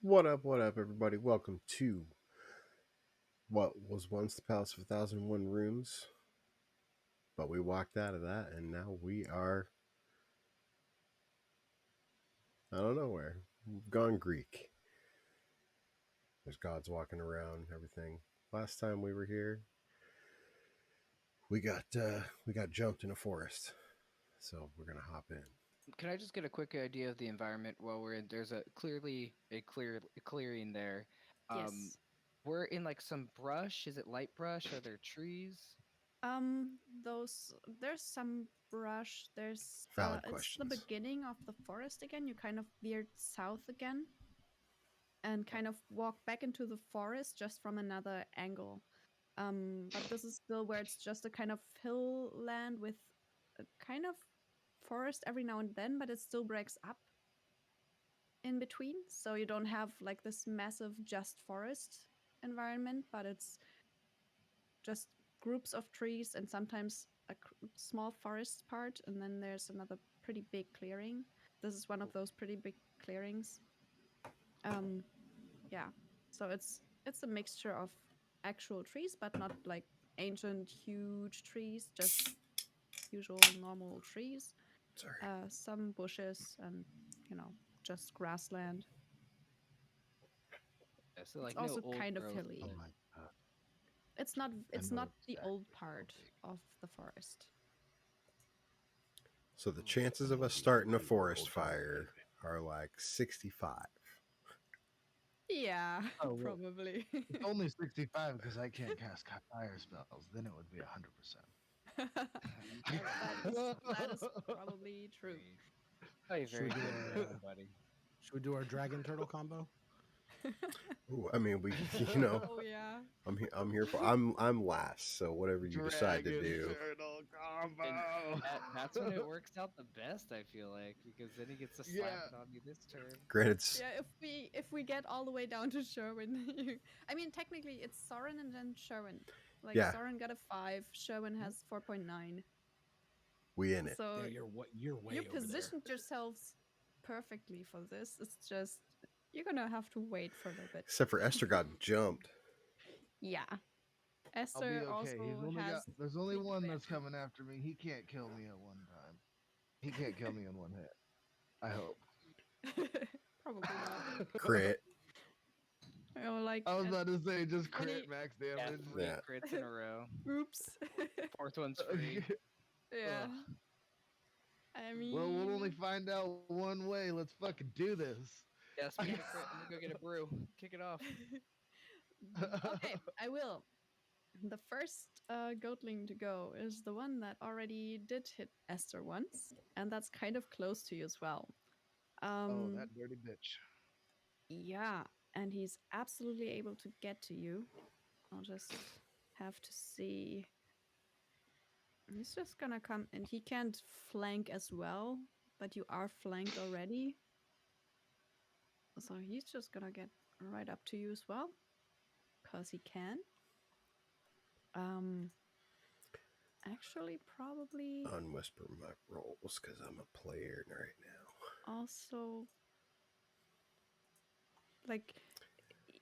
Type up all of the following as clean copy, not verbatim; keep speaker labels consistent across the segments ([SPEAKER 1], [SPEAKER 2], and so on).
[SPEAKER 1] What up, everybody? Welcome to what was once the Palace of 1,001 Rooms, but we walked out of that and now we are, I don't know where. We've gone Greek. There's gods walking around, everything. Last time we were here, we got jumped in a forest, so we're gonna hop in.
[SPEAKER 2] Can I just get a quick idea of the environment while we're in? There's a clearly a clearing there. Um,
[SPEAKER 3] Yes.
[SPEAKER 2] we're in like some brush. Is it light brush? Are there trees?
[SPEAKER 3] Those there's some brush. There's
[SPEAKER 1] Valid
[SPEAKER 3] it's the
[SPEAKER 1] questions.
[SPEAKER 3] beginning of the forest again. You kind of veered south again and kind of walk back into the forest just from another angle. But this is still where it's just a kind of hill land with a kind of forest every now and then, but it still breaks up in between. So you don't have like this massive just forest environment, but it's just groups of trees and sometimes a small forest part, and then there's another pretty big clearing. This is one of those pretty big clearings. Um, yeah. So it's a mixture of actual trees, but not like ancient huge trees, just usual normal trees.
[SPEAKER 1] Sorry.
[SPEAKER 3] Some bushes and you know just grassland.
[SPEAKER 2] Yeah, so
[SPEAKER 3] It's
[SPEAKER 2] like no
[SPEAKER 3] also
[SPEAKER 2] old
[SPEAKER 3] kind of
[SPEAKER 2] growth.
[SPEAKER 3] hilly.
[SPEAKER 2] And,
[SPEAKER 1] God.
[SPEAKER 3] It's not
[SPEAKER 2] I
[SPEAKER 3] it's
[SPEAKER 2] know
[SPEAKER 3] not the
[SPEAKER 2] exactly
[SPEAKER 3] old
[SPEAKER 2] how
[SPEAKER 3] part
[SPEAKER 2] big.
[SPEAKER 3] of the forest.
[SPEAKER 1] So the
[SPEAKER 2] Oh,
[SPEAKER 1] chances of
[SPEAKER 2] oh,
[SPEAKER 1] us
[SPEAKER 2] the
[SPEAKER 1] starting a
[SPEAKER 2] old
[SPEAKER 1] forest fire
[SPEAKER 2] baby.
[SPEAKER 1] are like 65.
[SPEAKER 3] Yeah,
[SPEAKER 4] Oh, well,
[SPEAKER 3] probably.
[SPEAKER 4] it's only 65 because I can't cast fire spells. Then it would be 100%.
[SPEAKER 3] that is probably true.
[SPEAKER 2] Very, probably
[SPEAKER 5] Should we
[SPEAKER 2] very
[SPEAKER 5] do
[SPEAKER 2] good for
[SPEAKER 5] our
[SPEAKER 2] everybody.
[SPEAKER 5] should we do our dragon turtle combo?
[SPEAKER 1] Ooh, I mean, we, you know,
[SPEAKER 3] Oh yeah.
[SPEAKER 1] I'm here for. I'm last, so whatever you decide to
[SPEAKER 4] Dragon
[SPEAKER 1] do.
[SPEAKER 4] turtle
[SPEAKER 2] And
[SPEAKER 4] combo.
[SPEAKER 2] that's when it works out the best. I feel like because then he gets to slap
[SPEAKER 4] Yeah.
[SPEAKER 2] it on you this turn.
[SPEAKER 1] Granted,
[SPEAKER 3] Yeah, if we get all the way down to Sherwin, I mean technically it's Soren and then Sherwin. Like
[SPEAKER 1] yeah,
[SPEAKER 3] Soren got a 5, Sherwin has 4.9.
[SPEAKER 1] we in it.
[SPEAKER 3] So
[SPEAKER 5] Yeah, you're
[SPEAKER 3] you
[SPEAKER 5] way over there.
[SPEAKER 3] positioned yourselves perfectly for this. It's just you're gonna have to wait for a little bit.
[SPEAKER 1] Except for Esther got jumped.
[SPEAKER 3] Yeah.
[SPEAKER 4] I'll be
[SPEAKER 3] Esther
[SPEAKER 4] okay. He's
[SPEAKER 3] also
[SPEAKER 4] only got.
[SPEAKER 3] has
[SPEAKER 4] There's only
[SPEAKER 3] pretty
[SPEAKER 4] one
[SPEAKER 3] clear
[SPEAKER 4] that's
[SPEAKER 3] too.
[SPEAKER 4] coming after me. He can't kill me at one time. He can't kill me in one hit. I hope.
[SPEAKER 3] Probably not.
[SPEAKER 1] Crit.
[SPEAKER 3] Like
[SPEAKER 4] I was
[SPEAKER 3] at
[SPEAKER 4] about to say just
[SPEAKER 3] 20.
[SPEAKER 4] crit max
[SPEAKER 2] Yeah,
[SPEAKER 4] damage.
[SPEAKER 2] three
[SPEAKER 1] Yeah.
[SPEAKER 2] crits in a row.
[SPEAKER 3] Oops.
[SPEAKER 2] Fourth one's free.
[SPEAKER 3] Yeah.
[SPEAKER 2] Ugh.
[SPEAKER 3] I
[SPEAKER 4] Well, we'll only
[SPEAKER 3] mean,
[SPEAKER 4] find out one way. Let's fucking do this.
[SPEAKER 2] Yeah, speaking of crit, let me go get a brew. Kick it off.
[SPEAKER 3] okay, I will. The first goatling to go is the one that already did hit Esther once, and that's kind of close to you as well.
[SPEAKER 4] Oh,
[SPEAKER 3] Um,
[SPEAKER 4] that dirty bitch.
[SPEAKER 3] yeah, and he's absolutely able to get to you. I'll just have to see. He's just gonna come, and he can't flank as well, but you are flanked already. So he's just gonna get right up to you as well, because he can. Um, actually, probably
[SPEAKER 1] Unwhisper my rolls because I'm a player right now.
[SPEAKER 3] also like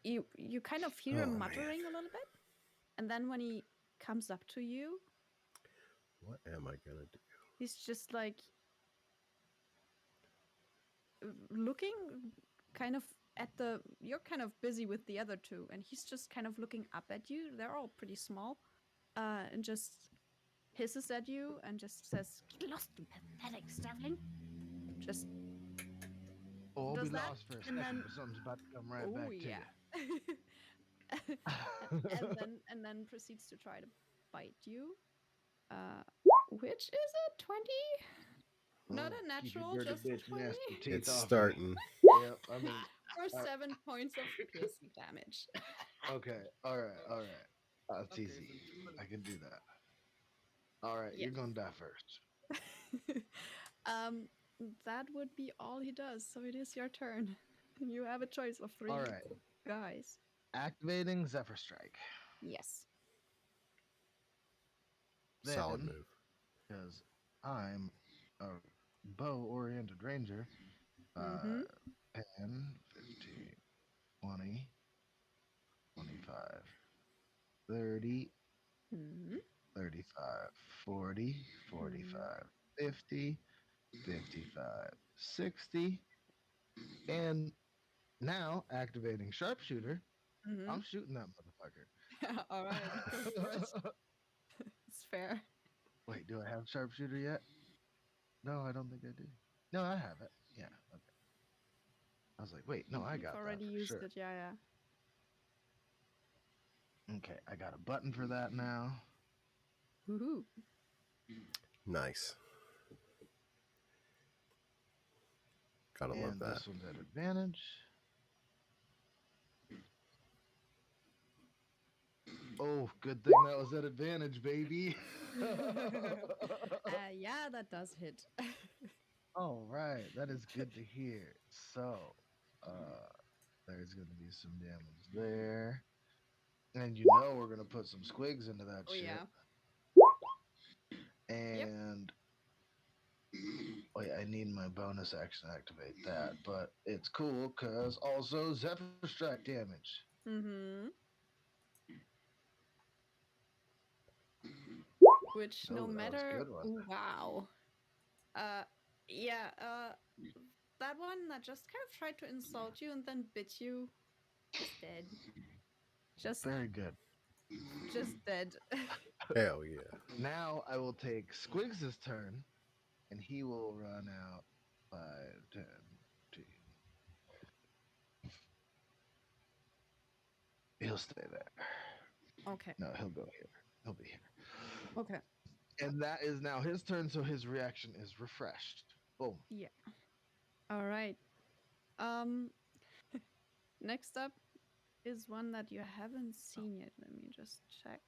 [SPEAKER 3] you kind of hear him
[SPEAKER 1] Oh man,
[SPEAKER 3] muttering a little bit, and then when he comes up to you,
[SPEAKER 1] what am I gonna do?
[SPEAKER 3] he's just like looking kind of at the you're kind of busy with the other two, and he's just kind of looking up at you. They're all pretty small, and just hisses at you and just says, "Get lost, you pathetic stavling." Just
[SPEAKER 4] Oh, I'll be
[SPEAKER 3] does that,
[SPEAKER 4] lost for a
[SPEAKER 3] and
[SPEAKER 4] second,
[SPEAKER 3] then
[SPEAKER 4] but something's about to come right
[SPEAKER 3] oh
[SPEAKER 4] back to
[SPEAKER 3] yeah, and then proceeds to try to bite you. Uh, which is a 20? Not a
[SPEAKER 4] Keep your
[SPEAKER 3] natural,
[SPEAKER 4] dirty
[SPEAKER 3] just a
[SPEAKER 4] bitch
[SPEAKER 3] 20
[SPEAKER 4] nasty teeth
[SPEAKER 1] It's
[SPEAKER 4] off me.
[SPEAKER 1] starting.
[SPEAKER 4] Yep. I mean,
[SPEAKER 3] for
[SPEAKER 4] uh,
[SPEAKER 3] 7 points of piercing damage.
[SPEAKER 4] okay. All right. All right. That's
[SPEAKER 2] Okay,
[SPEAKER 4] easy.
[SPEAKER 2] so
[SPEAKER 4] I can do that. All right.
[SPEAKER 3] Yes.
[SPEAKER 4] You're gonna die first.
[SPEAKER 3] um, that would be all he does. So it is your turn. You have a choice of
[SPEAKER 4] All
[SPEAKER 3] three
[SPEAKER 4] right.
[SPEAKER 3] guys.
[SPEAKER 4] Activating Zephyr Strike.
[SPEAKER 3] Yes.
[SPEAKER 1] Solid
[SPEAKER 4] Then,
[SPEAKER 1] move.
[SPEAKER 4] because I'm a bow-oriented ranger, uh,
[SPEAKER 3] Mm-hmm.
[SPEAKER 4] 10, 15. 20, 25, 30,
[SPEAKER 3] Mhm.
[SPEAKER 4] 35, 40, 45, 50, 55, 60, and now activating sharpshooter.
[SPEAKER 3] Mhm.
[SPEAKER 4] I'm shooting that motherfucker.
[SPEAKER 3] All right. Go for it. It's fair.
[SPEAKER 4] Wait, do I have sharpshooter yet? No, I don't think I do. No, I have it. Yeah. Okay. I was like, wait, no, I
[SPEAKER 3] You've
[SPEAKER 4] got that
[SPEAKER 3] already
[SPEAKER 4] for
[SPEAKER 3] used
[SPEAKER 4] sure.
[SPEAKER 3] it. Yeah,
[SPEAKER 4] Okay, I got a button for that now.
[SPEAKER 3] yeah. Woohoo.
[SPEAKER 1] Nice. Gotta love
[SPEAKER 4] And
[SPEAKER 1] that.
[SPEAKER 4] this one's at advantage. Oh, good thing that was at advantage, baby.
[SPEAKER 3] Yeah, that does hit.
[SPEAKER 4] All right, that is good to hear. So, there's going to be some damage there. And you know we're going to put some squigs into that
[SPEAKER 3] Oh
[SPEAKER 4] shit.
[SPEAKER 3] yeah.
[SPEAKER 4] And wait, I need my bonus action to activate that, but it's cool because also Zephyr Strike damage.
[SPEAKER 3] Mm-hmm. Which no
[SPEAKER 4] Oh, that was
[SPEAKER 3] matter.
[SPEAKER 4] good, wasn't
[SPEAKER 3] Ooh, wow. Yeah. That one that just kind of tried to insult you and then bit you is dead. Just
[SPEAKER 4] Very good.
[SPEAKER 3] dead.
[SPEAKER 1] Hell yeah.
[SPEAKER 4] Now I will take Squigs' turn, and he will run out 5, 10, 15. He'll stay there.
[SPEAKER 3] Okay.
[SPEAKER 4] No, he'll go here. He'll be here.
[SPEAKER 3] Okay.
[SPEAKER 4] And that is now his turn, so his reaction is refreshed. Boom.
[SPEAKER 3] Yeah. All right. Um. Next up is one that you haven't seen yet. Let me just check.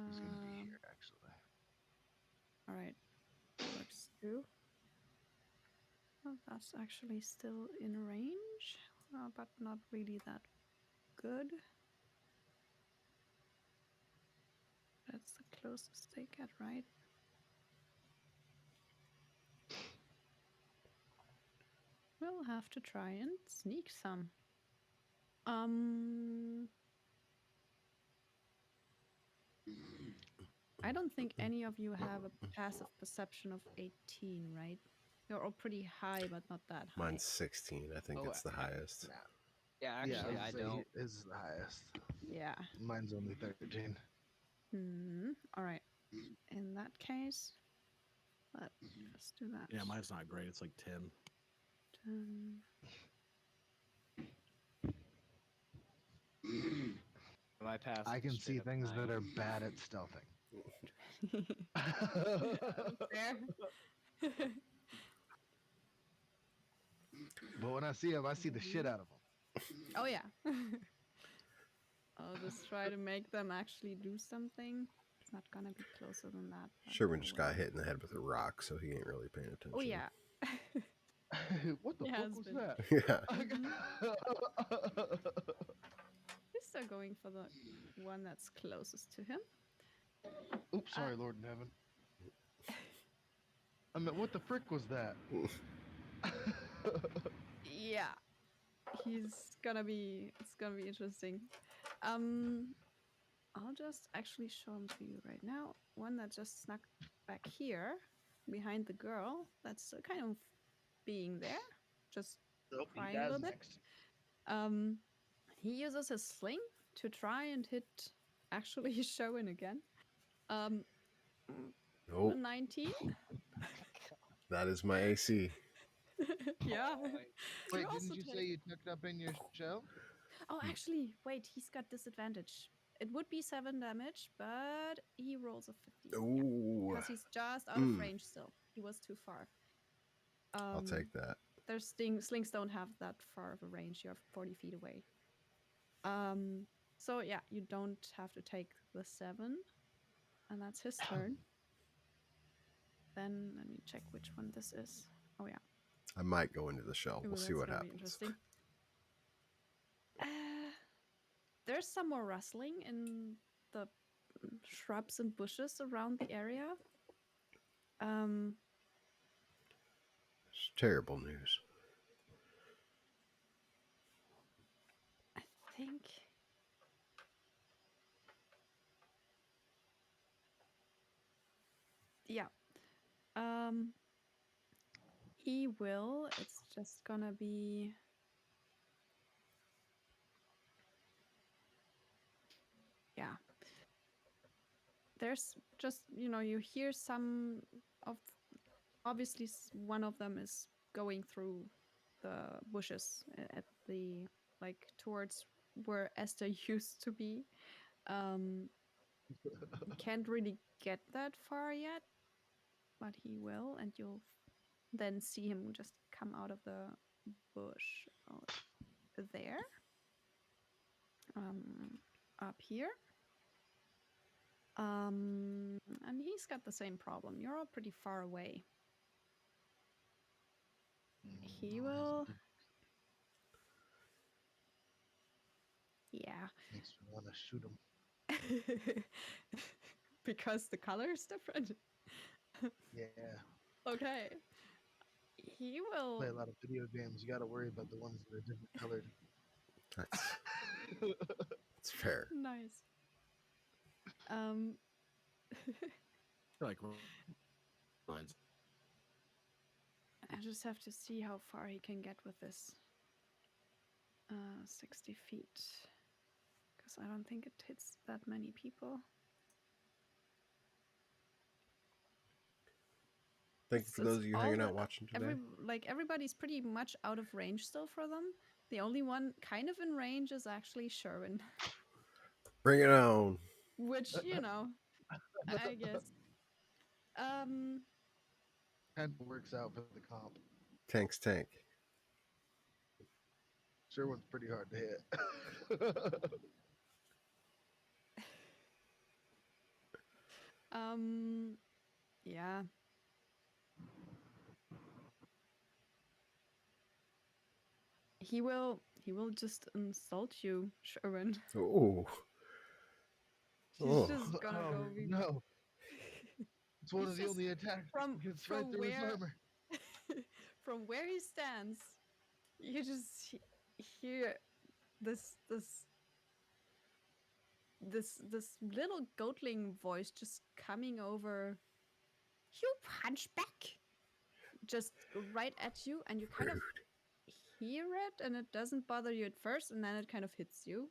[SPEAKER 4] He's going to be here, actually.
[SPEAKER 3] All right. Works too. Well, that's actually still in range, but not really that good. That's the closest they get, right? We'll have to try and sneak some. I don't think any of you have a passive perception of 18, right? You're all pretty high, but not that high.
[SPEAKER 1] Mine's 16. I think
[SPEAKER 2] Oh,
[SPEAKER 1] it's the highest.
[SPEAKER 2] Yeah, actually, I don't.
[SPEAKER 4] His is the highest.
[SPEAKER 3] Yeah.
[SPEAKER 4] Mine's only 13.
[SPEAKER 3] All right. In that case, let's just do that.
[SPEAKER 5] Yeah, mine's not great. It's like 10.
[SPEAKER 3] 10.
[SPEAKER 2] My pass.
[SPEAKER 4] I can see things that are bad at stealthing.
[SPEAKER 3] Fair.
[SPEAKER 4] But when I see him, I see the shit out of him.
[SPEAKER 3] Oh yeah. I'll just try to make them actually do something. It's not gonna be closer than that. but
[SPEAKER 1] Sherman
[SPEAKER 3] oh
[SPEAKER 1] just
[SPEAKER 3] well.
[SPEAKER 1] got hit in the head with a rock, so he ain't really paying attention.
[SPEAKER 3] Oh yeah.
[SPEAKER 4] What the
[SPEAKER 3] He
[SPEAKER 4] fuck
[SPEAKER 3] has
[SPEAKER 4] was
[SPEAKER 3] been.
[SPEAKER 4] that?
[SPEAKER 1] Yeah.
[SPEAKER 3] He's still going for the one that's closest to him.
[SPEAKER 4] Oops, sorry, Lord in heaven. I mean, what the frick was that?
[SPEAKER 3] Yeah. It's gonna be interesting. I'll just actually show him to you right now. One that just snuck back here behind the girl. That's still kind of being there. Just crying a little bit. He uses his sling to try and hit actually Sherwin again.
[SPEAKER 1] Nope.
[SPEAKER 3] 19.
[SPEAKER 1] That is my AC.
[SPEAKER 3] Yeah.
[SPEAKER 4] Wait,
[SPEAKER 3] also
[SPEAKER 4] didn't you say
[SPEAKER 3] take-
[SPEAKER 4] you tucked up in your shell?
[SPEAKER 3] Oh, actually, wait, he's got disadvantage. It would be 7 damage, but he rolls a 50.
[SPEAKER 1] Ooh.
[SPEAKER 3] Because he's just out of range still. He was too far.
[SPEAKER 1] I'll take that.
[SPEAKER 3] Their slings don't have that far of a range. You're 40 feet away. So yeah, you don't have to take the 7. And that's his turn. Then let me check which one this is. Oh yeah.
[SPEAKER 1] I might go into the shell. We'll see what happens.
[SPEAKER 3] Interesting. There's some more rustling in the shrubs and bushes around the area.
[SPEAKER 1] It's terrible news.
[SPEAKER 3] Yeah. Um, he will. It's just gonna be. Yeah. There's just, you hear some of. Obviously, one of them is going through the bushes at the, like, towards where Esther used to be. Can't really get that far yet, but he will, and you'll then see him just come out of the bush out there. Up here. And he's got the same problem. You're all pretty far away. He will. Yeah.
[SPEAKER 4] Makes me want to shoot him.
[SPEAKER 3] Because the color is different.
[SPEAKER 4] Yeah.
[SPEAKER 3] Okay. He will.
[SPEAKER 4] Play a lot of video games. You got to worry about the ones that are different colored.
[SPEAKER 1] That's fair.
[SPEAKER 3] Nice.
[SPEAKER 5] Like lines.
[SPEAKER 3] I just have to see how far he can get with this. 60 feet. Because I don't think it hits that many people.
[SPEAKER 1] Thank you for those of you hanging out watching today.
[SPEAKER 3] Everybody's pretty much out of range still for them. The only one kind of in range is actually Sherwin.
[SPEAKER 1] Bring it on.
[SPEAKER 3] Which, I guess.
[SPEAKER 4] Kind of works out for the comp.
[SPEAKER 1] Tank's tank.
[SPEAKER 4] Sherwin's pretty hard to hit.
[SPEAKER 3] Yeah. He will just insult you, Sherwin.
[SPEAKER 1] Oh.
[SPEAKER 3] He's just gonna go.
[SPEAKER 4] No. It's one
[SPEAKER 3] He's
[SPEAKER 4] of the
[SPEAKER 3] just
[SPEAKER 4] only attacks. It's right
[SPEAKER 3] from
[SPEAKER 4] through his
[SPEAKER 3] where
[SPEAKER 4] armor.
[SPEAKER 3] from where he stands, you just hear this little goatling voice just coming over. You punch back, just right at you, and you kind of hear it, and it doesn't bother you at first, and then it kind of hits you.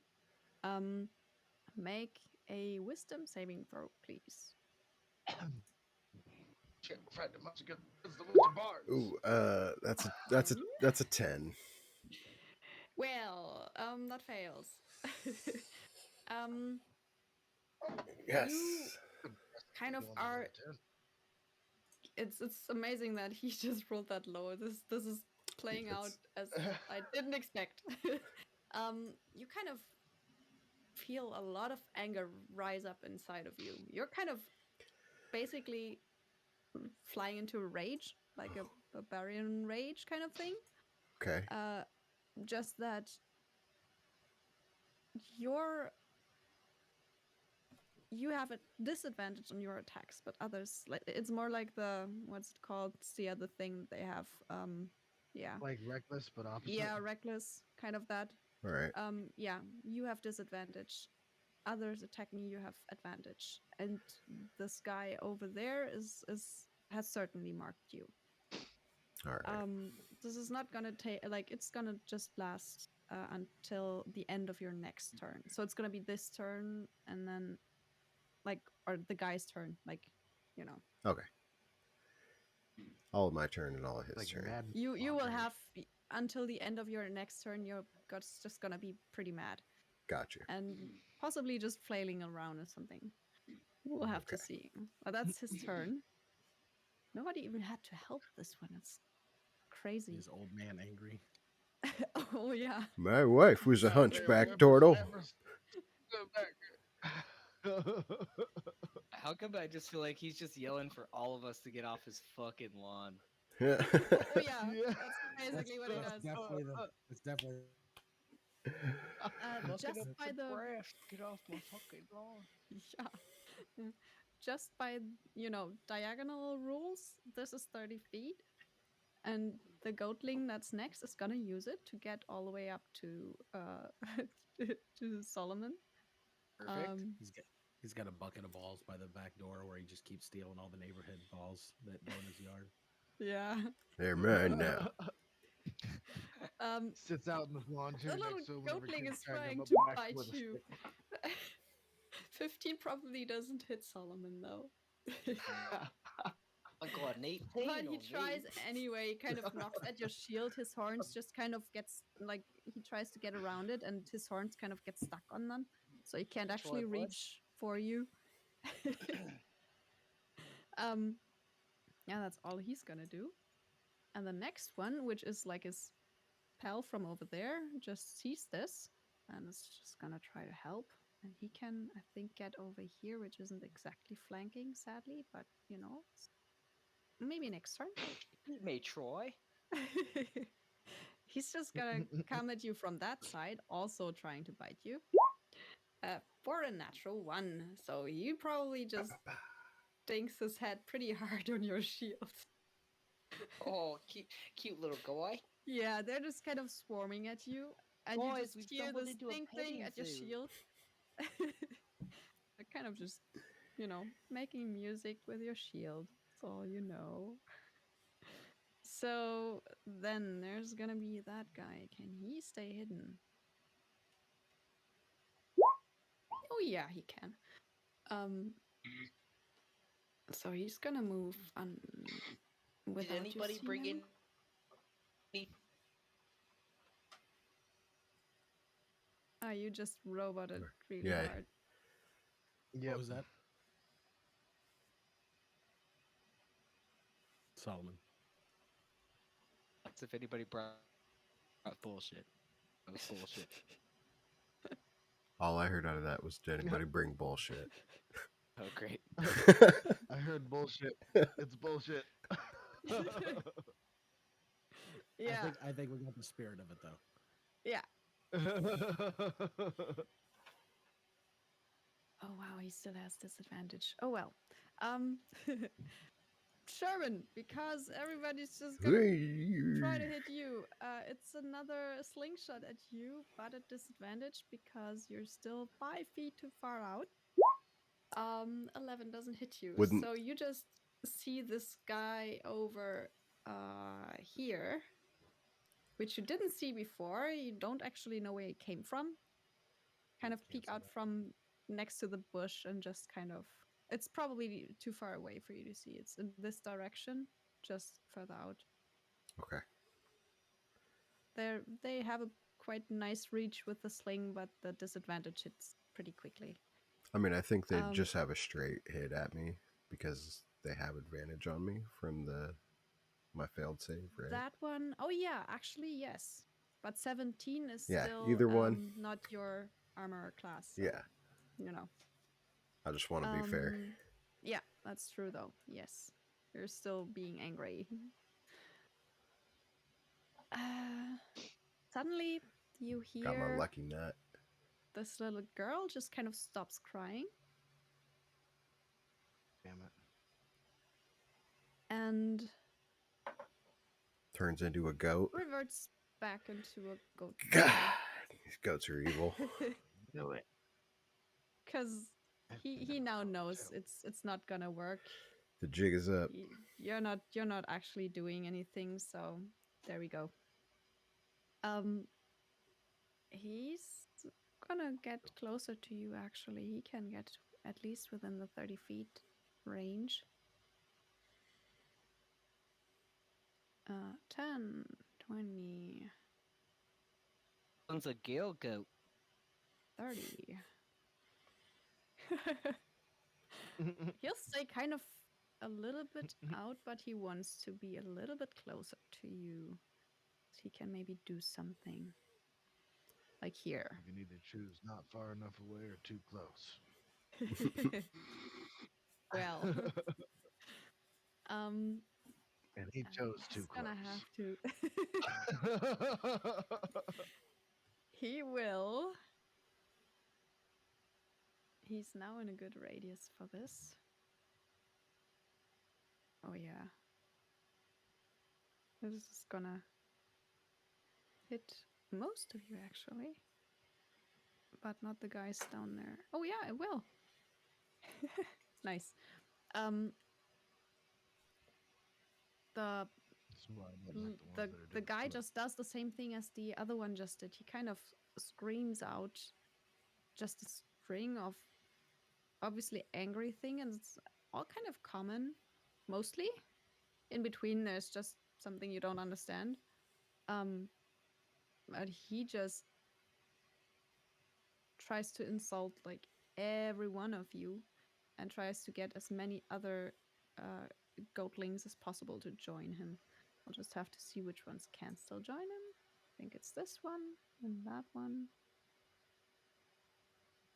[SPEAKER 3] Make a wisdom saving throw, please.
[SPEAKER 1] Ooh, that's a 10.
[SPEAKER 3] Well, that fails.
[SPEAKER 1] Yes.
[SPEAKER 3] You kind of are. It's amazing that he just rolled that low. This is playing out as I didn't expect. You kind of feel a lot of anger rise up inside of you. You're kind of basically flying into a rage, like a barbarian rage kind of thing.
[SPEAKER 1] Okay.
[SPEAKER 3] Just that you have a disadvantage on your attacks, but others, like, it's more like what's it called? It's the other thing they have. Yeah.
[SPEAKER 4] Like reckless, but opposite.
[SPEAKER 3] Yeah, reckless, kind of that.
[SPEAKER 1] All right.
[SPEAKER 3] Yeah, you have disadvantage. Others attacking you have advantage, and this guy over there has certainly marked you.
[SPEAKER 1] All right.
[SPEAKER 3] This is not gonna take, like, it's gonna just last until the end of your next turn. So it's gonna be this turn, and then, like, or the guy's turn, like,
[SPEAKER 1] Okay. All of my turn and all of his turn.
[SPEAKER 3] You will have until the end of your next turn. You're just gonna be pretty mad.
[SPEAKER 1] Gotcha.
[SPEAKER 3] And possibly just flailing around or something. We'll have to see. But that's his turn. Nobody even had to help this one. It's crazy.
[SPEAKER 5] Is old man angry?
[SPEAKER 3] Oh yeah.
[SPEAKER 1] My wife was a hunchback turtle.
[SPEAKER 2] How come I just feel like he's just yelling for all of us to get off his fucking lawn?
[SPEAKER 3] Oh yeah. That's basically what he does.
[SPEAKER 5] It's definitely.
[SPEAKER 3] Just by the
[SPEAKER 2] grass, get off my fucking lawn.
[SPEAKER 3] Yeah. Just by diagonal rules, this is 30 feet, and the goatling that's next is gonna use it to get all the way up to to Solomon.
[SPEAKER 2] Perfect.
[SPEAKER 5] He's got a bucket of balls by the back door where he just keeps stealing all the neighborhood balls that go in his yard.
[SPEAKER 3] Yeah.
[SPEAKER 1] They're mine now.
[SPEAKER 4] Sits out in the lawn chair
[SPEAKER 3] The little
[SPEAKER 4] next to him whenever
[SPEAKER 3] goatling
[SPEAKER 4] kids
[SPEAKER 3] is
[SPEAKER 4] drag him
[SPEAKER 3] trying
[SPEAKER 4] up
[SPEAKER 3] to
[SPEAKER 4] back
[SPEAKER 3] bite
[SPEAKER 4] with a
[SPEAKER 3] you.
[SPEAKER 4] stick.
[SPEAKER 3] 15 probably doesn't hit Solomon though.
[SPEAKER 6] I got an 18.
[SPEAKER 3] But he
[SPEAKER 6] on me.
[SPEAKER 3] tries anyway, he kind of knocks at your shield. His horns just kind of gets like he tries to get around it and his horns kind of get stuck on them. So he can't actually
[SPEAKER 6] bud.
[SPEAKER 3] reach for you. Yeah, that's all he's gonna do. And the next one, which is like his pal from over there, just sees this and is just gonna try to help. And he can, I think, get over here, which isn't exactly flanking, sadly, but you know, maybe next turn.
[SPEAKER 6] He may try.
[SPEAKER 3] He's just gonna come at you from that side, also trying to bite you. For a natural 1, so he probably just dinks his head pretty hard on your shield.
[SPEAKER 6] Oh, cute little guy.
[SPEAKER 3] Yeah, they're just kind of swarming at you, and you
[SPEAKER 6] Guys,
[SPEAKER 3] just
[SPEAKER 6] we've
[SPEAKER 3] hear
[SPEAKER 6] stumbled
[SPEAKER 3] this
[SPEAKER 6] into a
[SPEAKER 3] ding
[SPEAKER 6] petting
[SPEAKER 3] ding at your
[SPEAKER 6] zoo.
[SPEAKER 3] shield. They're kind of just, you know, making music with your shield. That's all you know. So then there's gonna be that guy. Can he stay hidden? Oh yeah, he can. So he's gonna move on.
[SPEAKER 6] Did anybody bring in?
[SPEAKER 3] You just roboted really
[SPEAKER 1] Yeah.
[SPEAKER 3] hard.
[SPEAKER 4] Yeah.
[SPEAKER 5] What was that? Solomon.
[SPEAKER 2] That's if anybody brought bullshit. That was bullshit.
[SPEAKER 1] All I heard out of that was, did anybody bring bullshit?
[SPEAKER 2] Oh, great.
[SPEAKER 4] I heard bullshit. It's bullshit.
[SPEAKER 3] Yeah.
[SPEAKER 5] I think we got the spirit of it though.
[SPEAKER 3] Yeah. Oh wow, he still has disadvantage. Oh well. Sherman, because everybody's just gonna try to hit you. It's another slingshot at you, but at disadvantage because you're still 5 feet too far out. 11 doesn't hit you.
[SPEAKER 1] Wouldn't-
[SPEAKER 3] So you just see this guy over here, which you didn't see before. You don't actually know where he came from. Kind of peek out from next to the bush and just kind of, it's probably too far away for you to see. It's in this direction, just further out.
[SPEAKER 1] Okay.
[SPEAKER 3] They have a quite nice reach with the sling, but the disadvantage hits pretty quickly.
[SPEAKER 1] I mean, I think they just have a straight hit at me because they have advantage on me from my failed save, right?
[SPEAKER 3] That one, oh yeah, actually yes. But 17 is
[SPEAKER 1] Yeah,
[SPEAKER 3] still
[SPEAKER 1] either one.
[SPEAKER 3] not your armor class. So,
[SPEAKER 1] Yeah.
[SPEAKER 3] you know.
[SPEAKER 1] I just want to be fair.
[SPEAKER 3] Yeah, that's true though. Yes. You're still being angry. Suddenly you
[SPEAKER 1] Got my
[SPEAKER 3] hear
[SPEAKER 1] lucky nut.
[SPEAKER 3] this little girl just kind of stops crying
[SPEAKER 4] Damn it.
[SPEAKER 3] and
[SPEAKER 1] Turns into a goat.
[SPEAKER 3] reverts back into a goat.
[SPEAKER 1] God, these goats are evil.
[SPEAKER 4] Do it.
[SPEAKER 3] Because he now knows it's not gonna work.
[SPEAKER 1] The jig is up.
[SPEAKER 3] You're not actually doing anything, so there we go. He's gonna get closer to you actually. He can get at least within the 30 feet range. 10, 20,
[SPEAKER 2] One's a Gale goat.
[SPEAKER 3] 30. He'll stay kind of a little bit out, but he wants to be a little bit closer to you. So he can maybe do something. Like here.
[SPEAKER 4] You can either choose not far enough away or too close.
[SPEAKER 3] Well.
[SPEAKER 4] And he chose too
[SPEAKER 3] He's
[SPEAKER 4] close.
[SPEAKER 3] gonna have to. He will. He's now in a good radius for this. Oh yeah. This is gonna hit most of you actually. But not the guys down there. Oh yeah, it will. Nice. Um, the
[SPEAKER 4] That's why I don't like the ones that are
[SPEAKER 3] the
[SPEAKER 4] doing
[SPEAKER 3] guy
[SPEAKER 4] flip.
[SPEAKER 3] just does the same thing as the other one just did. He kind of screams out just a string of obviously angry thing, and it's all kind of common, mostly. In between, there's just something you don't understand. Um, but he just tries to insult like every one of you, and tries to get as many other goatlings as possible to join him. I'll just have to see which ones can still join him. I think it's this one and that one.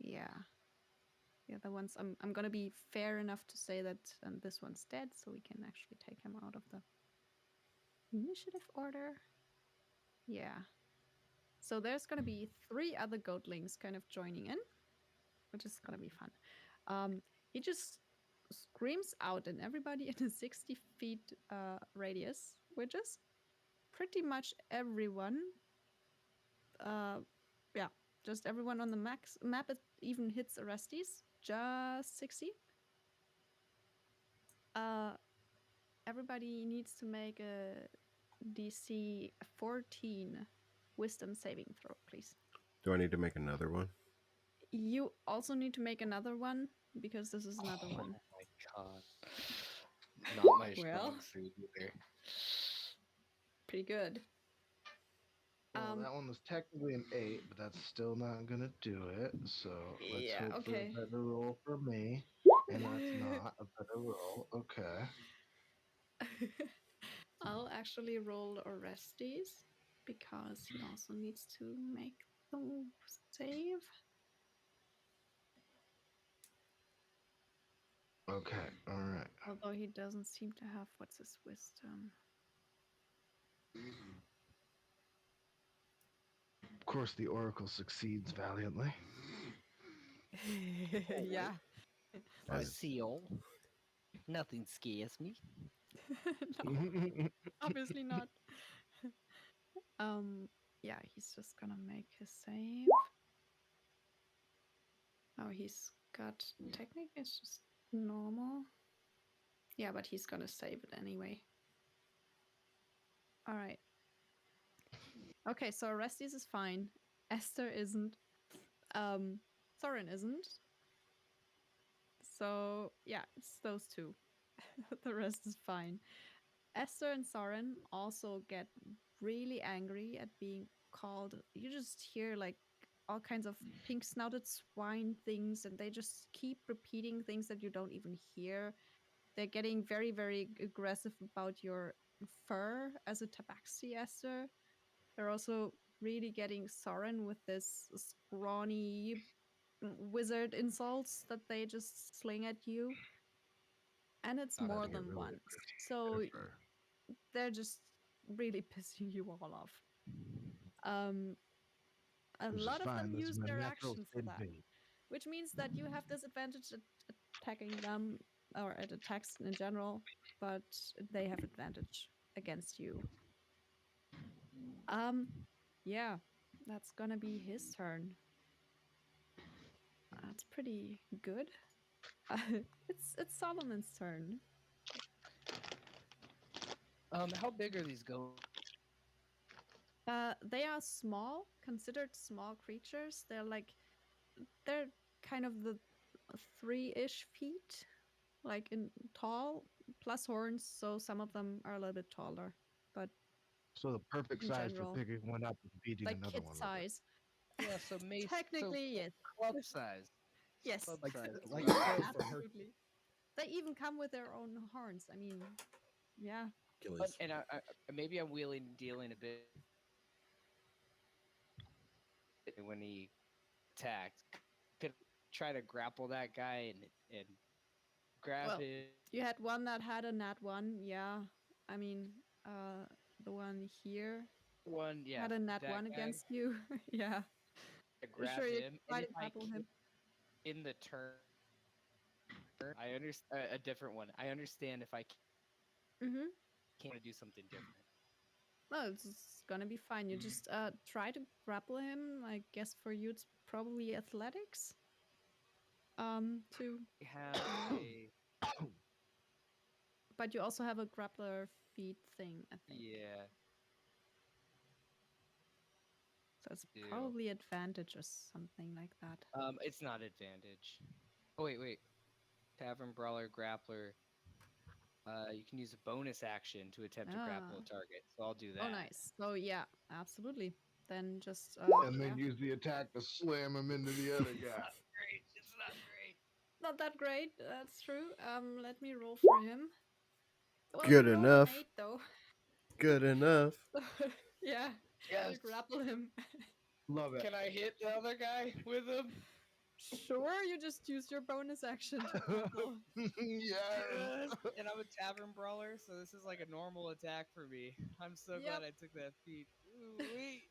[SPEAKER 3] Yeah. The other ones, I'm gonna be fair enough to say that this one's dead, so we can actually take him out of the initiative order. Yeah. So there's gonna be 3 other goatlings kind of joining in, which is gonna be fun. He just screams out, and everybody in a 60 feet radius, which is pretty much everyone. Yeah, just everyone on the map. It even hits Orestes, just 60. Everybody needs to make a DC 14 wisdom saving throw, please.
[SPEAKER 1] Do I need to make another one?
[SPEAKER 3] You also need to make another one because this is another
[SPEAKER 6] Oh
[SPEAKER 3] one.
[SPEAKER 6] my god. Not my
[SPEAKER 3] Well.
[SPEAKER 6] strong suit either.
[SPEAKER 3] Pretty good.
[SPEAKER 4] Well, that one was technically an 8, but that's still not gonna do it. So let's
[SPEAKER 3] Yeah,
[SPEAKER 4] hope
[SPEAKER 3] okay.
[SPEAKER 4] for a better roll for me. And that's not a better roll. Okay.
[SPEAKER 3] I'll actually roll Orestes because he also needs to make the save.
[SPEAKER 4] Okay. All right.
[SPEAKER 3] Although he doesn't seem to have what's his wisdom.
[SPEAKER 4] Of course, the Oracle succeeds valiantly.
[SPEAKER 3] Yeah.
[SPEAKER 6] A
[SPEAKER 1] As
[SPEAKER 6] seal. Nothing scares me.
[SPEAKER 3] No, obviously not. Yeah, he's just gonna make his save. Oh, he's got technique, it's just normal. Yeah, but he's gonna save it anyway. All right. Okay, so Orestes is fine. Esther isn't. Thorin isn't. So yeah, it's those two. The rest is fine. Esther and Soren also get really angry at being called. You just hear like all kinds of pink snouted swine things, and they just keep repeating things that you don't even hear. They're getting very, very aggressive about your fur as a tabaxi, Esther. They're also really getting Soren with this scrawny wizard insults that they just sling at you. And it's
[SPEAKER 4] God, I
[SPEAKER 3] more
[SPEAKER 4] get
[SPEAKER 3] than
[SPEAKER 4] really
[SPEAKER 3] once.
[SPEAKER 4] aggressive
[SPEAKER 3] So
[SPEAKER 4] with her.
[SPEAKER 3] they're just really pissing you all off. Um, a
[SPEAKER 4] Which is
[SPEAKER 3] lot of them
[SPEAKER 4] fine. This is
[SPEAKER 3] use
[SPEAKER 4] my
[SPEAKER 3] their
[SPEAKER 4] natural
[SPEAKER 3] action for
[SPEAKER 4] state
[SPEAKER 3] that,
[SPEAKER 4] being.
[SPEAKER 3] which means that you have disadvantage at attacking them or at attacks in general, but they have advantage against you. Yeah, that's gonna be his turn. That's pretty good. It's Solomon's turn.
[SPEAKER 6] How big are these goats?
[SPEAKER 3] They are small, considered small creatures. They're kind of the 3-ish feet, like in tall, plus horns. So some of them are a little bit taller, but
[SPEAKER 4] So the perfect
[SPEAKER 3] in
[SPEAKER 4] size for
[SPEAKER 3] general,
[SPEAKER 4] picking one up and beating
[SPEAKER 3] like
[SPEAKER 4] another
[SPEAKER 3] kid
[SPEAKER 4] one with it.
[SPEAKER 3] size.
[SPEAKER 6] Yeah, so mace.
[SPEAKER 3] Technically, yes.
[SPEAKER 6] Club size.
[SPEAKER 3] Yes.
[SPEAKER 6] Club
[SPEAKER 5] Like-
[SPEAKER 6] size.
[SPEAKER 5] like
[SPEAKER 6] Wow.
[SPEAKER 5] so for her-
[SPEAKER 3] Absolutely. They even come with their own horns. I mean, yeah.
[SPEAKER 5] Achilles.
[SPEAKER 6] And maybe I'm wheeling and dealing a bit when he attacked. Could try to grapple that guy and grab
[SPEAKER 3] Well,
[SPEAKER 6] him.
[SPEAKER 3] You had one that had a nat 1, yeah. I mean, the one here
[SPEAKER 6] One, yeah,
[SPEAKER 3] had a nat
[SPEAKER 6] that
[SPEAKER 3] 1
[SPEAKER 6] guy,
[SPEAKER 3] against you. Yeah.
[SPEAKER 6] to grab
[SPEAKER 3] Sure, you
[SPEAKER 6] him,
[SPEAKER 3] try
[SPEAKER 6] and
[SPEAKER 3] to
[SPEAKER 6] if I
[SPEAKER 3] grapple him.
[SPEAKER 6] in the turn, I understand a different one. I understand if I
[SPEAKER 3] Mm-hmm.
[SPEAKER 6] can't do something different.
[SPEAKER 3] No, it's gonna be fine. You just try to grapple him. I guess for you it's probably athletics. Two.
[SPEAKER 6] We have a
[SPEAKER 3] But you also have a grappler feet thing, I think.
[SPEAKER 6] yeah.
[SPEAKER 3] So it's
[SPEAKER 6] do.
[SPEAKER 3] probably advantage or something like that.
[SPEAKER 6] It's not advantage. Oh wait. Tavern Brawler Grappler. You can use a bonus action to attempt to grapple
[SPEAKER 3] Ah.
[SPEAKER 6] a target. So I'll do that.
[SPEAKER 3] Oh, nice. So yeah, absolutely. Then just
[SPEAKER 4] And then
[SPEAKER 3] yeah.
[SPEAKER 4] use the attack to slam him into the other guy.
[SPEAKER 6] Great. It's not great.
[SPEAKER 3] Not that great. That's true. Let me roll for him. Well,
[SPEAKER 1] Good
[SPEAKER 3] you rolled
[SPEAKER 1] enough.
[SPEAKER 3] An 8, though.
[SPEAKER 1] Good enough.
[SPEAKER 3] Yeah.
[SPEAKER 6] Yes.
[SPEAKER 3] You grapple him.
[SPEAKER 4] Love it.
[SPEAKER 6] Can I hit the other guy with him?
[SPEAKER 3] Sure, you just use your bonus action to grapple.
[SPEAKER 4] Yes.
[SPEAKER 6] Yes. And I'm a Tavern Brawler, so this is like a normal attack for me. I'm so glad I took that feat. Ooh-wee.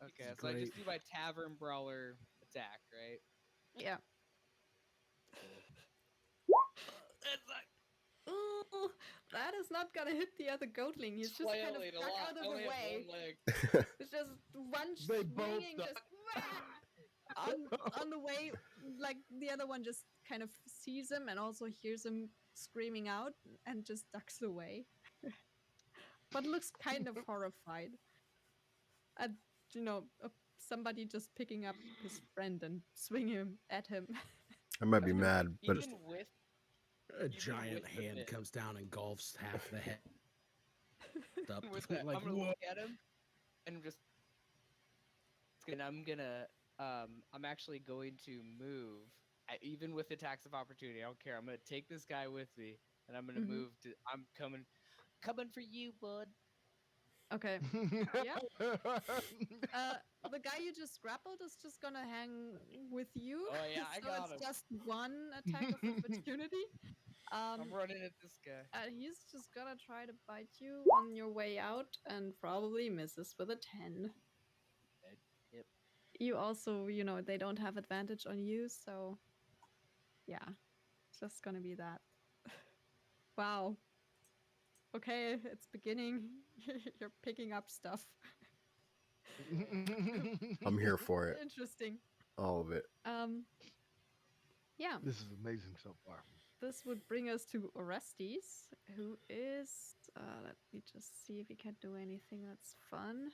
[SPEAKER 6] Okay, so I just do my Tavern Brawler attack, right?
[SPEAKER 3] Yeah.
[SPEAKER 6] It's like
[SPEAKER 3] Ooh, that is not gonna hit the other goatling. He's just kind of
[SPEAKER 6] flailing a
[SPEAKER 3] stuck
[SPEAKER 6] lot.
[SPEAKER 3] out
[SPEAKER 6] I
[SPEAKER 3] of the
[SPEAKER 6] only have
[SPEAKER 3] way.
[SPEAKER 6] one leg.
[SPEAKER 3] It's just one
[SPEAKER 4] They both
[SPEAKER 3] swinging,
[SPEAKER 4] die.
[SPEAKER 3] just on the way. Like the other one just kind of sees him and also hears him screaming out and just ducks away, but looks kind of horrified at somebody just picking up his friend and swinging him at him.
[SPEAKER 1] I might be mad, but
[SPEAKER 6] Even with
[SPEAKER 5] A
[SPEAKER 6] Even
[SPEAKER 5] giant
[SPEAKER 6] with the
[SPEAKER 5] hand
[SPEAKER 6] bit.
[SPEAKER 5] comes down and engulfs half the head up.
[SPEAKER 6] with that,
[SPEAKER 5] Like,
[SPEAKER 6] I'm gonna
[SPEAKER 5] whoa.
[SPEAKER 6] look at him and just and I'm actually going to move. Even with attacks of opportunity, I don't care. I'm gonna take this guy with me, and I'm gonna
[SPEAKER 3] Mhm.
[SPEAKER 6] move to. I'm coming for you, bud.
[SPEAKER 3] Okay. Yeah. The guy you just grappled is just gonna hang with you.
[SPEAKER 6] Oh yeah, I
[SPEAKER 3] so
[SPEAKER 6] got
[SPEAKER 3] it's
[SPEAKER 6] him.
[SPEAKER 3] just one attack of opportunity.
[SPEAKER 6] I'm running at this guy.
[SPEAKER 3] He's just gonna try to bite you on your way out and probably misses with a 10.
[SPEAKER 6] Yep.
[SPEAKER 3] You also, they don't have advantage on you, so yeah, it's just gonna be that. Wow. Okay, it's beginning. You're picking up stuff.
[SPEAKER 1] I'm here for it.
[SPEAKER 3] Interesting.
[SPEAKER 1] All of it.
[SPEAKER 3] Yeah.
[SPEAKER 4] This is amazing so far.
[SPEAKER 3] This would bring us to Orestes, who is. Let me just see if he can do anything that's fun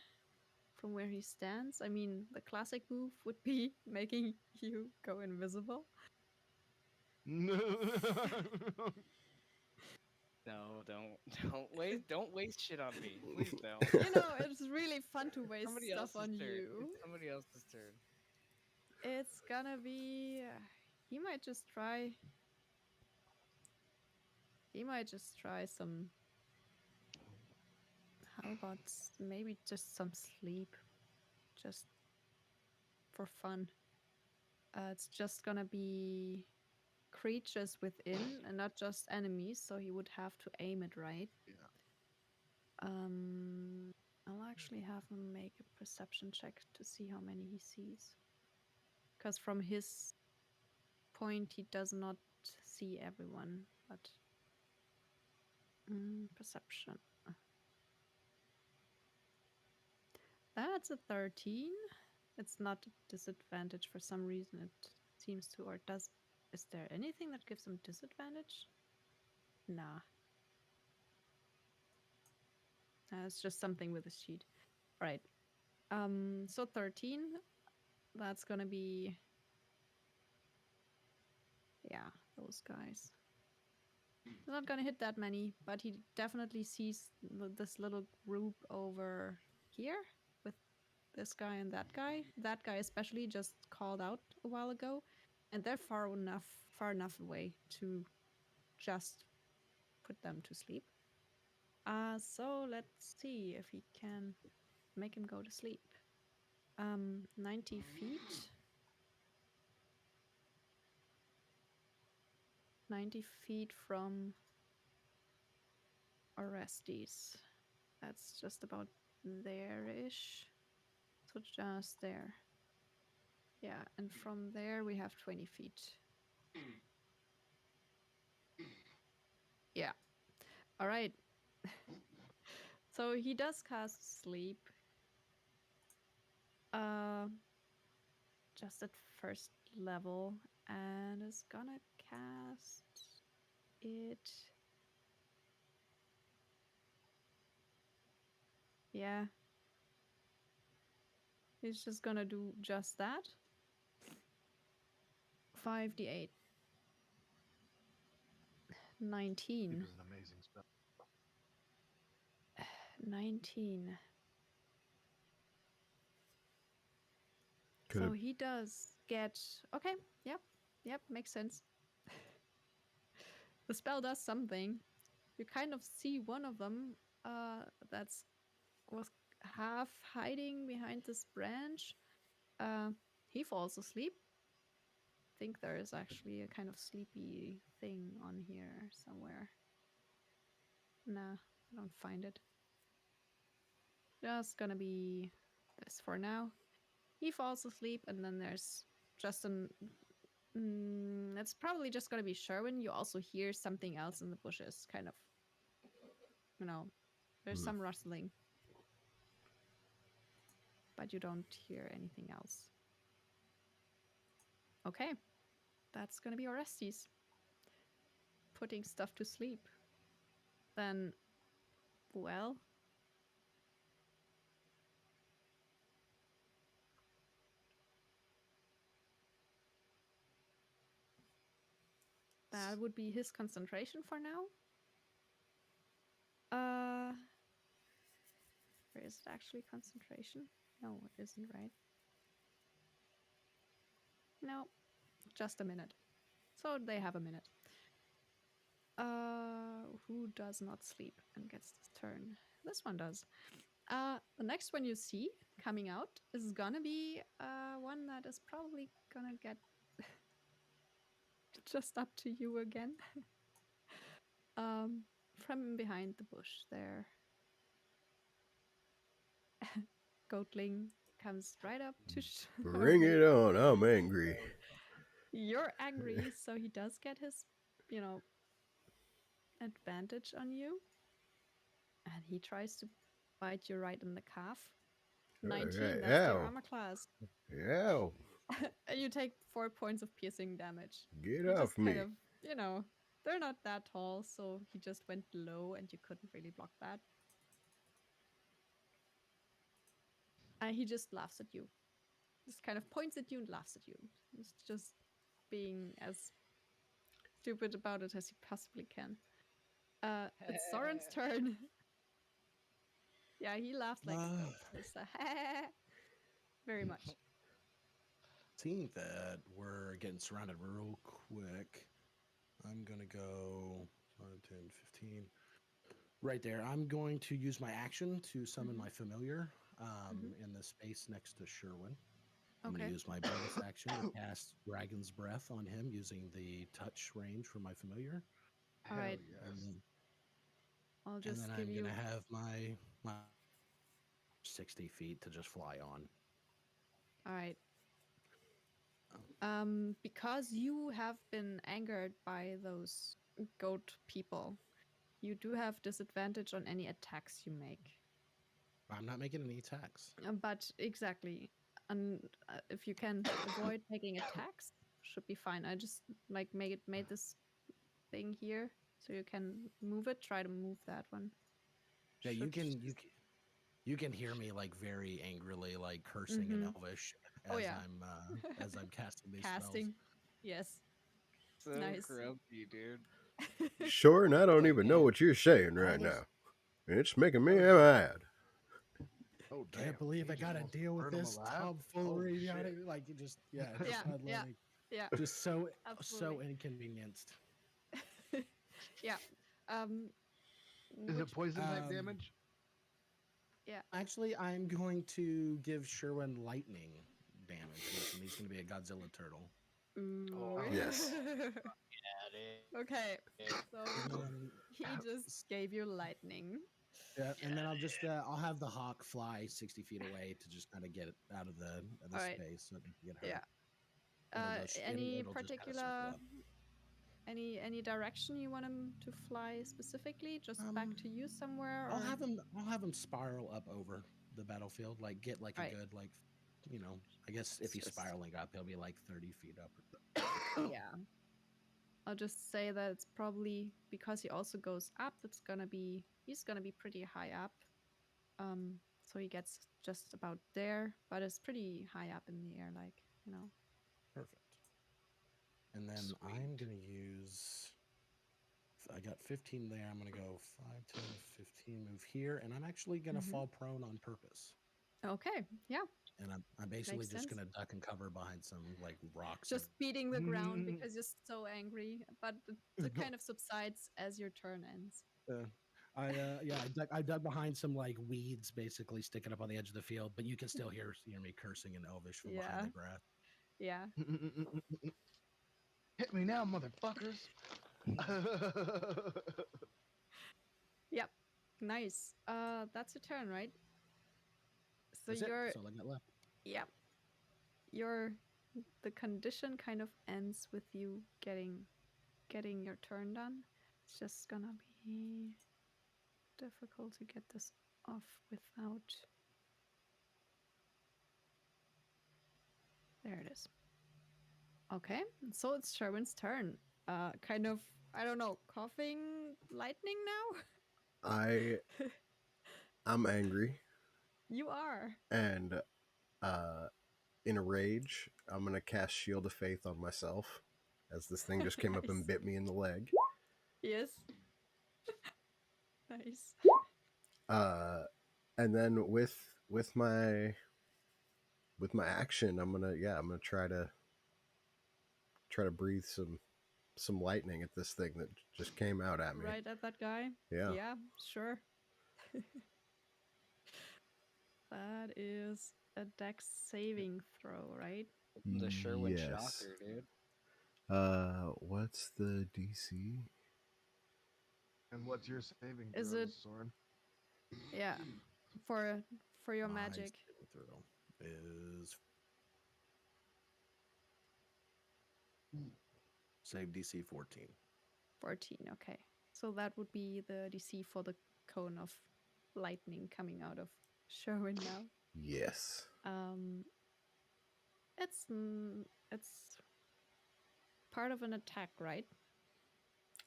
[SPEAKER 3] from where he stands. I mean, the classic move would be making you go invisible.
[SPEAKER 6] No, don't waste shit on me. Please don't.
[SPEAKER 3] It's really fun to waste
[SPEAKER 6] Somebody
[SPEAKER 3] stuff
[SPEAKER 6] else's
[SPEAKER 3] on
[SPEAKER 6] turn.
[SPEAKER 3] you.
[SPEAKER 6] It's somebody else's turn.
[SPEAKER 3] It's gonna be. He might just try. Some. How about maybe just some sleep? Just for fun. It's just gonna be creatures within and not just enemies, so he would have to aim it right.
[SPEAKER 4] Yeah.
[SPEAKER 3] I'll actually have him make a perception check to see how many he sees. Because from his point, he does not see everyone, but perception. That's a 13. It's not a disadvantage for some reason. It seems to, or does. Is there anything that gives him disadvantage? Nah. It's just something with his sheet. Right. So 13. That's gonna be. Yeah, those guys. He's not gonna hit that many, but he definitely sees this little group over here with this guy and that guy. That guy especially just called out a while ago, and they're far enough away to just put them to sleep. So let's see if he can make him go to sleep. 90 feet. 90 feet from Orestes. That's just about there-ish. So just there. Yeah, and from there we have 20 feet. Yeah. All right. So he does cast sleep. Just at first level, and is gonna cast it. Yeah. He's just gonna do just that. 5d8.
[SPEAKER 4] It
[SPEAKER 3] 19.
[SPEAKER 4] was an amazing spell.
[SPEAKER 3] 19.
[SPEAKER 1] Could
[SPEAKER 3] So
[SPEAKER 1] have
[SPEAKER 3] he does get. Okay, yep, makes sense. The spell does something. You kind of see one of them that's was half hiding behind this branch. He falls asleep. I think there is actually a kind of sleepy thing on here somewhere. Nah, I don't find it. Just gonna be this for now. He falls asleep, and then there's just an. It's probably just gonna be Sherwin. You also hear something else in the bushes, kind of. There's some rustling, but you don't hear anything else. Okay, that's gonna be Orestes. Putting stuff to sleep. Then, well. That would be his concentration for now. Where is it actually concentration? No, it isn't, right? No, just a minute. So they have a minute. Who does not sleep and gets this turn? This one does. The next one you see coming out is gonna be one that is probably gonna get just up to you again. From behind the bush there. Goatling comes right up to
[SPEAKER 1] bring it on. I'm angry.
[SPEAKER 3] You're angry, so he does get his, advantage on you. And he tries to bite you right in the calf. 19, that's your
[SPEAKER 1] Ow.
[SPEAKER 3] armor class.
[SPEAKER 1] Yeah.
[SPEAKER 3] And you take 4 points of piercing damage.
[SPEAKER 1] Get
[SPEAKER 3] He
[SPEAKER 1] off
[SPEAKER 3] just
[SPEAKER 1] me.
[SPEAKER 3] kind of, they're not that tall, so he just went low and you couldn't really block that. And he just laughs at you. Just kind of points at you and laughs at you. He's just being as stupid about it as he possibly can. It's Soren's turn. Yeah, he laughs like a goat. It's very much.
[SPEAKER 5] Seeing that we're getting surrounded real quick, I'm going to go 5, 10, 15. Right there. I'm going to use my action to summon my familiar in the space next to Sherwin. I'm going to use my bonus action to cast Dragon's Breath on him using the touch range for my familiar.
[SPEAKER 3] All right.
[SPEAKER 4] Yes.
[SPEAKER 3] I'll just
[SPEAKER 5] and then
[SPEAKER 3] give
[SPEAKER 5] I'm
[SPEAKER 3] you.
[SPEAKER 5] going to have my 60 feet to just fly on.
[SPEAKER 3] All right. Because you have been angered by those goat people, you do have disadvantage on any attacks you make.
[SPEAKER 5] I'm not making any attacks.
[SPEAKER 3] But exactly, and if you can avoid making attacks, should be fine. I just made this thing here so you can move it. Try to move that one.
[SPEAKER 5] Yeah, you can hear me like very angrily like cursing in Elvish as I'm casting these
[SPEAKER 3] casting.
[SPEAKER 5] spells.
[SPEAKER 3] Yes.
[SPEAKER 6] So
[SPEAKER 3] Nice.
[SPEAKER 6] grumpy, dude.
[SPEAKER 1] Sure, and I don't even know
[SPEAKER 5] man,
[SPEAKER 1] what you're saying right now. It's making me mad.
[SPEAKER 4] Oh, damn.
[SPEAKER 5] Can't believe I
[SPEAKER 4] He
[SPEAKER 5] gotta
[SPEAKER 4] just
[SPEAKER 5] deal with
[SPEAKER 4] burned him
[SPEAKER 5] this
[SPEAKER 4] alive?
[SPEAKER 5] tomfoolery.
[SPEAKER 4] Oh, shit.
[SPEAKER 5] Like you just
[SPEAKER 3] Yeah, yeah.
[SPEAKER 5] just so
[SPEAKER 3] Absolutely.
[SPEAKER 5] inconvenienced.
[SPEAKER 3] Yeah.
[SPEAKER 4] Is it
[SPEAKER 3] Which-
[SPEAKER 4] poison type damage?
[SPEAKER 5] Actually, I'm going to give Sherwin lightning damage, and he's going to be a Godzilla turtle.
[SPEAKER 3] Ooh.
[SPEAKER 1] Yes.
[SPEAKER 3] Okay. So
[SPEAKER 5] And
[SPEAKER 3] he just gave you lightning.
[SPEAKER 5] yeah, and then I'll have the hawk fly 60 feet away to just kind of get it out of the
[SPEAKER 3] Alright.
[SPEAKER 5] space so it doesn't get hurt.
[SPEAKER 3] Yeah.
[SPEAKER 5] It'll just-
[SPEAKER 3] Any
[SPEAKER 5] it'll just kinda circle
[SPEAKER 3] particular
[SPEAKER 5] up.
[SPEAKER 3] any direction you want him to fly specifically? Just back to you somewhere?
[SPEAKER 5] I'll
[SPEAKER 3] or-
[SPEAKER 5] have him spiral up over the battlefield, like get like
[SPEAKER 3] Right.
[SPEAKER 5] a good I guess if he's
[SPEAKER 3] Just-
[SPEAKER 5] spiraling up, he'll be like 30 feet up.
[SPEAKER 3] Yeah. I'll just say that it's probably because he also goes up, he's gonna be pretty high up. So he gets just about there, but it's pretty high up in the air, like, you know.
[SPEAKER 5] Perfect. And then I'm going to use. I got 15 there. I'm going to go 5, 10, 15, move here. And I'm actually going to
[SPEAKER 3] Mhm.
[SPEAKER 5] fall prone on purpose.
[SPEAKER 3] Okay, yeah.
[SPEAKER 5] And I'm basically
[SPEAKER 3] Makes
[SPEAKER 5] just
[SPEAKER 3] sense.
[SPEAKER 5] going to duck and cover behind some like rocks.
[SPEAKER 3] Just beating the ground
[SPEAKER 5] Mm.
[SPEAKER 3] because you're so angry, but it kind of subsides as your turn ends.
[SPEAKER 5] I dug behind some like weeds, basically sticking up on the edge of the field, but you can still hear me cursing in Elvish from
[SPEAKER 3] Yeah.
[SPEAKER 5] behind the grass.
[SPEAKER 3] Yeah.
[SPEAKER 4] Hit me now, motherfuckers.
[SPEAKER 3] Yep. Nice. That's your turn, right? So
[SPEAKER 5] That's it.
[SPEAKER 3] you're
[SPEAKER 5] That's all I got left.
[SPEAKER 3] Yep. The condition kind of ends with you getting your turn done. It's just gonna be difficult to get this off without. There it is. Okay, so it's Sherwin's turn. Kind of, I don't know, coughing lightning now?
[SPEAKER 1] I'm angry,
[SPEAKER 3] You are.
[SPEAKER 1] and in a rage, I'm gonna cast Shield of Faith on myself, as this thing just came up and
[SPEAKER 3] Nice.
[SPEAKER 1] bit me in the leg.
[SPEAKER 3] Yes. Nice.
[SPEAKER 1] And then with my action, I'm gonna try to breathe some lightning at this thing that just came out at me.
[SPEAKER 3] Right at that guy?
[SPEAKER 1] Yeah.
[SPEAKER 3] Yeah, sure. That is a dex saving throw, right?
[SPEAKER 2] The Sherwin
[SPEAKER 1] Yes.
[SPEAKER 2] Shocker, dude.
[SPEAKER 1] What's the DC?
[SPEAKER 4] And what's your saving
[SPEAKER 3] Is
[SPEAKER 4] throw,
[SPEAKER 3] it-
[SPEAKER 4] Soren?
[SPEAKER 3] Yeah. For your
[SPEAKER 5] My
[SPEAKER 3] magic.
[SPEAKER 5] saving throw is save DC 14.
[SPEAKER 3] 14, okay. So that would be the DC for the cone of lightning coming out of Sherwin now.
[SPEAKER 1] Yes.
[SPEAKER 3] It's part of an attack, right?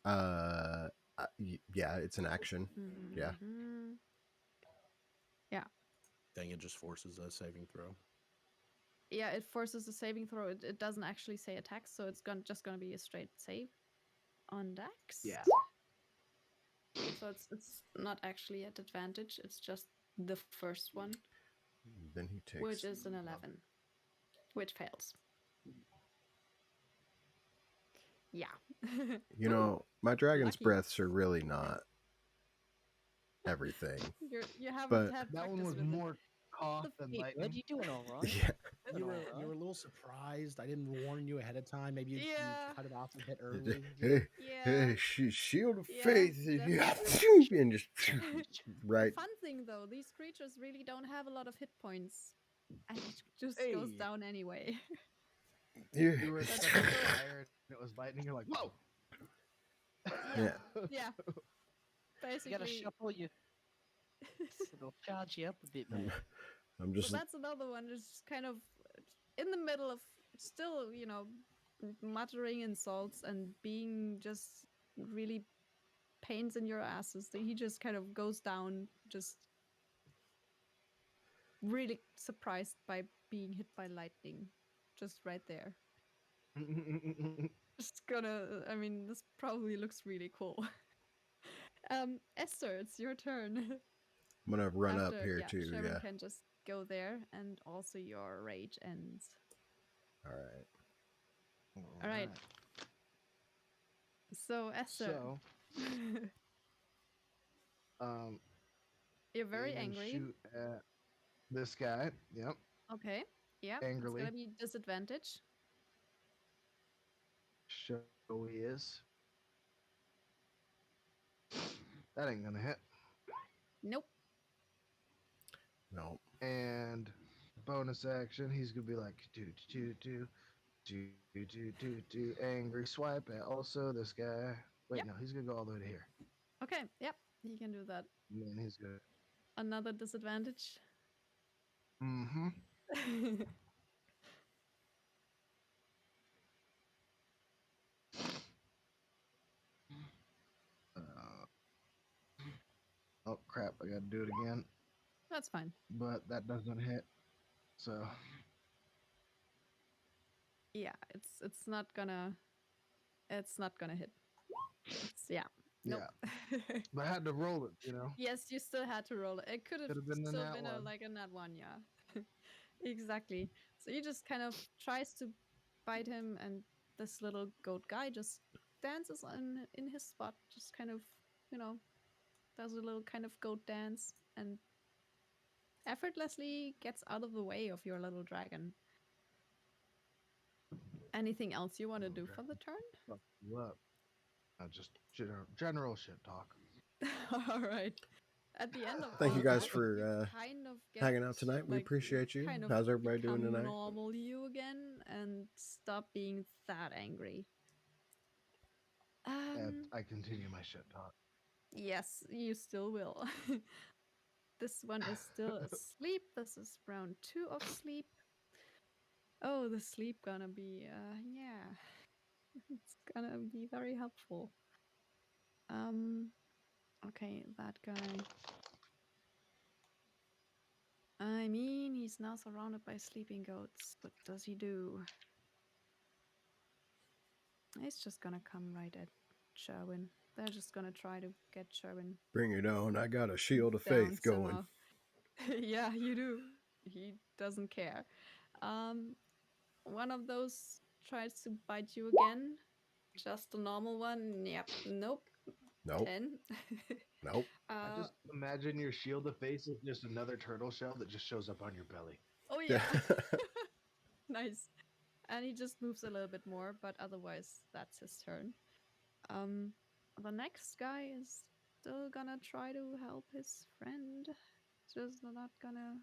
[SPEAKER 1] Yeah, it's an action. Yeah.
[SPEAKER 3] Mhm.
[SPEAKER 5] Dang, it just forces a saving throw.
[SPEAKER 3] Yeah, it forces a saving throw. It doesn't actually say attack, so it's just gonna be a straight save on Dex.
[SPEAKER 4] Yeah.
[SPEAKER 3] So it's not at advantage. It's just the first one,
[SPEAKER 1] Then he takes.
[SPEAKER 3] which is an 11, which fails. Yeah.
[SPEAKER 1] You know, my dragon's
[SPEAKER 3] Lucky.
[SPEAKER 1] breaths are really not everything.
[SPEAKER 3] You haven't
[SPEAKER 1] But-
[SPEAKER 3] had
[SPEAKER 4] That one
[SPEAKER 3] practice
[SPEAKER 4] was
[SPEAKER 3] with it.
[SPEAKER 4] more cough than
[SPEAKER 6] Hey, bud,
[SPEAKER 4] lightning.
[SPEAKER 6] you doing all right?
[SPEAKER 1] Yeah.
[SPEAKER 5] You
[SPEAKER 6] Doing
[SPEAKER 5] were
[SPEAKER 6] all right?
[SPEAKER 5] a little surprised. I didn't warn you ahead of time. Maybe you
[SPEAKER 3] Yeah.
[SPEAKER 5] cut it off a bit early.
[SPEAKER 1] Hey,
[SPEAKER 3] Yeah.
[SPEAKER 1] hey, Shield of
[SPEAKER 3] Yeah,
[SPEAKER 1] Faith,
[SPEAKER 3] definitely.
[SPEAKER 1] and just right.
[SPEAKER 3] Fun thing though, these creatures really don't have a lot of hit points, and it just goes
[SPEAKER 4] Hey.
[SPEAKER 3] down anyway.
[SPEAKER 1] Yeah.
[SPEAKER 4] You were
[SPEAKER 3] That's
[SPEAKER 4] expecting
[SPEAKER 3] true.
[SPEAKER 4] fire and it was lightning. You're like, whoa!
[SPEAKER 1] Yeah.
[SPEAKER 3] Yeah.
[SPEAKER 6] You gotta
[SPEAKER 3] Basically,
[SPEAKER 6] shuffle you. It'll charge you up a bit, man.
[SPEAKER 1] I'm
[SPEAKER 3] so
[SPEAKER 1] just
[SPEAKER 3] that's another one. It's just kind of in the middle of still, muttering insults and being just really pains in your asses. He just kind of goes down, just really surprised by being hit by lightning, just right there. Just I mean, this probably looks really cool. Esther, it's your turn.
[SPEAKER 1] I'm gonna run up
[SPEAKER 3] After-
[SPEAKER 1] here
[SPEAKER 3] yeah,
[SPEAKER 1] too.
[SPEAKER 3] Sherwin
[SPEAKER 1] Yeah.
[SPEAKER 3] can just go there, and also your rage ends.
[SPEAKER 1] All right.
[SPEAKER 3] All right. So Esther,
[SPEAKER 4] So,
[SPEAKER 3] you're very
[SPEAKER 4] aim and
[SPEAKER 3] angry.
[SPEAKER 4] Shoot at this guy. Yep.
[SPEAKER 3] Okay. Yeah.
[SPEAKER 4] Angrily.
[SPEAKER 3] It's gonna be disadvantage.
[SPEAKER 4] Show he is. That ain't gonna hit.
[SPEAKER 3] Nope.
[SPEAKER 1] No.
[SPEAKER 4] And bonus action, he's gonna be like do angry swipe at also this guy. Wait,
[SPEAKER 3] Yep.
[SPEAKER 4] no, he's gonna go all the way to here.
[SPEAKER 3] Okay. Yep. You can do that.
[SPEAKER 4] And then he's gonna.
[SPEAKER 3] Another disadvantage.
[SPEAKER 4] Mm-hmm. Oh crap! I gotta do it again,
[SPEAKER 3] That's fine.
[SPEAKER 4] but that doesn't hit. So
[SPEAKER 3] Yeah, it's not gonna hit. Yeah. Nope.
[SPEAKER 4] yeah, but I had to roll it. You know,
[SPEAKER 3] Yes, you still had to roll it. It could have
[SPEAKER 4] could have been in
[SPEAKER 3] still
[SPEAKER 4] that
[SPEAKER 3] been
[SPEAKER 4] one.
[SPEAKER 3] like a nat one, yeah. Exactly. So he just kind of tries to bite him, and this little goat guy just dances in his spot, just kind of, you know, does a little kind of goat dance and effortlessly gets out of the way of your little dragon. Anything else you want to do for the turn?
[SPEAKER 4] Fuck you up. Just general shit talk.
[SPEAKER 3] All right. At the end of
[SPEAKER 1] Thank
[SPEAKER 3] all
[SPEAKER 1] you guys
[SPEAKER 3] that,
[SPEAKER 1] for
[SPEAKER 3] you kind of get,
[SPEAKER 1] hanging out tonight. We
[SPEAKER 3] like,
[SPEAKER 1] appreciate you.
[SPEAKER 3] kind of
[SPEAKER 1] How's everybody doing
[SPEAKER 3] become
[SPEAKER 1] tonight?
[SPEAKER 3] normal you again and stop being that angry.
[SPEAKER 4] And I continue my shit talk.
[SPEAKER 3] Yes, you still will. This one is still asleep. This is round 2 of sleep. Oh, the sleep gonna be yeah. It's gonna be very helpful. Okay, that guy. I mean, he's now surrounded by sleeping goats. What does he do? He's just gonna come right at Sherwin. They're just gonna try to get Sherwin
[SPEAKER 1] Bring it on. I got a shield of
[SPEAKER 3] down
[SPEAKER 1] faith going.
[SPEAKER 3] somehow. Yeah, you do. He doesn't care. One of those tries to bite you again. Just a normal one. Yep. Nope.
[SPEAKER 1] Nope.
[SPEAKER 3] 10.
[SPEAKER 1] Nope.
[SPEAKER 4] I just imagine your shield of face is just another turtle shell that just shows up on your belly.
[SPEAKER 3] Oh yeah. Nice. And he just moves a little bit more, but otherwise that's his turn. The next guy is still gonna try to help his friend. Just not gonna.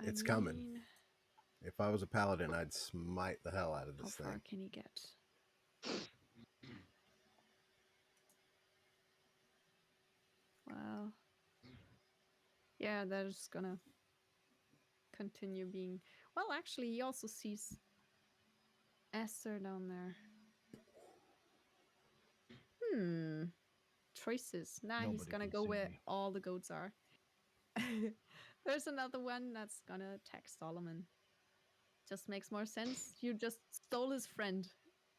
[SPEAKER 1] It's coming. If I was a paladin, I'd smite the hell out of this
[SPEAKER 3] How far
[SPEAKER 1] thing.
[SPEAKER 3] can he get? Well, yeah, they're just gonna continue being. Well, actually, he also sees Esther down there. Choices. Nah, he's
[SPEAKER 4] Nobody
[SPEAKER 3] gonna
[SPEAKER 4] can
[SPEAKER 3] go
[SPEAKER 4] see
[SPEAKER 3] where
[SPEAKER 4] me.
[SPEAKER 3] all the goats are. There's another one that's gonna attack Solomon. Just makes more sense. You just stole his friend,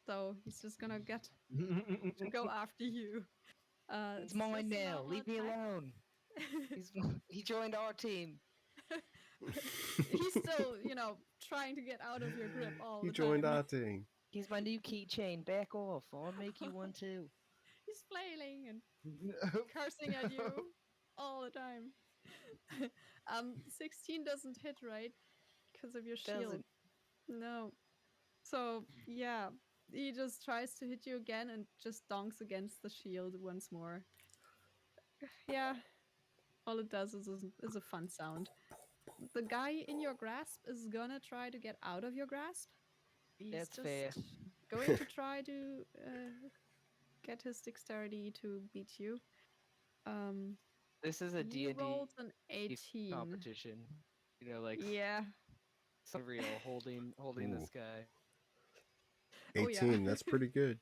[SPEAKER 3] so he's just gonna get to go after you.
[SPEAKER 6] It's mine
[SPEAKER 3] just a
[SPEAKER 6] now.
[SPEAKER 3] normal
[SPEAKER 6] Leave me
[SPEAKER 3] attack.
[SPEAKER 6] alone. He joined our team.
[SPEAKER 3] He's still, trying to get out of your grip all
[SPEAKER 1] He
[SPEAKER 3] the
[SPEAKER 1] joined
[SPEAKER 3] time.
[SPEAKER 1] our team.
[SPEAKER 6] He's my new keychain. Back off. I'll make you one too.
[SPEAKER 3] He's flailing and cursing at you all the time. 16 doesn't hit, right? Because of your shield.
[SPEAKER 6] Doesn't.
[SPEAKER 3] No. So, yeah, he just tries to hit you again and just donks against the shield once more. Yeah, all it does is a fun sound. The guy in your grasp is gonna try to get out of your grasp. He's
[SPEAKER 6] That's
[SPEAKER 3] just
[SPEAKER 6] fair.
[SPEAKER 3] going to try to get his dexterity to beat you.
[SPEAKER 6] This is a
[SPEAKER 3] He
[SPEAKER 6] D&D
[SPEAKER 3] rolled an 18.
[SPEAKER 6] competition. Like
[SPEAKER 3] Yeah.
[SPEAKER 6] some real holding this guy.
[SPEAKER 1] 18,
[SPEAKER 3] Oh, yeah.
[SPEAKER 1] that's pretty good.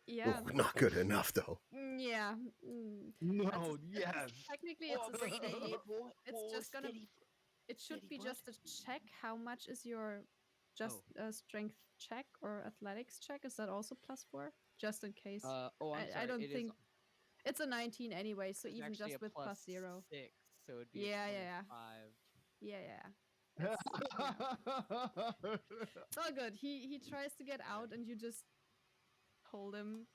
[SPEAKER 3] Yeah.
[SPEAKER 1] Oh, not good enough, though.
[SPEAKER 3] Yeah.
[SPEAKER 4] No, yes.
[SPEAKER 3] Technically, it's a save. It's just gonna.
[SPEAKER 6] steady.
[SPEAKER 3] It should
[SPEAKER 6] steady
[SPEAKER 3] be
[SPEAKER 6] bud.
[SPEAKER 3] just a check. How much is your just a strength check or athletics check? Is that also +4? Just in case.
[SPEAKER 6] I'm sorry.
[SPEAKER 3] I don't
[SPEAKER 6] it
[SPEAKER 3] think
[SPEAKER 6] is,
[SPEAKER 3] it's a 19 anyway. So
[SPEAKER 6] it's
[SPEAKER 3] even
[SPEAKER 6] actually
[SPEAKER 3] just
[SPEAKER 6] a
[SPEAKER 3] with +0.
[SPEAKER 6] +6, so it'd be
[SPEAKER 3] Yeah,
[SPEAKER 6] a
[SPEAKER 3] yeah,
[SPEAKER 6] 25.
[SPEAKER 3] yeah. It's, it's all good. He tries to get out, and you just hold him.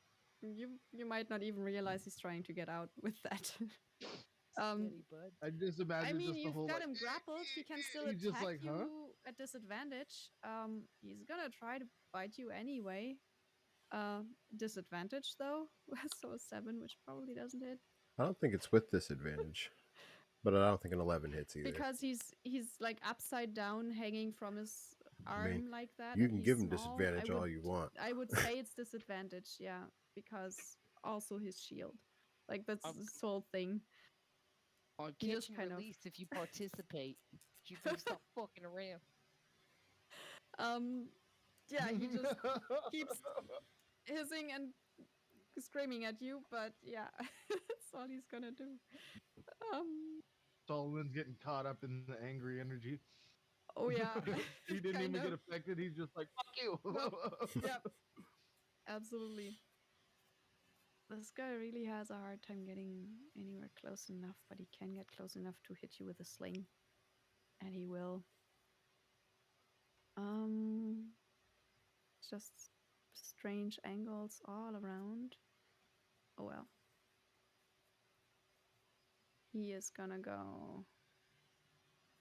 [SPEAKER 3] You might not even realize he's trying to get out with that.
[SPEAKER 6] Steady, bud.
[SPEAKER 4] I just imagine
[SPEAKER 3] I mean,
[SPEAKER 4] just the
[SPEAKER 3] you've
[SPEAKER 4] whole
[SPEAKER 3] got
[SPEAKER 4] like,
[SPEAKER 3] him grappled. He can still
[SPEAKER 4] he's just
[SPEAKER 3] attack
[SPEAKER 4] like,
[SPEAKER 3] you
[SPEAKER 4] huh?
[SPEAKER 3] at disadvantage. He's gonna try to bite you anyway. Disadvantage though, so a 7, which probably doesn't hit
[SPEAKER 1] I don't think it's with disadvantage, but I don't think an 11 hits either.
[SPEAKER 3] because he's like upside down, hanging from his arm like that.
[SPEAKER 1] You
[SPEAKER 3] and
[SPEAKER 1] can
[SPEAKER 3] he's
[SPEAKER 1] give him
[SPEAKER 3] small.
[SPEAKER 1] disadvantage all you want.
[SPEAKER 3] I would say it's disadvantage, yeah, because also his shield. Like that's
[SPEAKER 6] Um,
[SPEAKER 3] this whole thing.
[SPEAKER 6] I'll
[SPEAKER 3] He
[SPEAKER 6] catch
[SPEAKER 3] just
[SPEAKER 6] and
[SPEAKER 3] kind of-
[SPEAKER 6] release if you participate. You better stop fucking around.
[SPEAKER 3] Yeah, he just keeps hissing and screaming at you, but yeah, it's That's all he's gonna do. Um.
[SPEAKER 4] Solomon's getting caught up in the angry energy.
[SPEAKER 3] Oh yeah.
[SPEAKER 4] He didn't even
[SPEAKER 3] Kind
[SPEAKER 4] get
[SPEAKER 3] of.
[SPEAKER 4] affected. He's just like, fuck you.
[SPEAKER 3] Yep. Absolutely. This guy really has a hard time getting anywhere close enough, but he can get close enough to hit you with a sling. And he will. Just strange angles all around. Oh well. He is gonna go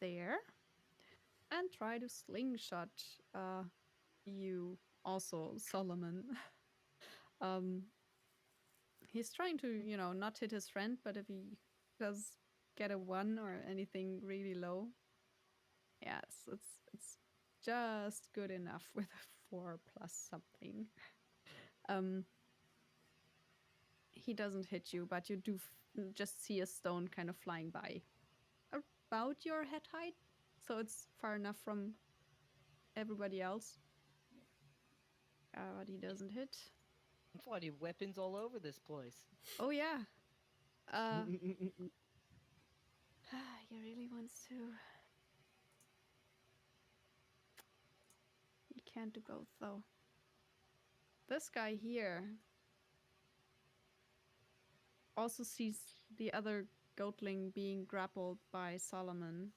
[SPEAKER 3] there and try to slingshot you also, Solomon. um he's trying to, not hit his friend, but if he does get a 1 or anything really low, yes, it's just good enough with a 4 plus something. He doesn't hit you, but you do just see a stone kind of flying by about your head height, so it's far enough from everybody else. But he doesn't hit.
[SPEAKER 6] Bloody weapons all over this place.
[SPEAKER 3] Oh yeah. He really wants to. He can't do both though. This guy here also sees the other goatling being grappled by Solomon.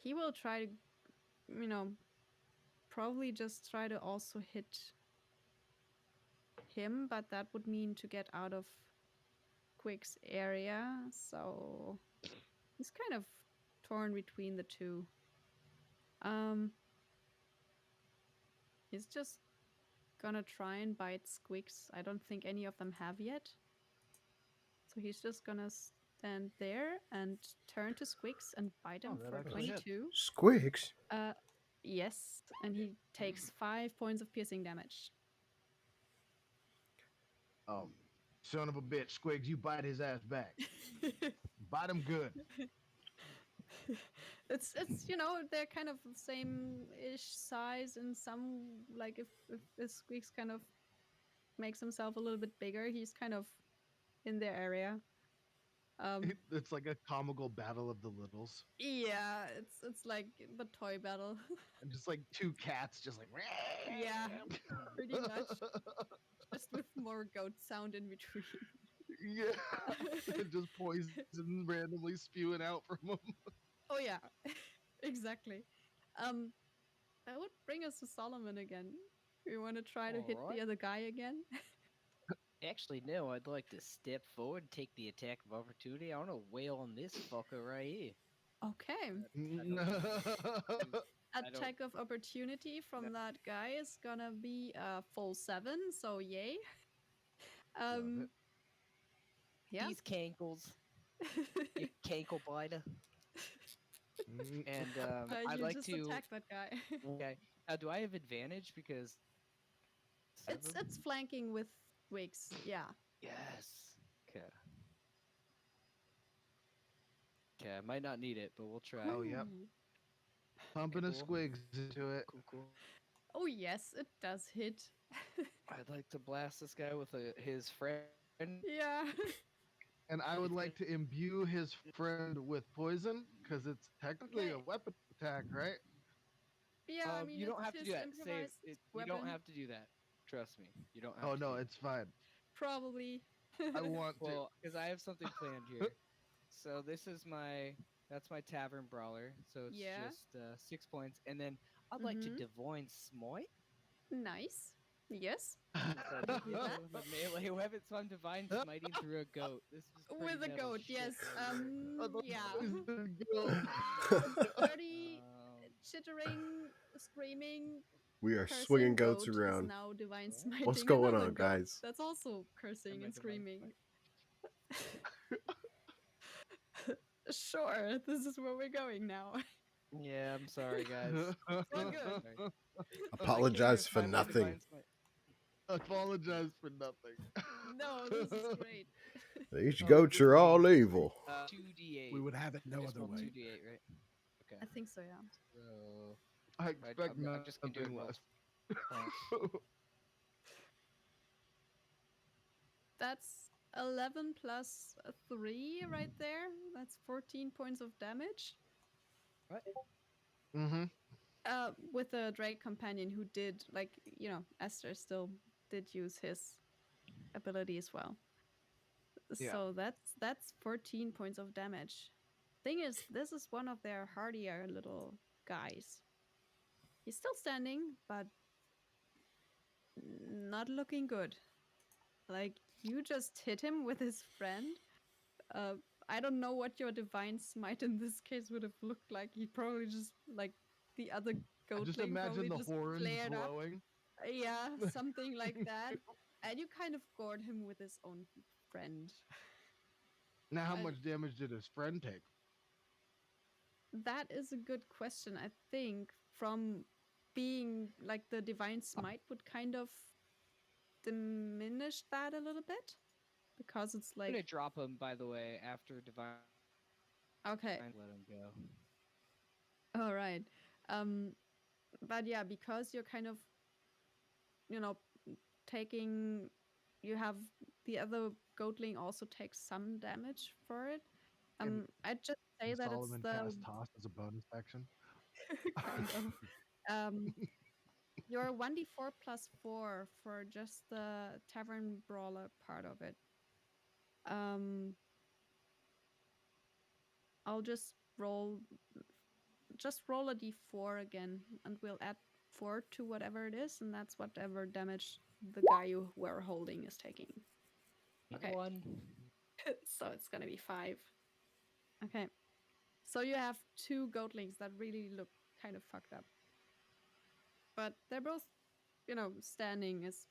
[SPEAKER 3] He will try to, probably just try to also hit him, but that would mean to get out of Quick's area, so he's kind of torn between the two. He's just gonna try and bite Squix. I don't think any of them have yet. So he's just gonna stand there and turn to Squix and bite him
[SPEAKER 5] that
[SPEAKER 3] for
[SPEAKER 5] actually hit.
[SPEAKER 3] 22.
[SPEAKER 1] Squeaks.
[SPEAKER 3] Yes, and he takes 5 points of piercing damage.
[SPEAKER 4] Son of a bitch, Squigs, you bite his ass back. Bite him good.
[SPEAKER 3] It's they're kind of the same-ish size, and some, like, if Squeaks kind of makes himself a little bit bigger, he's kind of in their area.
[SPEAKER 4] It's like a comical battle of the littles.
[SPEAKER 3] Yeah, it's like the toy battle.
[SPEAKER 4] And just like two cats just like
[SPEAKER 3] Yeah, pretty much. Just with more goat sound in between.
[SPEAKER 4] Yeah. And just poison randomly spewing out from them.
[SPEAKER 3] Oh yeah, exactly. That would bring us to Solomon again. You want to try to hit
[SPEAKER 6] Alright.
[SPEAKER 3] the other guy again?
[SPEAKER 6] Actually, no, I'd like to step forward, take the attack of opportunity. I want to wail on this fucker right here.
[SPEAKER 3] Okay. Attack of opportunity from that guy is gonna be a full 7, so yay. Yeah.
[SPEAKER 6] These cankles, you cankle biter. And I'd
[SPEAKER 3] You
[SPEAKER 6] like
[SPEAKER 3] just
[SPEAKER 6] to
[SPEAKER 3] attack that guy.
[SPEAKER 6] Okay. Do I have advantage because
[SPEAKER 3] It's flanking with Wigs, yeah.
[SPEAKER 6] Yes. Okay. Okay, I might not need it, but we'll try.
[SPEAKER 4] Oh, yep.
[SPEAKER 3] Ooh.
[SPEAKER 4] Pumping a
[SPEAKER 6] Cool.
[SPEAKER 4] Squigs into it.
[SPEAKER 6] Cool.
[SPEAKER 3] Oh yes, it does hit.
[SPEAKER 6] I'd like to blast this guy with his friend.
[SPEAKER 3] Yeah.
[SPEAKER 4] And I would like to imbue his friend with poison because it's technically a
[SPEAKER 3] Okay.
[SPEAKER 4] weapon attack, right?
[SPEAKER 3] Yeah, I mean,
[SPEAKER 6] you don't
[SPEAKER 3] it's
[SPEAKER 6] have to
[SPEAKER 3] his
[SPEAKER 6] do that. Save.
[SPEAKER 3] improvised
[SPEAKER 6] You don't
[SPEAKER 3] weapon.
[SPEAKER 6] have to do that. Trust me. You don't have
[SPEAKER 4] Oh
[SPEAKER 6] to.
[SPEAKER 4] no,
[SPEAKER 6] do
[SPEAKER 4] it's fine.
[SPEAKER 3] Probably.
[SPEAKER 4] I want to.
[SPEAKER 6] Well, because I have something planned here. So this is that's my tavern brawler. So it's
[SPEAKER 3] Yeah.
[SPEAKER 6] just 6 points, and then I'd like to
[SPEAKER 3] Mhm.
[SPEAKER 6] divine smite.
[SPEAKER 3] Nice. Yes.
[SPEAKER 6] So this is
[SPEAKER 3] that.
[SPEAKER 6] a melee weapon, so I'm divine smiting through a goat. This is pretty
[SPEAKER 3] With a
[SPEAKER 6] metal
[SPEAKER 3] goat,
[SPEAKER 6] shit.
[SPEAKER 3] yes. Yeah.
[SPEAKER 4] Go.
[SPEAKER 3] Dirty,
[SPEAKER 6] Um,
[SPEAKER 3] chittering, screaming,
[SPEAKER 1] We are
[SPEAKER 3] cursing
[SPEAKER 1] swinging goats
[SPEAKER 3] goat is
[SPEAKER 1] around.
[SPEAKER 3] now divine
[SPEAKER 6] What?
[SPEAKER 3] smiting.
[SPEAKER 1] What's going
[SPEAKER 3] another
[SPEAKER 1] on,
[SPEAKER 3] goat.
[SPEAKER 1] guys?
[SPEAKER 3] That's also cursing
[SPEAKER 6] Am I
[SPEAKER 3] and
[SPEAKER 6] divine
[SPEAKER 3] screaming.
[SPEAKER 6] smite?
[SPEAKER 3] Sure, this is where we're going now.
[SPEAKER 6] Yeah, I'm sorry, guys.
[SPEAKER 3] It's all good.
[SPEAKER 6] Sorry.
[SPEAKER 1] Apologize for
[SPEAKER 6] My
[SPEAKER 1] nothing.
[SPEAKER 6] divine smite.
[SPEAKER 4] Apologize for nothing.
[SPEAKER 3] No, this is great.
[SPEAKER 1] These
[SPEAKER 6] Oh,
[SPEAKER 1] goats
[SPEAKER 6] this
[SPEAKER 1] are
[SPEAKER 6] is
[SPEAKER 1] all
[SPEAKER 6] easy.
[SPEAKER 1] evil.
[SPEAKER 6] 2d8.
[SPEAKER 5] We would have it no
[SPEAKER 6] Just
[SPEAKER 5] other
[SPEAKER 6] roll
[SPEAKER 5] way.
[SPEAKER 6] 2d8, right? Okay.
[SPEAKER 3] I think so, yeah.
[SPEAKER 6] So
[SPEAKER 4] I expect
[SPEAKER 6] I'm just gonna do it
[SPEAKER 4] nothing
[SPEAKER 6] roll.
[SPEAKER 4] less.
[SPEAKER 3] That's 11 plus 3 right there. That's 14 points of damage.
[SPEAKER 2] What?
[SPEAKER 4] Mm-hmm.
[SPEAKER 3] With a Drake companion who did, like, Esther still did use his ability as well.
[SPEAKER 4] Yeah.
[SPEAKER 3] So that's 14 points of damage. Thing is, this is one of their hardier little guys. He's still standing, but not looking good. Like, you just hit him with his friend. Uh, I don't know what your divine smite in this case would have looked like. He probably just, like, the other
[SPEAKER 4] I just
[SPEAKER 3] goatling
[SPEAKER 4] imagine
[SPEAKER 3] probably
[SPEAKER 4] the
[SPEAKER 3] just
[SPEAKER 4] horns
[SPEAKER 3] flared up.
[SPEAKER 4] glowing.
[SPEAKER 3] Yeah, something like that. And you kind of gored him with his own friend.
[SPEAKER 4] Now, how
[SPEAKER 3] I-
[SPEAKER 4] much damage did his friend take?
[SPEAKER 3] That is a good question. I think from being like the divine smite would kind of diminish that a little bit because it's
[SPEAKER 2] I'm gonna
[SPEAKER 3] like,
[SPEAKER 2] drop him, by the way, after Divine.
[SPEAKER 3] okay,
[SPEAKER 2] Let him go.
[SPEAKER 3] all right. Um, but yeah, because you're kind of, you know, taking, you have the other goatling also takes some damage for it.
[SPEAKER 4] And
[SPEAKER 3] I'd just say
[SPEAKER 4] Can
[SPEAKER 3] that it's
[SPEAKER 4] Solomon
[SPEAKER 3] the
[SPEAKER 4] cast toss as a bonus action?
[SPEAKER 3] kind of. Um, Your 1d4 plus 4 for just the Tavern Brawler part of it. I'll just roll a d4 again, and we'll add 4 to whatever it is, and that's whatever damage the guy you were holding is taking. Okay.
[SPEAKER 2] 1.
[SPEAKER 3] So it's gonna be 5. Okay. So you have 2 goatlings that really look kind of fucked up. But they're both, standing as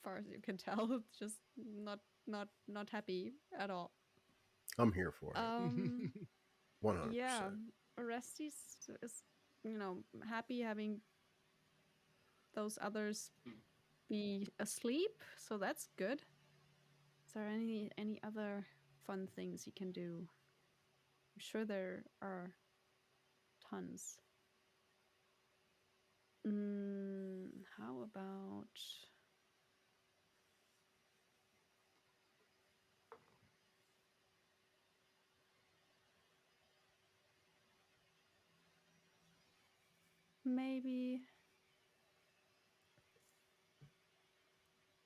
[SPEAKER 3] far as you can tell. Just not happy at all.
[SPEAKER 1] I'm here for it.
[SPEAKER 3] Um
[SPEAKER 1] 100%.
[SPEAKER 3] yeah, Orestes is, happy having those others be asleep, so that's good. Is there any other fun things you can do? I'm sure there are tons. How about maybe?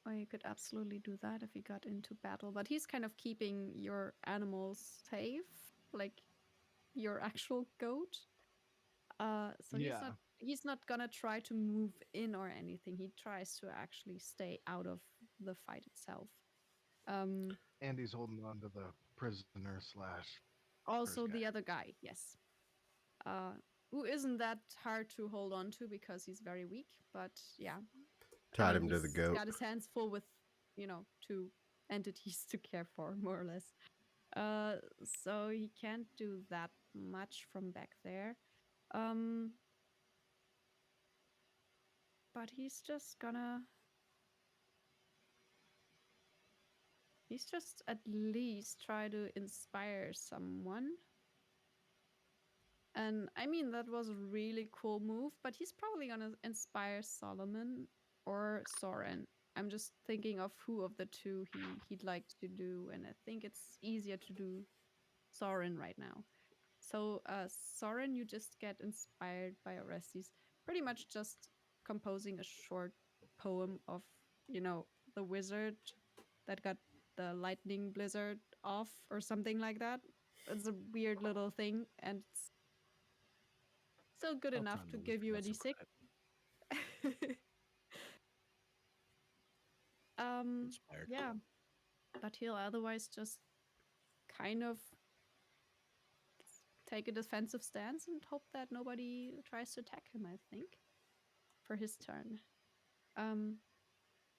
[SPEAKER 3] Or you could absolutely do that if you got into battle, but he's kind of keeping your animals safe, like your actual goat. So
[SPEAKER 4] Yeah.
[SPEAKER 3] he's not gonna try to move in or anything. He tries to actually stay out of the fight itself. Um,
[SPEAKER 4] And he's holding on to the prisoner slash
[SPEAKER 3] Also
[SPEAKER 4] first guy.
[SPEAKER 3] the other guy, yes. Uh, who isn't that hard to hold on to because he's very weak, but yeah.
[SPEAKER 1] Tied him to the
[SPEAKER 3] He's
[SPEAKER 1] goat.
[SPEAKER 3] got his hands full with, 2 entities to care for, more or less. So he can't do that much from back there. But he's just at least try to inspire someone. And I mean, that was a really cool move, but he's probably gonna inspire Solomon or Soren. I'm just thinking of who of the two he'd like to do, and I think it's easier to do Soren right now. So, Soren, you just get inspired by Orestes, pretty much just composing a short poem of, the wizard that got the lightning blizzard off or something like that. It's a weird little thing, and it's still good
[SPEAKER 5] I'll
[SPEAKER 3] enough
[SPEAKER 5] time
[SPEAKER 3] to
[SPEAKER 5] the
[SPEAKER 3] give
[SPEAKER 5] wizard
[SPEAKER 3] you a
[SPEAKER 5] out some
[SPEAKER 3] d6.
[SPEAKER 5] credit. Inspired.
[SPEAKER 3] Yeah, but he'll otherwise just kind of take a defensive stance and hope that nobody tries to attack him, I think, for his turn.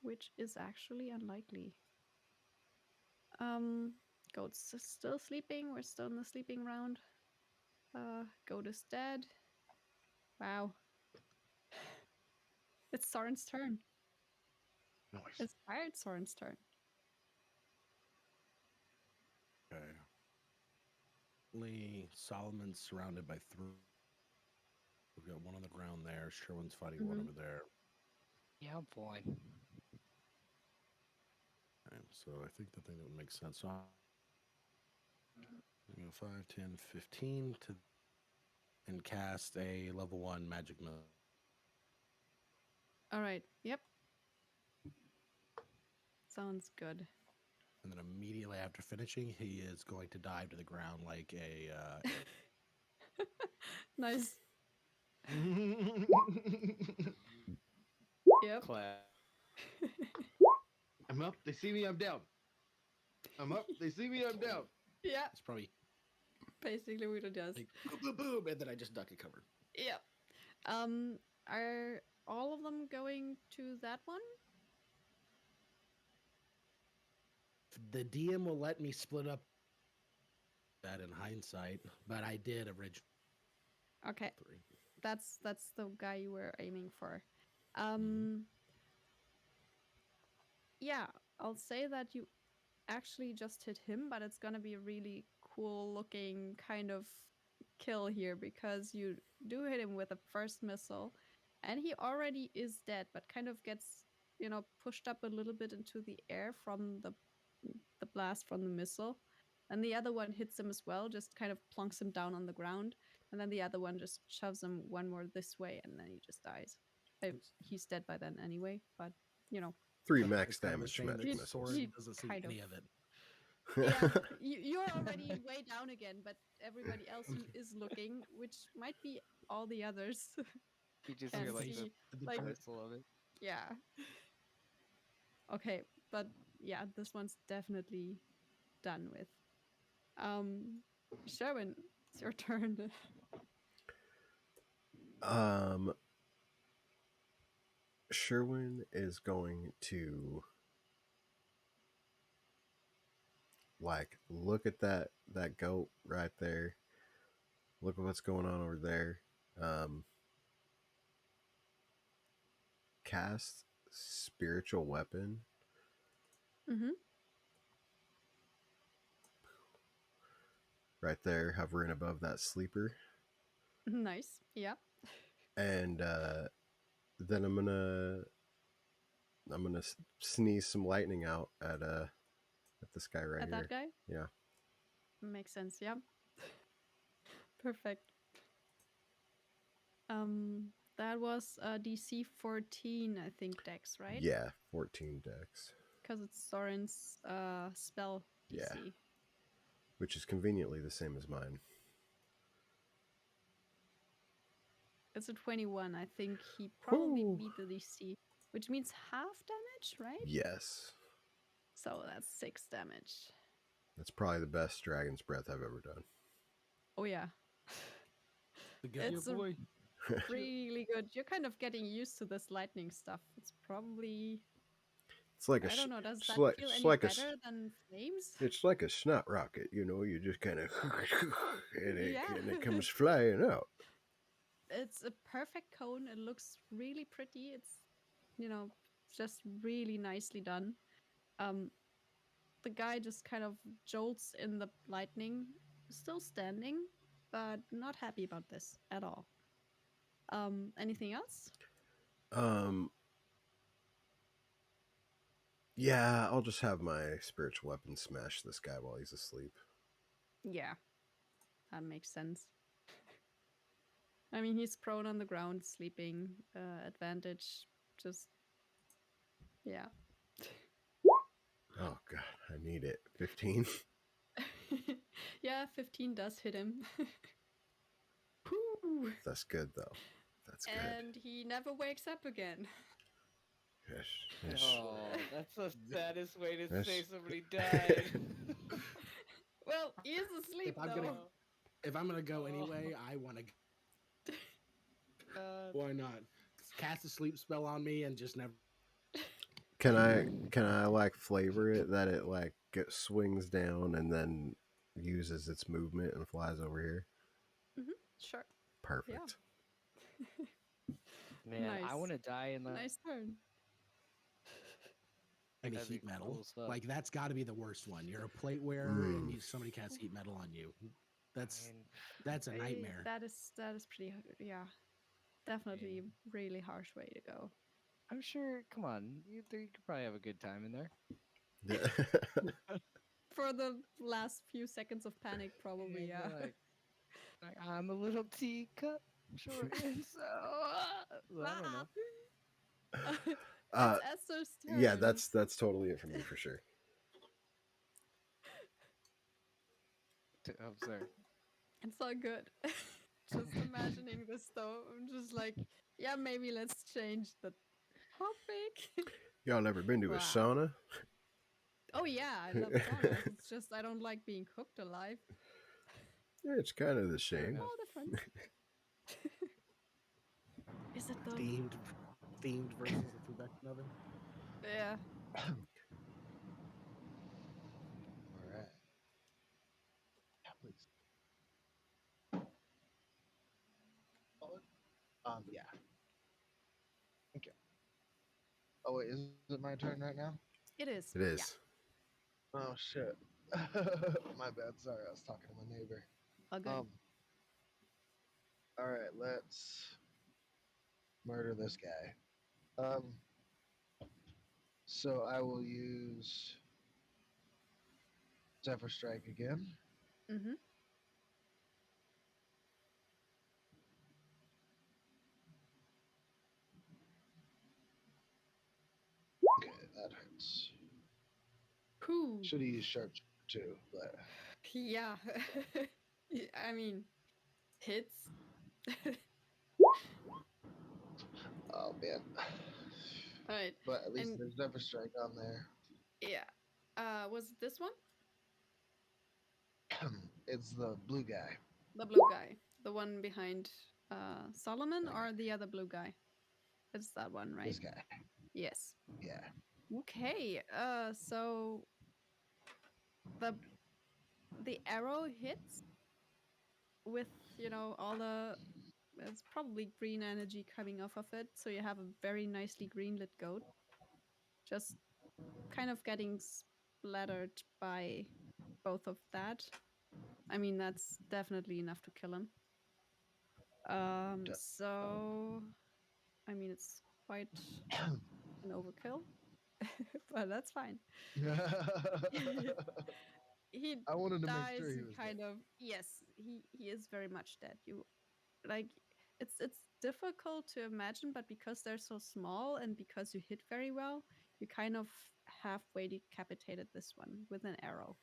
[SPEAKER 3] Which is actually unlikely. Goat's still sleeping. We're still in the sleeping round. Goat is dead. Wow. It's Soren's turn.
[SPEAKER 4] Nice.
[SPEAKER 3] It's fired Soren's turn.
[SPEAKER 5] Okay. Lee Solomon's surrounded by 3. We've got one on the ground there. Sherwin's fighting one
[SPEAKER 3] Mhm.
[SPEAKER 5] over there.
[SPEAKER 2] Yeah, I'm fine.
[SPEAKER 5] Okay, so I think the thing that would make sense. So I'm going to go 5, 10, 15 to and cast a level 1 magic missile.
[SPEAKER 3] All right. Yep. Sounds good.
[SPEAKER 5] And then immediately after finishing, he is going to dive to the ground like a.
[SPEAKER 3] Nice. Yep.
[SPEAKER 6] Class.
[SPEAKER 4] I'm up. They see me. I'm down. I'm up. They see me. I'm down.
[SPEAKER 3] Yeah.
[SPEAKER 5] It's probably
[SPEAKER 3] Basically what it does.
[SPEAKER 5] like boom, boom, boom, and then I just duck and cover.
[SPEAKER 3] Yeah. Are all of them going to that one?
[SPEAKER 5] The DM will let me split up that in hindsight, but I did originally
[SPEAKER 3] Okay.
[SPEAKER 5] 3.
[SPEAKER 3] That's the guy you were aiming for. Yeah, I'll say that you actually just hit him, but it's gonna be a really cool looking kind of kill here because you do hit him with the first missile and he already is dead, but kind of gets, pushed up a little bit into the air from the blast from the missile. And the other one hits him as well, just kind of plunks him down on the ground. And then the other one just shoves him one more this way, and then he just dies. He's dead by then anyway, but
[SPEAKER 1] 3 max
[SPEAKER 5] It's kind of a
[SPEAKER 1] damage
[SPEAKER 5] shame that
[SPEAKER 1] magic
[SPEAKER 5] the
[SPEAKER 1] missiles.
[SPEAKER 5] sword
[SPEAKER 3] He
[SPEAKER 5] doesn't see
[SPEAKER 3] kind
[SPEAKER 5] any
[SPEAKER 3] of-
[SPEAKER 5] of it.
[SPEAKER 3] yeah, you're already way down again, but everybody else who is looking, which might be all the others,
[SPEAKER 2] You just
[SPEAKER 3] can
[SPEAKER 2] hear like
[SPEAKER 3] see,
[SPEAKER 2] the
[SPEAKER 3] like,
[SPEAKER 2] whistle of it.
[SPEAKER 3] yeah. Okay, but yeah, this one's definitely done with. Sherwin, it's your turn.
[SPEAKER 1] Sherwin is going to look at that goat right there. Look at what's going on over there. Cast spiritual weapon.
[SPEAKER 3] Mm-hmm.
[SPEAKER 1] Right there, hovering above that sleeper.
[SPEAKER 3] Nice. Yeah.
[SPEAKER 1] And then I'm gonna sneeze some lightning out at this guy right
[SPEAKER 3] At
[SPEAKER 1] here.
[SPEAKER 3] that guy?
[SPEAKER 1] Yeah.
[SPEAKER 3] Makes sense, yeah. Perfect. That was DC 14, I think, Dex, right?
[SPEAKER 1] Yeah, 14 dex.
[SPEAKER 3] Because it's Soren's spell DC.
[SPEAKER 1] Yeah. Which is conveniently the same as mine.
[SPEAKER 3] It's a 21. I think he probably
[SPEAKER 1] Whew.
[SPEAKER 3] beat the DC, which means half damage, right?
[SPEAKER 1] Yes.
[SPEAKER 3] So that's 6 damage.
[SPEAKER 1] That's probably the best Dragon's Breath I've ever done.
[SPEAKER 3] Oh, yeah.
[SPEAKER 5] The good
[SPEAKER 3] It's a
[SPEAKER 2] boy.
[SPEAKER 3] really good. You're kind of getting used to this lightning stuff. It's probably...
[SPEAKER 1] It's like
[SPEAKER 3] I don't know. Does that
[SPEAKER 1] like,
[SPEAKER 3] feel
[SPEAKER 1] it's
[SPEAKER 3] any
[SPEAKER 1] like
[SPEAKER 3] better than flames?
[SPEAKER 1] it's like a snot rocket, you just kind of and
[SPEAKER 3] Yeah.
[SPEAKER 1] it comes flying out.
[SPEAKER 3] It's a perfect cone. It looks really pretty. It's, just really nicely done. The guy just kind of jolts in the lightning, still standing, but not happy about this at all. Anything else?
[SPEAKER 1] Yeah, I'll just have my spiritual weapon smash this guy while he's asleep.
[SPEAKER 3] Yeah, that makes sense. I mean, he's prone on the ground, sleeping. Advantage, just yeah.
[SPEAKER 1] Oh god, I need it. 15.
[SPEAKER 3] Yeah, 15 does hit him. Whew.
[SPEAKER 1] That's good though. That's good.
[SPEAKER 3] And he never wakes up again.
[SPEAKER 1] Yes. Yes.
[SPEAKER 6] Oh, that's the saddest way to
[SPEAKER 1] Yes.
[SPEAKER 6] say somebody died.
[SPEAKER 3] Well, he is asleep
[SPEAKER 5] I'm
[SPEAKER 3] though.
[SPEAKER 5] gonna- If I'm gonna go anyway, I want to. Why not? Cast a sleep spell on me and just never.
[SPEAKER 1] Can I like flavor it that it like swings down and then uses its movement and flies over here?
[SPEAKER 3] Sure.
[SPEAKER 1] Perfect.
[SPEAKER 2] Man, I
[SPEAKER 3] Nice.
[SPEAKER 2] want to die in the.
[SPEAKER 3] Nice turn.
[SPEAKER 5] Any
[SPEAKER 2] That'd be
[SPEAKER 5] heat metal.
[SPEAKER 2] cool stuff.
[SPEAKER 5] Like that's got to be the worst one. You're a plate wearer and somebody casts heat metal on you. That's a nightmare.
[SPEAKER 3] That is pretty. Yeah, definitely a really harsh way to go.
[SPEAKER 2] I'm sure. Come on, you could probably have a good time in there.
[SPEAKER 1] Yeah.
[SPEAKER 3] For the last few seconds of panic, probably, yeah.
[SPEAKER 2] Like, I'm a little teacup, short and so. I don't know.
[SPEAKER 1] Uh,
[SPEAKER 3] It's Esther's
[SPEAKER 1] yeah,
[SPEAKER 3] turn.
[SPEAKER 1] that's totally it for me for sure.
[SPEAKER 2] I'm sorry.
[SPEAKER 3] It's all good. Just imagining this though. I'm just like, yeah, maybe let's change the topic.
[SPEAKER 1] Y'all never been to a
[SPEAKER 3] Wow.
[SPEAKER 1] sauna?
[SPEAKER 3] Oh yeah, I love saunas. It's just I don't like being cooked alive.
[SPEAKER 1] Yeah, it's kind of the
[SPEAKER 2] Fair
[SPEAKER 1] same.
[SPEAKER 2] enough.
[SPEAKER 3] All different. Is it though?
[SPEAKER 5] Themed versus a convection oven.
[SPEAKER 3] Yeah.
[SPEAKER 4] All right. Yeah, please. Yeah. Okay. Oh wait, is it my turn right now?
[SPEAKER 3] It is.
[SPEAKER 1] It is.
[SPEAKER 4] Oh shit. My bad. Sorry, I was talking to my neighbor.
[SPEAKER 3] All good.
[SPEAKER 4] All right, let's murder this guy. So I will use Zephyr Strike again.
[SPEAKER 3] Mm-hmm.
[SPEAKER 4] Okay, that hurts.
[SPEAKER 3] Cool.
[SPEAKER 4] Should have used Sharpshooter too, but
[SPEAKER 3] Yeah. I mean, hits.
[SPEAKER 4] oh man.
[SPEAKER 3] All right.
[SPEAKER 4] But at least
[SPEAKER 3] And
[SPEAKER 4] there's Zephyr Strike on there.
[SPEAKER 3] yeah. Was it this one?
[SPEAKER 4] It's the blue guy.
[SPEAKER 3] The blue guy. The one behind Solomon or the other blue guy? It's that one, right?
[SPEAKER 4] This guy.
[SPEAKER 3] Yes.
[SPEAKER 4] Yeah.
[SPEAKER 3] Okay. So the arrow hits with, all the it's probably green energy coming off of it, so you have a very nicely green lit goat. Just kind of getting splattered by both of that. I mean, that's definitely enough to kill him. So I mean, it's quite an overkill, but that's fine. He
[SPEAKER 4] I wanted to make
[SPEAKER 3] dies
[SPEAKER 4] sure he
[SPEAKER 3] and
[SPEAKER 4] was
[SPEAKER 3] kind of, yes, he is very much dead. You like it's difficult to imagine, but because they're so small and because you hit very well, you kind of halfway decapitated this one with an arrow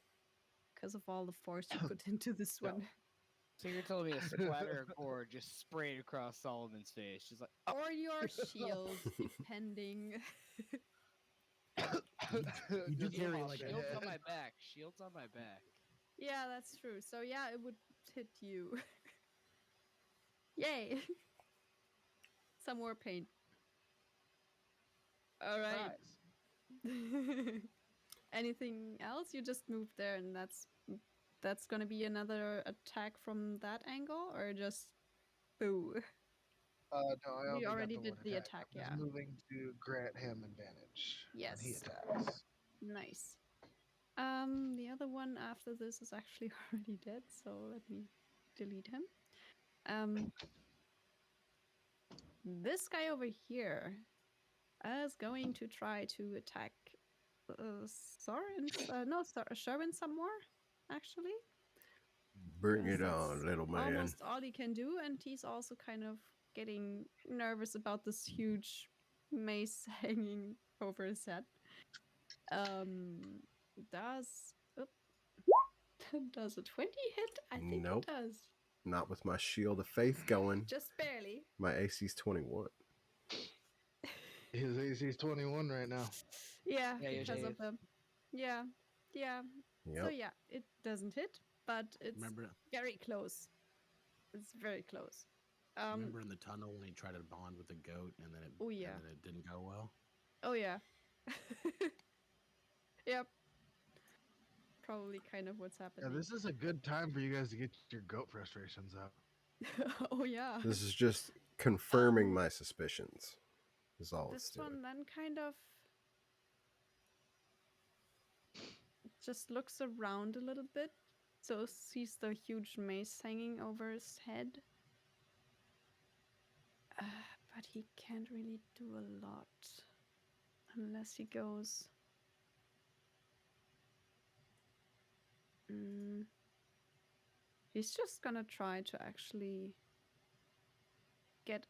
[SPEAKER 3] because of all the force you put into this
[SPEAKER 4] No.
[SPEAKER 3] one.
[SPEAKER 2] So you're telling me a splatter of gore just sprayed across Solomon's face, just like,
[SPEAKER 3] Or your shield, depending.
[SPEAKER 5] You do
[SPEAKER 4] Just
[SPEAKER 5] carry
[SPEAKER 4] off
[SPEAKER 5] like
[SPEAKER 4] the
[SPEAKER 5] a
[SPEAKER 2] shields
[SPEAKER 4] head.
[SPEAKER 2] on my back. Shields on my back.
[SPEAKER 3] Yeah, that's true. So yeah, it would hit you. Yay! Some more pain. All right.
[SPEAKER 4] Surprise.
[SPEAKER 3] Anything else? You just moved there, and that's gonna be another attack from that angle, or just boo?
[SPEAKER 4] No, I
[SPEAKER 3] We
[SPEAKER 4] only got
[SPEAKER 3] already
[SPEAKER 4] the
[SPEAKER 3] did
[SPEAKER 4] one
[SPEAKER 3] the
[SPEAKER 4] attack.
[SPEAKER 3] attack,
[SPEAKER 4] I'm
[SPEAKER 3] yeah.
[SPEAKER 4] just moving to grant him advantage when he
[SPEAKER 3] Yes.
[SPEAKER 4] attacks.
[SPEAKER 3] Nice. The other one after this is actually already dead, so let me delete him. This guy over here is going to try to attack Sherwin some more, actually.
[SPEAKER 1] Bring
[SPEAKER 3] Yes,
[SPEAKER 1] it on, little man.
[SPEAKER 3] almost all he can do, and he's also kind of getting nervous about this huge mace hanging over his head. Does does a 20 hit? I think
[SPEAKER 1] Nope.
[SPEAKER 3] it does.
[SPEAKER 1] Not with my shield of faith going.
[SPEAKER 3] Just barely.
[SPEAKER 1] My AC's 21.
[SPEAKER 4] His AC is 21 right now.
[SPEAKER 3] Yeah,
[SPEAKER 2] Yeah,
[SPEAKER 3] because
[SPEAKER 2] Yoshi
[SPEAKER 3] of the. Yeah, yeah. So
[SPEAKER 1] Yep.
[SPEAKER 3] yeah, it doesn't hit, but it's
[SPEAKER 5] remember.
[SPEAKER 3] very close. It's very close.
[SPEAKER 5] Remember in the tunnel when he tried to bond with the goat and then
[SPEAKER 3] Oh yeah.
[SPEAKER 5] and then it didn't go well.
[SPEAKER 3] Oh yeah. Yep. Probably kind of what's
[SPEAKER 4] Yeah,
[SPEAKER 3] happening.
[SPEAKER 4] this is a good time for you guys to get your goat frustrations out.
[SPEAKER 3] Oh yeah.
[SPEAKER 1] This is just confirming my suspicions. Is all it's
[SPEAKER 3] This
[SPEAKER 1] doing.
[SPEAKER 3] one then kind of just looks around a little bit, so sees the huge mace hanging over his head. But he can't really do a lot unless he goes He's just gonna try to actually get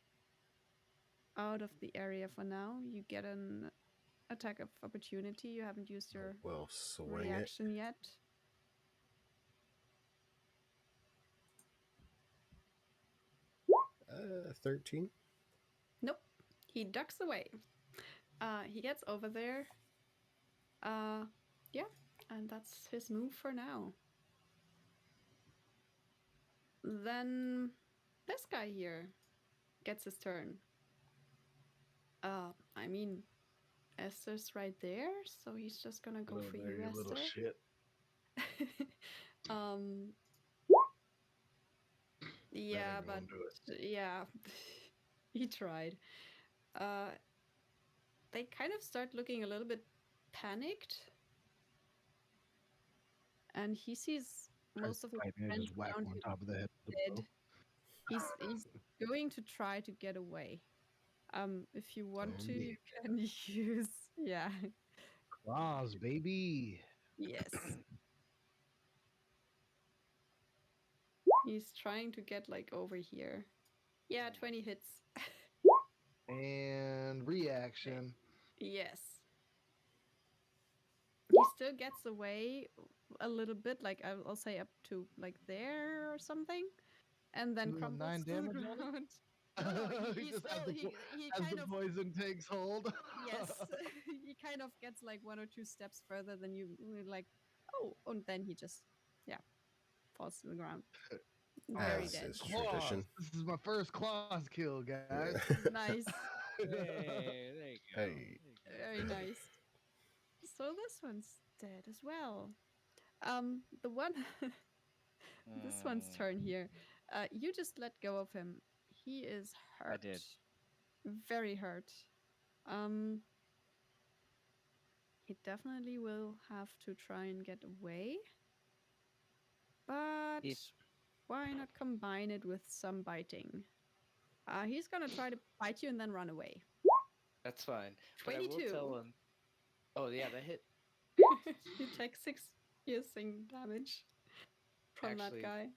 [SPEAKER 3] out of the area for now. You get an attack of opportunity. You haven't used your
[SPEAKER 1] We'll swing it.
[SPEAKER 3] reaction yet.
[SPEAKER 1] 13.
[SPEAKER 3] Nope. He ducks away. He gets over there. Yeah, and that's his move for now. Then this guy here gets his turn. I mean, Esther's right there, so he's just gonna go
[SPEAKER 4] Hello
[SPEAKER 3] for
[SPEAKER 4] there,
[SPEAKER 3] you,
[SPEAKER 4] you little
[SPEAKER 3] Esther.
[SPEAKER 4] shit.
[SPEAKER 3] Yeah,
[SPEAKER 4] ain't
[SPEAKER 3] but
[SPEAKER 4] gonna do
[SPEAKER 3] yeah, he tried. They kind of start looking a little bit panicked, and he sees most of his
[SPEAKER 4] Right, man,
[SPEAKER 3] friends
[SPEAKER 4] just whack
[SPEAKER 3] around
[SPEAKER 4] him on
[SPEAKER 3] him
[SPEAKER 4] top of the head with the
[SPEAKER 3] dead.
[SPEAKER 4] bow.
[SPEAKER 3] He's going to try to get away. If you want
[SPEAKER 4] Oh,
[SPEAKER 3] to,
[SPEAKER 4] yeah.
[SPEAKER 3] you can use yeah.
[SPEAKER 4] Claws, baby.
[SPEAKER 3] Yes. He's trying to get like over here. Yeah, 20 hits.
[SPEAKER 4] And reaction.
[SPEAKER 3] Yes. He still gets away a little bit, like I'll say up to like there or something, and then
[SPEAKER 4] Doing
[SPEAKER 3] crumbles
[SPEAKER 4] 9
[SPEAKER 3] to the
[SPEAKER 4] damage on it?
[SPEAKER 3] ground. No, he
[SPEAKER 4] Just
[SPEAKER 3] still he
[SPEAKER 4] as
[SPEAKER 3] kind
[SPEAKER 4] the
[SPEAKER 3] of
[SPEAKER 4] poison takes hold.
[SPEAKER 3] yes, he kind of gets like 1 or 2 steps further than you like. Oh, and then he just falls to the ground, very
[SPEAKER 1] As
[SPEAKER 3] dead.
[SPEAKER 1] is
[SPEAKER 4] Claws.
[SPEAKER 1] tradition.
[SPEAKER 4] This is my first claws kill, guys.
[SPEAKER 3] Nice,
[SPEAKER 6] Hey, there you go.
[SPEAKER 1] Hey.
[SPEAKER 3] very nice. So this one's dead as well. The one, this one's turn here. You just let go of him. He is hurt.
[SPEAKER 2] I did.
[SPEAKER 3] Very hurt. He definitely will have to try and get away. But why not combine it with some biting? He's gonna try to bite you and then run away.
[SPEAKER 2] That's fine. But I will
[SPEAKER 3] 22.
[SPEAKER 2] tell him. Oh yeah, that hit.
[SPEAKER 3] You take 6 piercing damage from
[SPEAKER 2] Actually-
[SPEAKER 3] that guy.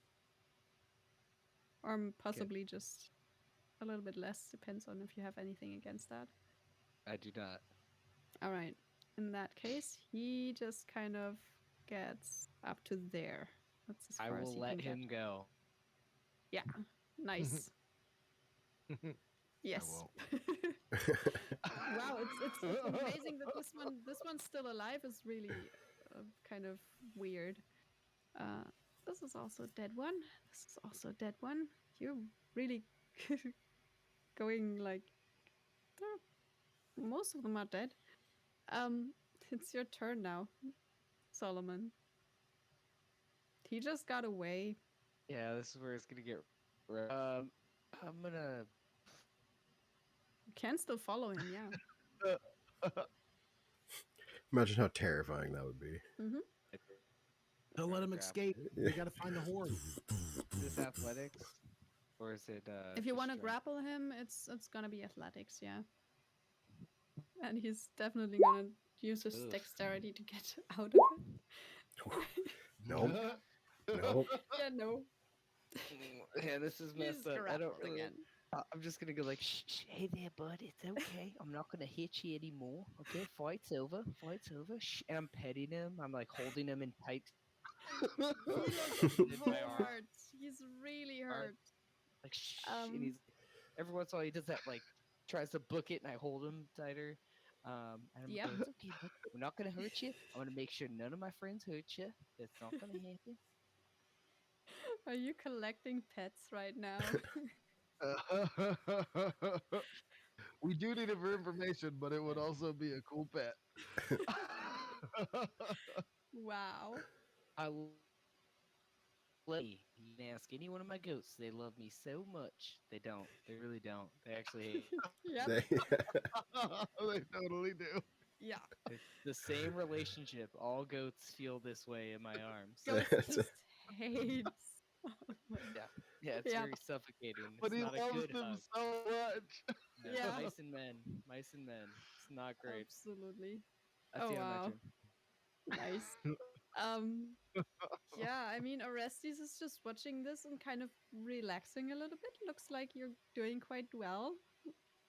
[SPEAKER 3] Or possibly just a little bit less, depends on if you have anything against that.
[SPEAKER 2] I do not.
[SPEAKER 3] Alright. In that case, he just kind of gets up to there. That's as
[SPEAKER 2] I
[SPEAKER 3] far as
[SPEAKER 2] will
[SPEAKER 3] he
[SPEAKER 2] let
[SPEAKER 3] can
[SPEAKER 2] him go.
[SPEAKER 3] get. Yeah. Nice. Yes.
[SPEAKER 4] won't.
[SPEAKER 3] Wow, it's amazing that this one's still alive is really kind of weird. This is also a dead one. This is also a dead one. You're really going like most of them are dead. It's your turn now, Solomon. He just got away.
[SPEAKER 2] Yeah, this is where it's gonna get. I'm gonna.
[SPEAKER 3] You can still follow him, yeah.
[SPEAKER 1] Imagine how terrifying that would be.
[SPEAKER 5] Don't let him
[SPEAKER 2] Grab.
[SPEAKER 5] escape. We gotta find the horn.
[SPEAKER 2] Is this athletics, or is it?
[SPEAKER 3] If you
[SPEAKER 2] just
[SPEAKER 3] want to
[SPEAKER 2] strength?
[SPEAKER 3] grapple him, it's gonna be athletics, yeah. And he's definitely gonna use his
[SPEAKER 2] Ugh.
[SPEAKER 3] dexterity to get out of it.
[SPEAKER 1] Nope. Nope.
[SPEAKER 3] Yeah, no.
[SPEAKER 2] Yeah, this is
[SPEAKER 3] He's
[SPEAKER 2] messed up. I don't
[SPEAKER 3] grappled
[SPEAKER 2] really.
[SPEAKER 3] again.
[SPEAKER 2] I'm just gonna go like, shh, hey there, bud. It's okay. I'm not gonna hit you anymore. Okay, fight's over. Fight's over. Shh. And I'm petting him. I'm like holding him in tight.
[SPEAKER 3] He looks
[SPEAKER 2] In
[SPEAKER 3] so
[SPEAKER 2] my arm.
[SPEAKER 3] hurt. He's really hurt.
[SPEAKER 2] Like shh.
[SPEAKER 3] Um,
[SPEAKER 2] And he's every once in a while he does that like tries to book it, and I hold him tighter. And I'm
[SPEAKER 3] Yep.
[SPEAKER 2] going, it's okay, bud. We're not gonna hurt you. I'm gonna make sure none of my friends hurt you. That's not gonna happen.
[SPEAKER 3] Are you collecting pets right now?
[SPEAKER 4] We do need it for information, but it would also be a cool pet.
[SPEAKER 3] Wow.
[SPEAKER 2] I let me. You can ask any one of my goats. They love me so much. They don't. They really don't. They actually hate.
[SPEAKER 3] Yep.
[SPEAKER 4] They totally do.
[SPEAKER 3] Yeah.
[SPEAKER 2] It's the same relationship. All goats feel this way in my arms.
[SPEAKER 3] Ghost just hates.
[SPEAKER 2] Yeah, it's
[SPEAKER 3] Yeah.
[SPEAKER 2] very suffocating.
[SPEAKER 4] But
[SPEAKER 2] It's
[SPEAKER 4] he
[SPEAKER 2] not a
[SPEAKER 4] loves
[SPEAKER 2] good
[SPEAKER 4] them
[SPEAKER 2] hug.
[SPEAKER 4] so much.
[SPEAKER 2] No,
[SPEAKER 3] Yeah.
[SPEAKER 2] Mice and men. Mice and men. It's not great.
[SPEAKER 3] Absolutely.
[SPEAKER 2] That's
[SPEAKER 3] Oh,
[SPEAKER 2] the end of my
[SPEAKER 3] wow.
[SPEAKER 2] turn.
[SPEAKER 3] Nice. Um, yeah, I mean, Orestes is just watching this and kind of relaxing a little bit. Looks like you're doing quite well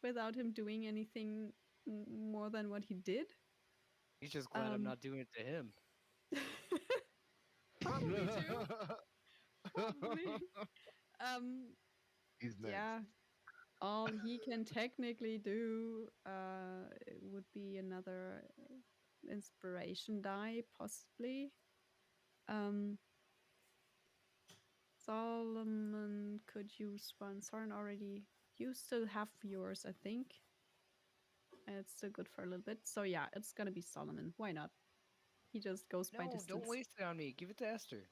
[SPEAKER 3] without him doing anything more than what he did.
[SPEAKER 2] He's just glad I'm
[SPEAKER 3] Um,
[SPEAKER 2] not doing it to him.
[SPEAKER 3] Probably too. Probably. Um,
[SPEAKER 4] He's next.
[SPEAKER 3] yeah. All he can technically do it would be another inspiration die, possibly. Um, Solomon could use one. Soren already. You still have yours, I think. And it's still good for a little bit. So yeah, it's gonna be Solomon. Why not? He just goes by
[SPEAKER 2] No,
[SPEAKER 3] distance.
[SPEAKER 2] don't waste it on me. Give it to Esther.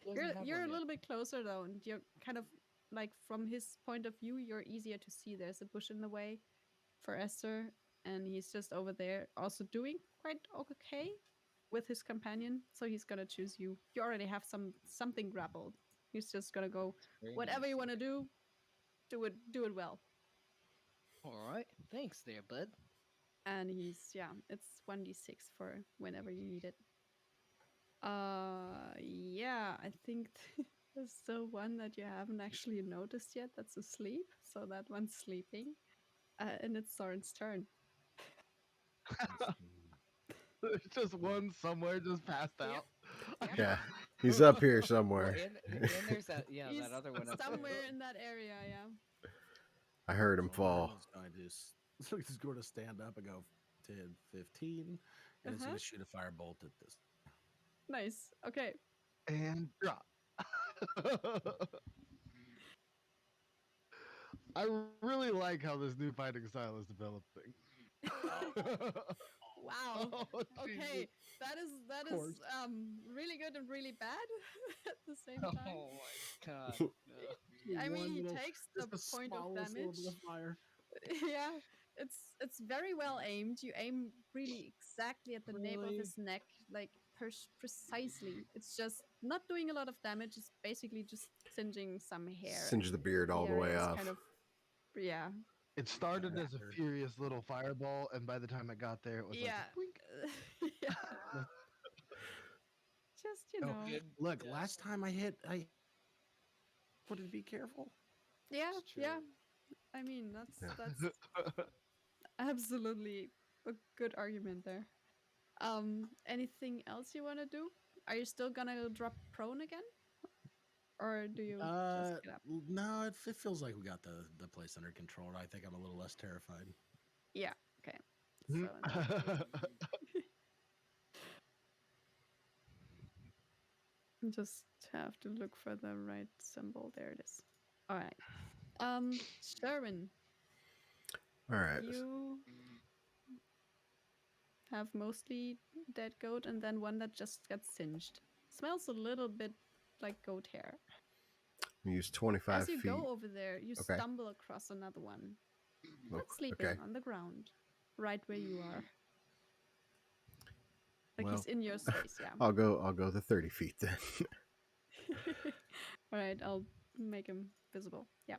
[SPEAKER 2] She
[SPEAKER 3] you're
[SPEAKER 2] doesn't have
[SPEAKER 3] you're
[SPEAKER 2] one
[SPEAKER 3] a
[SPEAKER 2] yet.
[SPEAKER 3] little bit closer though, and you're kind of like from his point of view, you're easier to see. There's a bush in the way for Esther, and he's just over there, also doing quite okay with his companion. So he's gonna choose you. You already have something grappled. He's just gonna go
[SPEAKER 2] Very
[SPEAKER 3] whatever
[SPEAKER 2] nice.
[SPEAKER 3] you want to do. Do it well.
[SPEAKER 2] All right. Thanks there, bud.
[SPEAKER 3] And it's 1d6 for whenever you need it. Yeah, I think there's still one that you haven't actually noticed yet that's asleep. So that one's sleeping. And it's Soren's turn.
[SPEAKER 4] There's just one somewhere just passed
[SPEAKER 3] Yep.
[SPEAKER 4] out.
[SPEAKER 3] Yep.
[SPEAKER 1] Yeah, he's up here
[SPEAKER 2] Well,
[SPEAKER 1] somewhere.
[SPEAKER 2] and there's that
[SPEAKER 3] He's
[SPEAKER 2] that other one up there.
[SPEAKER 3] somewhere in that area, yeah.
[SPEAKER 1] I heard him
[SPEAKER 5] So
[SPEAKER 1] fall.
[SPEAKER 5] Marlon's going to stand up and go 10, 15, and it's
[SPEAKER 3] Uh-huh.
[SPEAKER 5] going to shoot a firebolt at this.
[SPEAKER 3] Nice. Okay.
[SPEAKER 4] And drop. I really like how this new fighting style is developing.
[SPEAKER 3] Wow.
[SPEAKER 4] Oh,
[SPEAKER 3] Okay.
[SPEAKER 4] Jesus.
[SPEAKER 3] That is
[SPEAKER 5] course.
[SPEAKER 3] really good and really bad at the same time.
[SPEAKER 2] Oh my god. No.
[SPEAKER 3] I mean,
[SPEAKER 5] One
[SPEAKER 3] he
[SPEAKER 5] little-
[SPEAKER 3] takes the
[SPEAKER 5] just the
[SPEAKER 3] point of
[SPEAKER 5] smallest little
[SPEAKER 3] damage.
[SPEAKER 5] bit of fire.
[SPEAKER 3] Yeah, it's very well aimed. You aim really exactly at the nape of
[SPEAKER 5] Really?
[SPEAKER 3] his neck, like precisely. It's just not doing a lot of damage. It's basically just singeing some hair.
[SPEAKER 1] Singe the beard all the way
[SPEAKER 3] area is
[SPEAKER 1] off.
[SPEAKER 3] Kind of, yeah,
[SPEAKER 4] It started as a
[SPEAKER 5] Raptor.
[SPEAKER 4] furious little fireball, and by the time it got there, it was
[SPEAKER 3] yeah,
[SPEAKER 4] like a blink.
[SPEAKER 3] yeah. Just
[SPEAKER 5] Oh,
[SPEAKER 3] know,
[SPEAKER 2] Good.
[SPEAKER 5] Look,
[SPEAKER 2] Yeah.
[SPEAKER 5] last time I wanted to be careful.
[SPEAKER 3] yeah,
[SPEAKER 2] It's
[SPEAKER 3] yeah.
[SPEAKER 2] true.
[SPEAKER 3] I mean,
[SPEAKER 1] Yeah.
[SPEAKER 3] that's absolutely a good argument there. Anything else you want to do? Are you still gonna drop prone again? Or do you just get up?
[SPEAKER 5] No, it feels like we got the place under control. I think I'm a little less terrified.
[SPEAKER 3] Yeah, okay. So in that case, just have to look for the right symbol. There it is. All right. Sherwin,
[SPEAKER 1] All right.
[SPEAKER 3] you have mostly dead goat and then one that just got singed. Smells a little bit like goat hair.
[SPEAKER 1] Use 25
[SPEAKER 3] As you
[SPEAKER 1] feet.
[SPEAKER 3] go over there, you
[SPEAKER 1] Okay.
[SPEAKER 3] stumble across another one.
[SPEAKER 1] Oh,
[SPEAKER 3] That's sleeping
[SPEAKER 1] okay.
[SPEAKER 3] on the ground, right where you are. Like
[SPEAKER 1] Well,
[SPEAKER 3] he's in your space, yeah.
[SPEAKER 1] I'll go the 30 feet then.
[SPEAKER 3] All right, I'll make him visible. Yeah.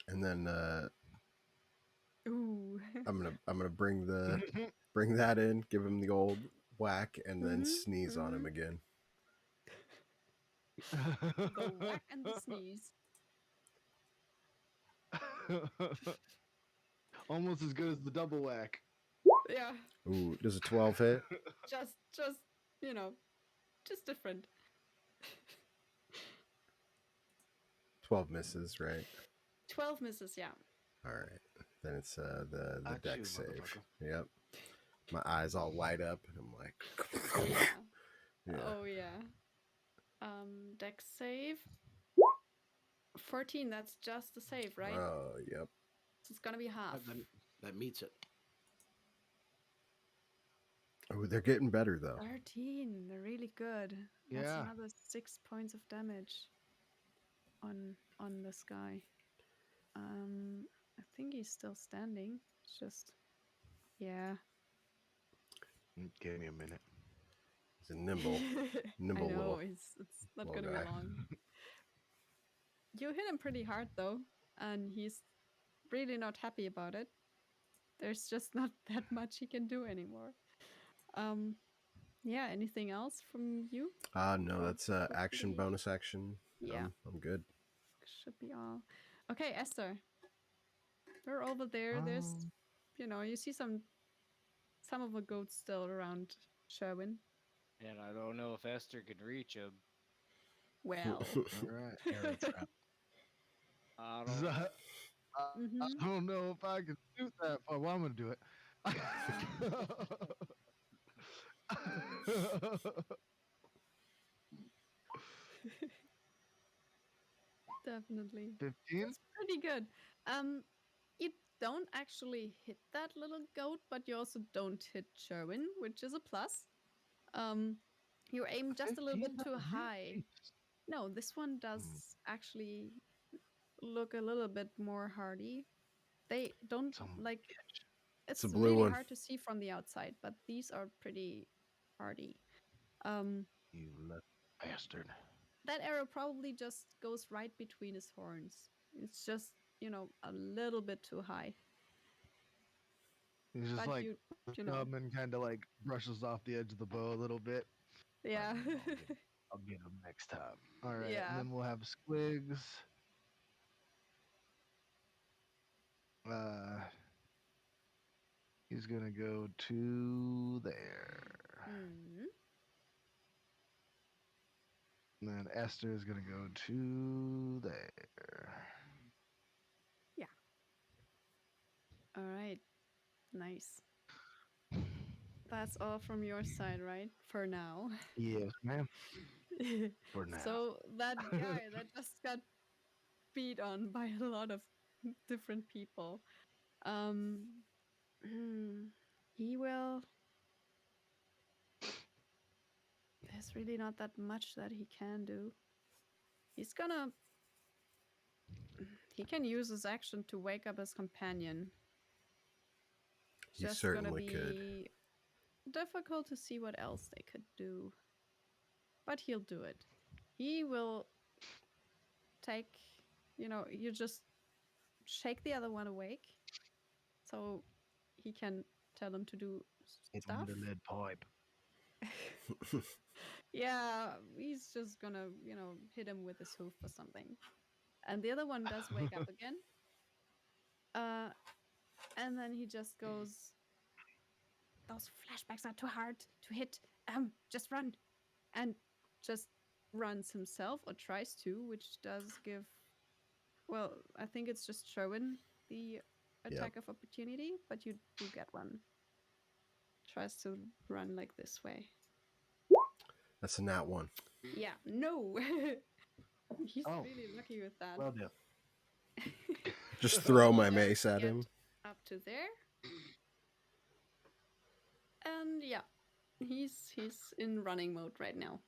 [SPEAKER 1] And then
[SPEAKER 3] Ooh.
[SPEAKER 1] I'm gonna bring that in, give him the old whack, and then
[SPEAKER 3] Mhm,
[SPEAKER 1] sneeze on him again.
[SPEAKER 3] the whack and the sneeze.
[SPEAKER 4] Almost as good as the double whack.
[SPEAKER 3] Yeah.
[SPEAKER 1] Ooh, does a 12 hit?
[SPEAKER 3] Just you know, just different.
[SPEAKER 1] 12 misses, right?
[SPEAKER 3] 12 misses, yeah.
[SPEAKER 1] All right. Then it's the
[SPEAKER 4] Got
[SPEAKER 1] deck
[SPEAKER 4] you,
[SPEAKER 1] save.
[SPEAKER 4] motherfucker.
[SPEAKER 1] Yep. My eyes all light up, and I'm like,
[SPEAKER 3] Yeah.
[SPEAKER 1] yeah.
[SPEAKER 3] Oh yeah. Dex save. 14, that's just the save, right?
[SPEAKER 1] Oh, yep.
[SPEAKER 3] So it's gonna be half.
[SPEAKER 5] That meets it.
[SPEAKER 1] Oh, they're getting better though.
[SPEAKER 3] 13. They're really good. That's
[SPEAKER 4] Yeah.
[SPEAKER 3] another 6 points of damage on this guy. I think he's still standing. It's just yeah.
[SPEAKER 4] Give me a minute.
[SPEAKER 1] He's a nimble.
[SPEAKER 3] I
[SPEAKER 1] Nimble
[SPEAKER 3] know
[SPEAKER 1] little-
[SPEAKER 3] it's not
[SPEAKER 1] little
[SPEAKER 3] gonna
[SPEAKER 1] guy.
[SPEAKER 3] be long. You hit him pretty hard though, and he's really not happy about it. There's just not that much he can do anymore. Yeah, anything else from you?
[SPEAKER 1] No, that's action,
[SPEAKER 3] be-
[SPEAKER 1] bonus action.
[SPEAKER 3] Yeah,
[SPEAKER 1] I'm good.
[SPEAKER 3] should be all. Okay, Esther. We're over there. There's,
[SPEAKER 4] Um,
[SPEAKER 3] you see some of the goats still around Sherwin.
[SPEAKER 6] And I don't know if Esther can reach him.
[SPEAKER 3] Well.
[SPEAKER 4] all right.
[SPEAKER 5] Arrow trap.
[SPEAKER 6] I
[SPEAKER 4] So,
[SPEAKER 6] don't.
[SPEAKER 3] Mhm.
[SPEAKER 4] I don't know if I can do that. Oh, well, I'm gonna do it.
[SPEAKER 3] Definitely.
[SPEAKER 4] 15.
[SPEAKER 3] That's pretty good. You don't actually hit that little goat, but you also don't hit Sherwin, which is a plus. You aim just a little
[SPEAKER 4] 15
[SPEAKER 3] bit too
[SPEAKER 4] doesn't hit?
[SPEAKER 3] high.
[SPEAKER 4] Jeez.
[SPEAKER 3] No, this one does actually look a little bit more hardy. They don't
[SPEAKER 4] Some
[SPEAKER 3] like
[SPEAKER 4] bitch.
[SPEAKER 3] it's
[SPEAKER 1] a blue
[SPEAKER 3] really
[SPEAKER 1] one.
[SPEAKER 3] hard to see from the outside, but these are pretty hardy. Um,
[SPEAKER 4] You little bastard.
[SPEAKER 3] that arrow probably just goes right between his horns. It's just, a little bit too high.
[SPEAKER 4] He's just
[SPEAKER 3] But
[SPEAKER 4] like,
[SPEAKER 3] you know,
[SPEAKER 4] and kind of like brushes off the edge of the bow a little bit.
[SPEAKER 3] yeah.
[SPEAKER 4] I'll get him next time. All right, and
[SPEAKER 3] Yeah.
[SPEAKER 4] then we'll have Squigs. He's gonna go to there,
[SPEAKER 3] Mm.
[SPEAKER 4] and then Esther is gonna go to there.
[SPEAKER 3] All right. Nice. That's all from your side, right? For now.
[SPEAKER 4] Yes, ma'am. For now.
[SPEAKER 3] So that guy that just got beat on by a lot of different people. He will. There's really not that much that he can do. He's gonna. He can use his action to wake up his companion.
[SPEAKER 1] He
[SPEAKER 3] Just
[SPEAKER 1] certainly
[SPEAKER 3] gonna
[SPEAKER 1] could.
[SPEAKER 3] be difficult to see what else they could do. But he'll do it. He will take, you just shake the other one awake so he can tell him to do
[SPEAKER 4] Hit him
[SPEAKER 3] stuff.
[SPEAKER 4] with a lead pipe.
[SPEAKER 3] Yeah, he's just gonna, hit him with his hoof or something. And the other one does wake up again. And then he just goes, those flashbacks are too hard to hit. Just run. And just runs himself or tries to, which does give, well, I think it's just Sherwin the attack of opportunity, but you do get one. Tries to run like this way.
[SPEAKER 1] That's a nat one.
[SPEAKER 3] Yeah, no. He's
[SPEAKER 4] Oh.
[SPEAKER 3] really lucky with that.
[SPEAKER 4] Well done.
[SPEAKER 1] Just throw my
[SPEAKER 3] He
[SPEAKER 1] mace
[SPEAKER 3] does
[SPEAKER 1] at
[SPEAKER 3] get
[SPEAKER 1] him.
[SPEAKER 3] up to there. And yeah, he's in running mode right now.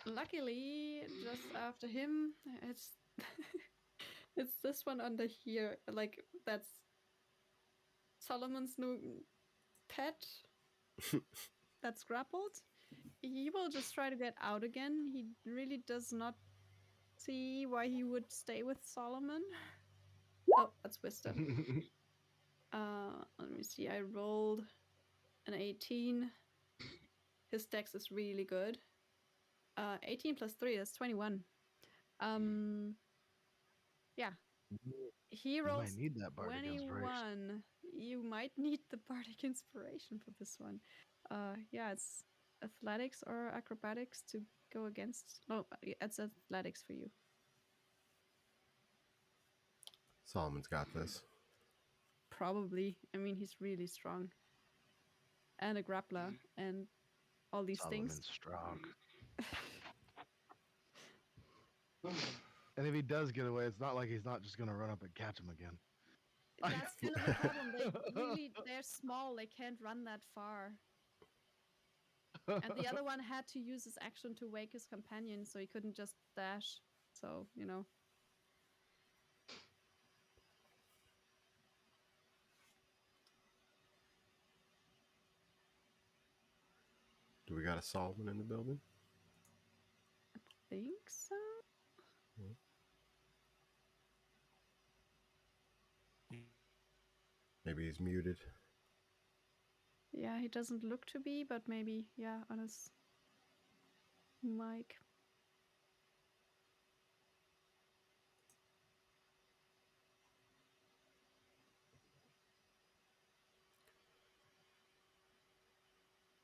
[SPEAKER 3] Luckily, just after him, it's it's this one under here. Like that's Solomon's new pet that's grappled. He will just try to get out again. He really does not see why he would stay with Solomon. Oh, that's wisdom. Let me see. I rolled an 18. His dex is really good. 18 plus 3, that's 21. Yeah. He
[SPEAKER 4] You
[SPEAKER 3] rolls
[SPEAKER 4] might need that bardic inspiration.
[SPEAKER 3] 21. You might need the bardic inspiration for this one. Yeah, it's athletics or acrobatics to go against. No, it's athletics for you.
[SPEAKER 1] Solomon's got this.
[SPEAKER 3] Probably. I mean, he's really strong. And a grappler and all these
[SPEAKER 4] Solomon's
[SPEAKER 3] things.
[SPEAKER 4] strong. And if he does get away, it's not like he's not just gonna run up and catch him again.
[SPEAKER 3] That's kind of the problem. They're small. They can't run that far. And the other one had to use his action to wake his companion, so he couldn't just dash. So,
[SPEAKER 1] Do we got a Solomon in the building?
[SPEAKER 3] think so.
[SPEAKER 1] Maybe he's muted.
[SPEAKER 3] Yeah, he doesn't look to be, but maybe, yeah, on his mic.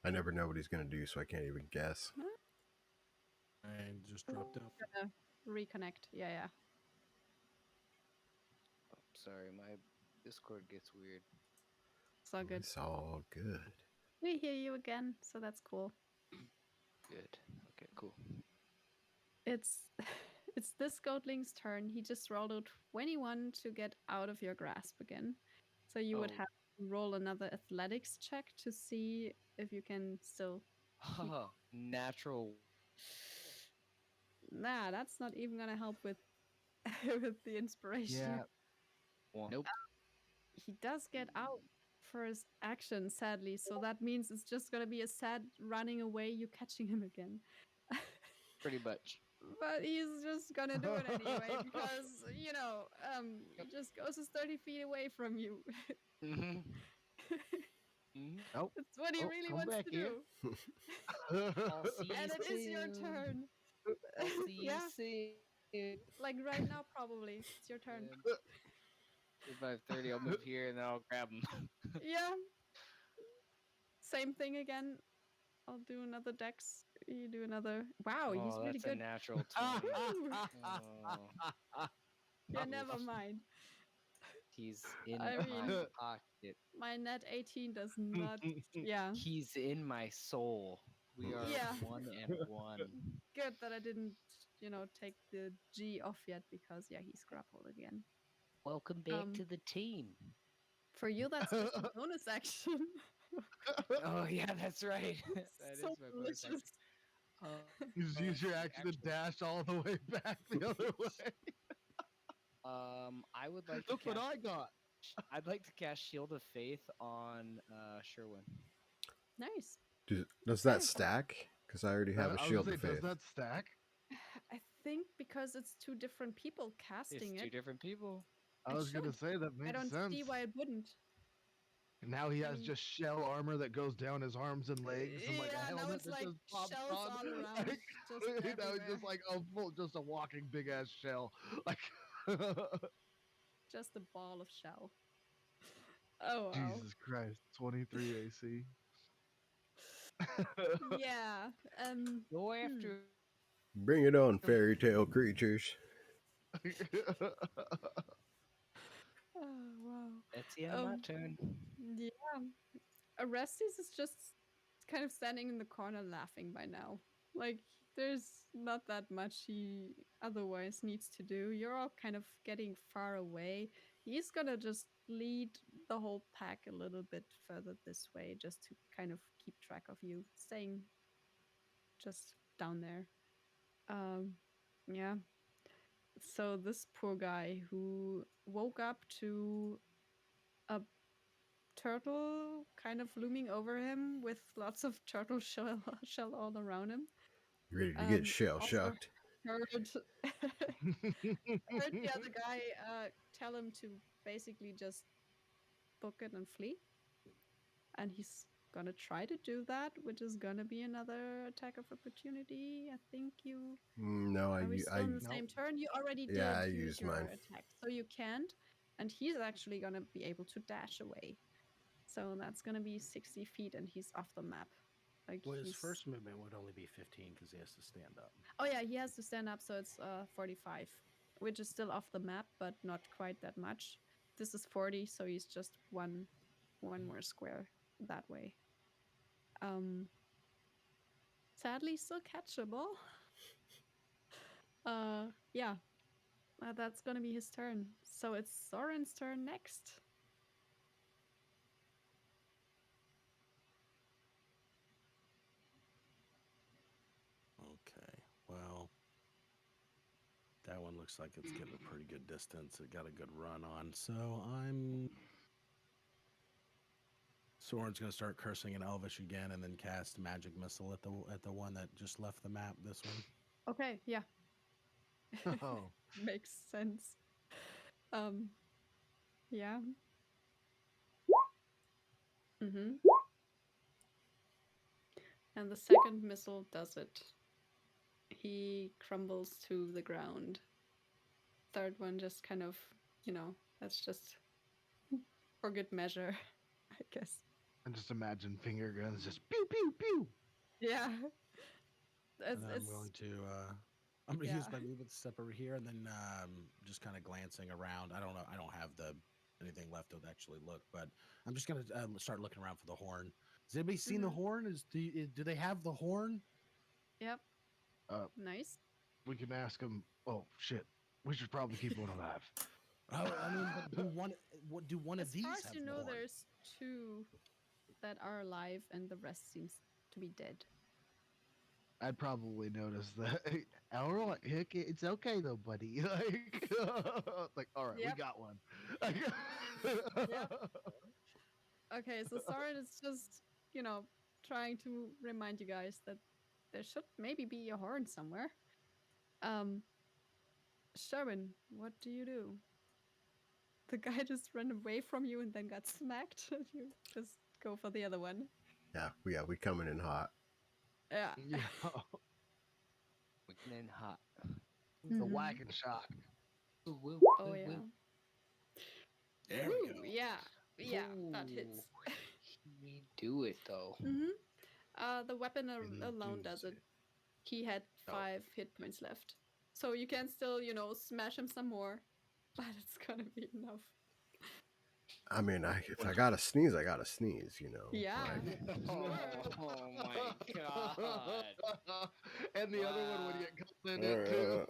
[SPEAKER 1] I never know what he's gonna do, so I can't even guess.
[SPEAKER 5] I just dropped out.
[SPEAKER 3] Gonna reconnect. Yeah, yeah.
[SPEAKER 2] Oh, sorry, my Discord gets weird.
[SPEAKER 3] It's all good.
[SPEAKER 1] It's all good.
[SPEAKER 3] We hear you again, so that's cool.
[SPEAKER 2] Good. Okay, cool.
[SPEAKER 3] It's it's this Goatling's turn. He just rolled a 21 to get out of your grasp again. So you would
[SPEAKER 2] Oh.
[SPEAKER 3] have to roll another athletics check to see if you can still.
[SPEAKER 2] Natural.
[SPEAKER 3] Nah, that's not even gonna help with with the inspiration.
[SPEAKER 4] Yeah.
[SPEAKER 2] Nope.
[SPEAKER 3] He does get out for his action, sadly. So that means it's just gonna be a sad running away, you catching him again.
[SPEAKER 2] Pretty much.
[SPEAKER 3] But he's just gonna do it anyway because you know, he just goes 30 feet away from you.
[SPEAKER 2] Mm-hmm. Mm-hmm.
[SPEAKER 4] Oh,
[SPEAKER 3] That's what he
[SPEAKER 4] Oh,
[SPEAKER 3] really
[SPEAKER 4] come
[SPEAKER 3] wants
[SPEAKER 4] back
[SPEAKER 3] to
[SPEAKER 4] here.
[SPEAKER 3] do.
[SPEAKER 2] I'll see you
[SPEAKER 3] And it is your
[SPEAKER 2] soon.
[SPEAKER 3] turn.
[SPEAKER 2] I'll see you
[SPEAKER 3] Yeah.
[SPEAKER 2] soon.
[SPEAKER 3] Like right now, probably. It's your turn.
[SPEAKER 2] At 5:30, I'll move here and then I'll grab him.
[SPEAKER 3] Yeah. Same thing again. I'll do another dex. You do another. Wow, he's really
[SPEAKER 2] that's a
[SPEAKER 3] good.
[SPEAKER 2] natural 20.
[SPEAKER 3] Ooh.
[SPEAKER 2] Oh,
[SPEAKER 3] Yeah, never mind.
[SPEAKER 2] he's in
[SPEAKER 3] I
[SPEAKER 2] my
[SPEAKER 3] mean-
[SPEAKER 2] pocket.
[SPEAKER 3] My net 18 does not. Yeah.
[SPEAKER 2] He's in my soul. We are
[SPEAKER 3] Yeah.
[SPEAKER 2] 1 and 1.
[SPEAKER 3] Good that I didn't, take the G off yet because, yeah, he's grappled again.
[SPEAKER 2] Welcome back
[SPEAKER 3] Um,
[SPEAKER 2] to the team.
[SPEAKER 3] For you, that's just a bonus action.
[SPEAKER 2] Oh yeah, that's right. That is
[SPEAKER 3] So
[SPEAKER 2] my bonus action.
[SPEAKER 3] delicious.
[SPEAKER 4] Just use your action to dash all the way back the other way.
[SPEAKER 2] I would like to
[SPEAKER 4] Look what
[SPEAKER 2] cast,
[SPEAKER 4] I got.
[SPEAKER 2] I'd like to cast Shield of Faith on Sherwin.
[SPEAKER 3] Nice.
[SPEAKER 1] Does that
[SPEAKER 3] Okay.
[SPEAKER 1] stack? Because I already have a
[SPEAKER 4] I was
[SPEAKER 1] shield
[SPEAKER 4] gonna
[SPEAKER 1] of
[SPEAKER 4] say,
[SPEAKER 1] faith.
[SPEAKER 4] does that stack?
[SPEAKER 3] I think because it's two different people casting
[SPEAKER 2] It's two
[SPEAKER 3] it,
[SPEAKER 2] different people.
[SPEAKER 4] I
[SPEAKER 3] It
[SPEAKER 4] was gonna
[SPEAKER 3] should.
[SPEAKER 4] say that
[SPEAKER 3] I
[SPEAKER 4] makes
[SPEAKER 3] don't
[SPEAKER 4] sense.
[SPEAKER 3] see why it wouldn't.
[SPEAKER 4] Now he
[SPEAKER 3] I
[SPEAKER 4] has
[SPEAKER 3] mean-
[SPEAKER 4] just shell armor that goes down his arms and legs, and like a
[SPEAKER 3] Yeah, now
[SPEAKER 4] helmet
[SPEAKER 3] it's
[SPEAKER 4] that
[SPEAKER 3] like
[SPEAKER 4] just pops
[SPEAKER 3] shells
[SPEAKER 4] on.
[SPEAKER 3] all around,
[SPEAKER 4] Like,
[SPEAKER 3] just
[SPEAKER 4] now it's
[SPEAKER 3] everywhere.
[SPEAKER 4] just like just a walking big ass shell. Like
[SPEAKER 3] Just a ball of shell. Oh wow.
[SPEAKER 4] Jesus Christ, 23 AC.
[SPEAKER 3] Yeah.
[SPEAKER 2] Go
[SPEAKER 3] Hmm.
[SPEAKER 2] after.
[SPEAKER 1] Bring it on, fairy tale creatures.
[SPEAKER 3] Oh wow.
[SPEAKER 2] That's the end of my
[SPEAKER 3] Um,
[SPEAKER 2] turn.
[SPEAKER 3] Yeah. Orestes is just kind of standing in the corner laughing by now. Like, there's not that much he otherwise needs to do. You're all kind of getting far away. He's gonna just lead the whole pack a little bit further this way just to kind of keep track of you, staying just down there. Yeah. So, this poor guy who woke up to a turtle kind of looming over him with lots of turtle shell all around him.
[SPEAKER 1] You ready to get shell
[SPEAKER 3] Also
[SPEAKER 1] shocked?
[SPEAKER 3] heard heard the other guy tell him to basically just book it and flee. And he's gonna try to do that, which is gonna be another attack of opportunity. I think you
[SPEAKER 1] No,
[SPEAKER 3] are we still in the
[SPEAKER 4] Nope.
[SPEAKER 3] same turn? You already did
[SPEAKER 1] Yeah, I
[SPEAKER 3] use
[SPEAKER 1] used
[SPEAKER 3] your
[SPEAKER 1] mine.
[SPEAKER 3] attack, so you can't. And he's actually gonna be able to dash away. So that's gonna be 60 feet, and he's off the map. Like
[SPEAKER 5] Well, his
[SPEAKER 3] he's...
[SPEAKER 5] first movement would only be 15 because he has to stand up.
[SPEAKER 3] Oh yeah, he has to stand up, so it's 45, which is still off the map, but not quite that much. This is 40, so he's just one more square that way. Sadly, still catchable. Yeah, that's gonna be his turn. So it's Soren's turn next.
[SPEAKER 5] Okay, well, that one looks like it's getting a pretty good distance. It got a good run on, so Soren's gonna start cursing in Elvish again, and then cast Magic Missile at the one that just left the map. This one.
[SPEAKER 3] Okay, yeah,
[SPEAKER 4] Oh,
[SPEAKER 3] makes sense. Yeah. Mm-hmm. And the second missile does it. He crumbles to the ground. Third one just kind of, that's just for good measure, I guess.
[SPEAKER 4] And just imagine finger guns just pew pew pew.
[SPEAKER 3] Yeah.
[SPEAKER 5] And then I'm going to I'm gonna use
[SPEAKER 3] yeah.
[SPEAKER 5] my movement step over here, and then just kind of glancing around. I don't know. I don't have anything left to actually look, but I'm just gonna start looking around for the horn. Has anybody seen the horn? Do they have the horn?
[SPEAKER 3] Yep.
[SPEAKER 4] Uh,
[SPEAKER 3] Nice.
[SPEAKER 4] We can ask them. Oh shit! We should probably keep one alive.
[SPEAKER 5] Oh, I mean, but do one
[SPEAKER 3] As
[SPEAKER 5] of these
[SPEAKER 3] far as
[SPEAKER 5] have
[SPEAKER 3] you
[SPEAKER 5] the
[SPEAKER 3] know,
[SPEAKER 5] horn?
[SPEAKER 3] there's 2 that are alive, and the rest seems to be dead.
[SPEAKER 4] I'd probably notice that. All right, it's okay though, buddy. Like, all right, we
[SPEAKER 3] Yep.
[SPEAKER 4] got one.
[SPEAKER 3] Okay, so Soren is just, trying to remind you guys that there should maybe be a horn somewhere. Sherwin, what do you do? The guy just ran away from you and then got smacked. You just go for the other one.
[SPEAKER 1] Yeah, we coming in hot.
[SPEAKER 3] Yeah.
[SPEAKER 4] Yeah,
[SPEAKER 2] Wicked and hot.
[SPEAKER 4] the
[SPEAKER 3] Mhm.
[SPEAKER 4] whacking shot.
[SPEAKER 2] Ooh, woo,
[SPEAKER 3] Oh
[SPEAKER 2] woo,
[SPEAKER 3] yeah.
[SPEAKER 2] woo.
[SPEAKER 5] There
[SPEAKER 3] Ooh,
[SPEAKER 5] we go.
[SPEAKER 3] yeah. Yeah, that hits.
[SPEAKER 2] We do it though.
[SPEAKER 3] The weapon
[SPEAKER 4] Really
[SPEAKER 3] alone
[SPEAKER 4] do
[SPEAKER 3] does it.
[SPEAKER 4] it.
[SPEAKER 3] He had
[SPEAKER 4] Oh.
[SPEAKER 3] 5 hit points left. So you can still, smash him some more. But it's gonna be enough.
[SPEAKER 1] I mean, if I gotta sneeze, I gotta sneeze.
[SPEAKER 3] Yeah.
[SPEAKER 1] like,
[SPEAKER 2] Oh my god.
[SPEAKER 4] And the other one would
[SPEAKER 2] Wow.
[SPEAKER 4] get called in it too.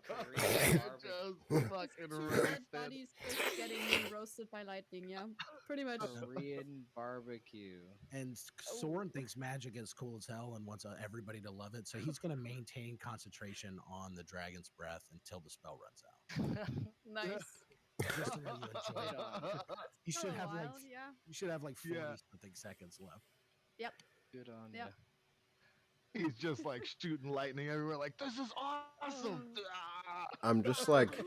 [SPEAKER 2] Korean barbecue.
[SPEAKER 4] Just fucking
[SPEAKER 3] 2 dead
[SPEAKER 4] roasted.
[SPEAKER 3] bodies just getting roasted by lightning, yeah. Pretty much.
[SPEAKER 2] Korean barbecue.
[SPEAKER 5] And Soren thinks magic is cool as hell and wants everybody to love it, so he's going to maintain concentration on the dragon's breath until the spell runs out.
[SPEAKER 3] Nice.
[SPEAKER 5] Just to let you enjoy it. You
[SPEAKER 3] For
[SPEAKER 5] should
[SPEAKER 3] a
[SPEAKER 5] have
[SPEAKER 3] while, yeah.
[SPEAKER 5] you should have like 40
[SPEAKER 4] Yeah.
[SPEAKER 5] something seconds left.
[SPEAKER 2] Good on
[SPEAKER 3] Yep.
[SPEAKER 4] He's just like shooting lightning everywhere, like, this is awesome.
[SPEAKER 3] Oh.
[SPEAKER 4] Ah.
[SPEAKER 1] I'm just like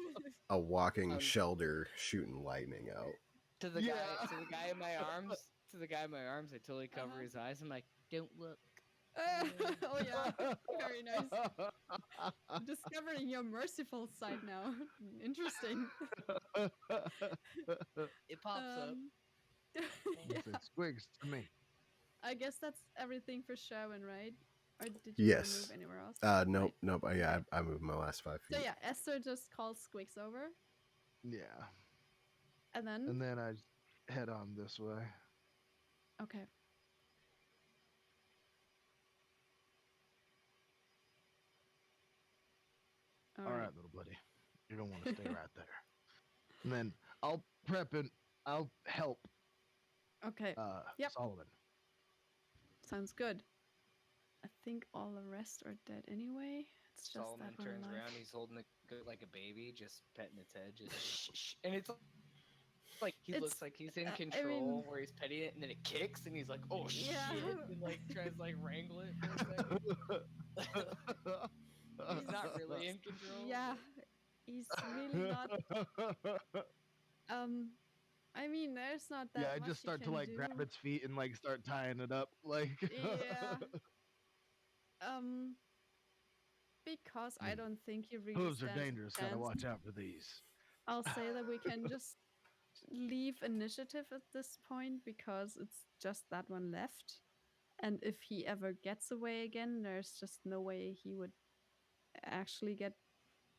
[SPEAKER 1] a walking shelter shooting lightning out.
[SPEAKER 2] To the
[SPEAKER 4] Yeah.
[SPEAKER 2] guy in my arms. To the guy in my arms, I totally cover
[SPEAKER 3] Uh-huh.
[SPEAKER 2] his eyes. I'm like, don't look.
[SPEAKER 3] Oh yeah. Very nice. Discovering your merciful side now. Interesting.
[SPEAKER 2] It pops up.
[SPEAKER 4] He said, Squigs to me.
[SPEAKER 3] I guess that's everything for Sherwin, right? Or did you
[SPEAKER 1] Yes.
[SPEAKER 3] move anywhere else?
[SPEAKER 1] Nope,
[SPEAKER 3] Right.
[SPEAKER 1] nope. Yeah, I moved my last 5 feet.
[SPEAKER 3] So yeah, Esther just calls Squix over,
[SPEAKER 4] Yeah.
[SPEAKER 3] and then
[SPEAKER 4] And then I head on this way.
[SPEAKER 3] okay.
[SPEAKER 4] All right, little buddy. You're gonna want to stay right there. And then I'll prep and I'll help
[SPEAKER 3] Okay. Yep.
[SPEAKER 4] Solomon.
[SPEAKER 3] Sounds good. I think all the rest are dead anyway. It's just
[SPEAKER 2] Solomon
[SPEAKER 3] that one
[SPEAKER 2] turns
[SPEAKER 3] alive.
[SPEAKER 2] around. He's holding it good like a baby, just petting its head, just shh, shh. And it's like he
[SPEAKER 3] It's-
[SPEAKER 2] looks like he's in
[SPEAKER 3] I
[SPEAKER 2] control,
[SPEAKER 3] mean-
[SPEAKER 2] where he's petting it, and then it kicks, and he's like, "Oh
[SPEAKER 3] Yeah.
[SPEAKER 2] shit!" and like tries to like wrangle it for a second. He's not really in control.
[SPEAKER 3] Yeah, he's really not. I mean, there's not that.
[SPEAKER 4] Yeah, I
[SPEAKER 3] much
[SPEAKER 4] just
[SPEAKER 3] you
[SPEAKER 4] start to
[SPEAKER 3] can
[SPEAKER 4] like grab
[SPEAKER 3] do.
[SPEAKER 4] its feet and like start tying it up, like.
[SPEAKER 3] Yeah. Because I don't think he really
[SPEAKER 4] Hooves are
[SPEAKER 3] stands a
[SPEAKER 4] dangerous. Gotta
[SPEAKER 3] chance.
[SPEAKER 4] watch out for these.
[SPEAKER 3] I'll say that we can just leave initiative at this point because it's just that one left. And if he ever gets away again, there's just no way he would actually get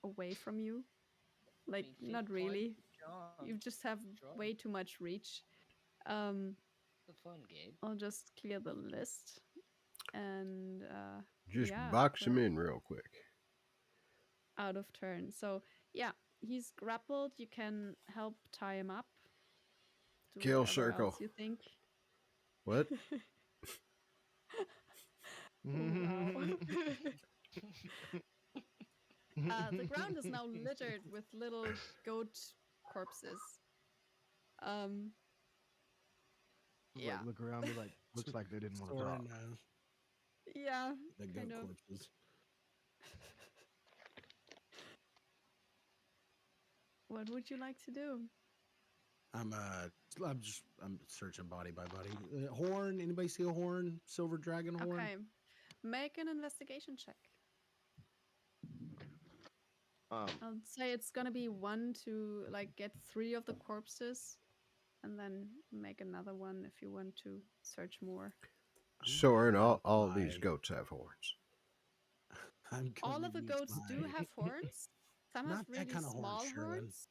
[SPEAKER 3] away from you. Like,
[SPEAKER 2] mean,
[SPEAKER 3] not
[SPEAKER 2] keep
[SPEAKER 3] really.
[SPEAKER 2] John,
[SPEAKER 3] You just have
[SPEAKER 2] Try.
[SPEAKER 3] way too much reach.
[SPEAKER 2] the fun, Gabe.
[SPEAKER 3] I'll just clear the list. And
[SPEAKER 1] Just
[SPEAKER 3] yeah,
[SPEAKER 1] box him
[SPEAKER 3] we're
[SPEAKER 1] in real quick.
[SPEAKER 3] out of turn. So yeah, he's grappled. You can help tie him up. Do
[SPEAKER 1] Kill
[SPEAKER 3] whatever
[SPEAKER 1] circle.
[SPEAKER 3] else you think.
[SPEAKER 1] What?
[SPEAKER 3] The ground is now littered with little goat corpses.
[SPEAKER 4] Just,
[SPEAKER 3] Yeah.
[SPEAKER 4] like, look around, be like, looks like they didn't want to talk.
[SPEAKER 5] Soren,
[SPEAKER 3] Yeah.
[SPEAKER 5] the goat
[SPEAKER 3] Kind of.
[SPEAKER 5] corpses.
[SPEAKER 3] What would you like to do?
[SPEAKER 5] I'm searching body by body. Horn. Anybody see a horn? Silver dragon horn.
[SPEAKER 3] Okay. Make an investigation check. I'll say it's gonna be 1 to like get 3 of the corpses, and then make another one if you want to search more.
[SPEAKER 1] Soren, all
[SPEAKER 5] all
[SPEAKER 1] of these goats have horns.
[SPEAKER 3] All of the goats do have horns. Some have
[SPEAKER 5] Not that
[SPEAKER 3] really
[SPEAKER 5] kind of horn,
[SPEAKER 3] small
[SPEAKER 5] Sherwin.
[SPEAKER 3] horns.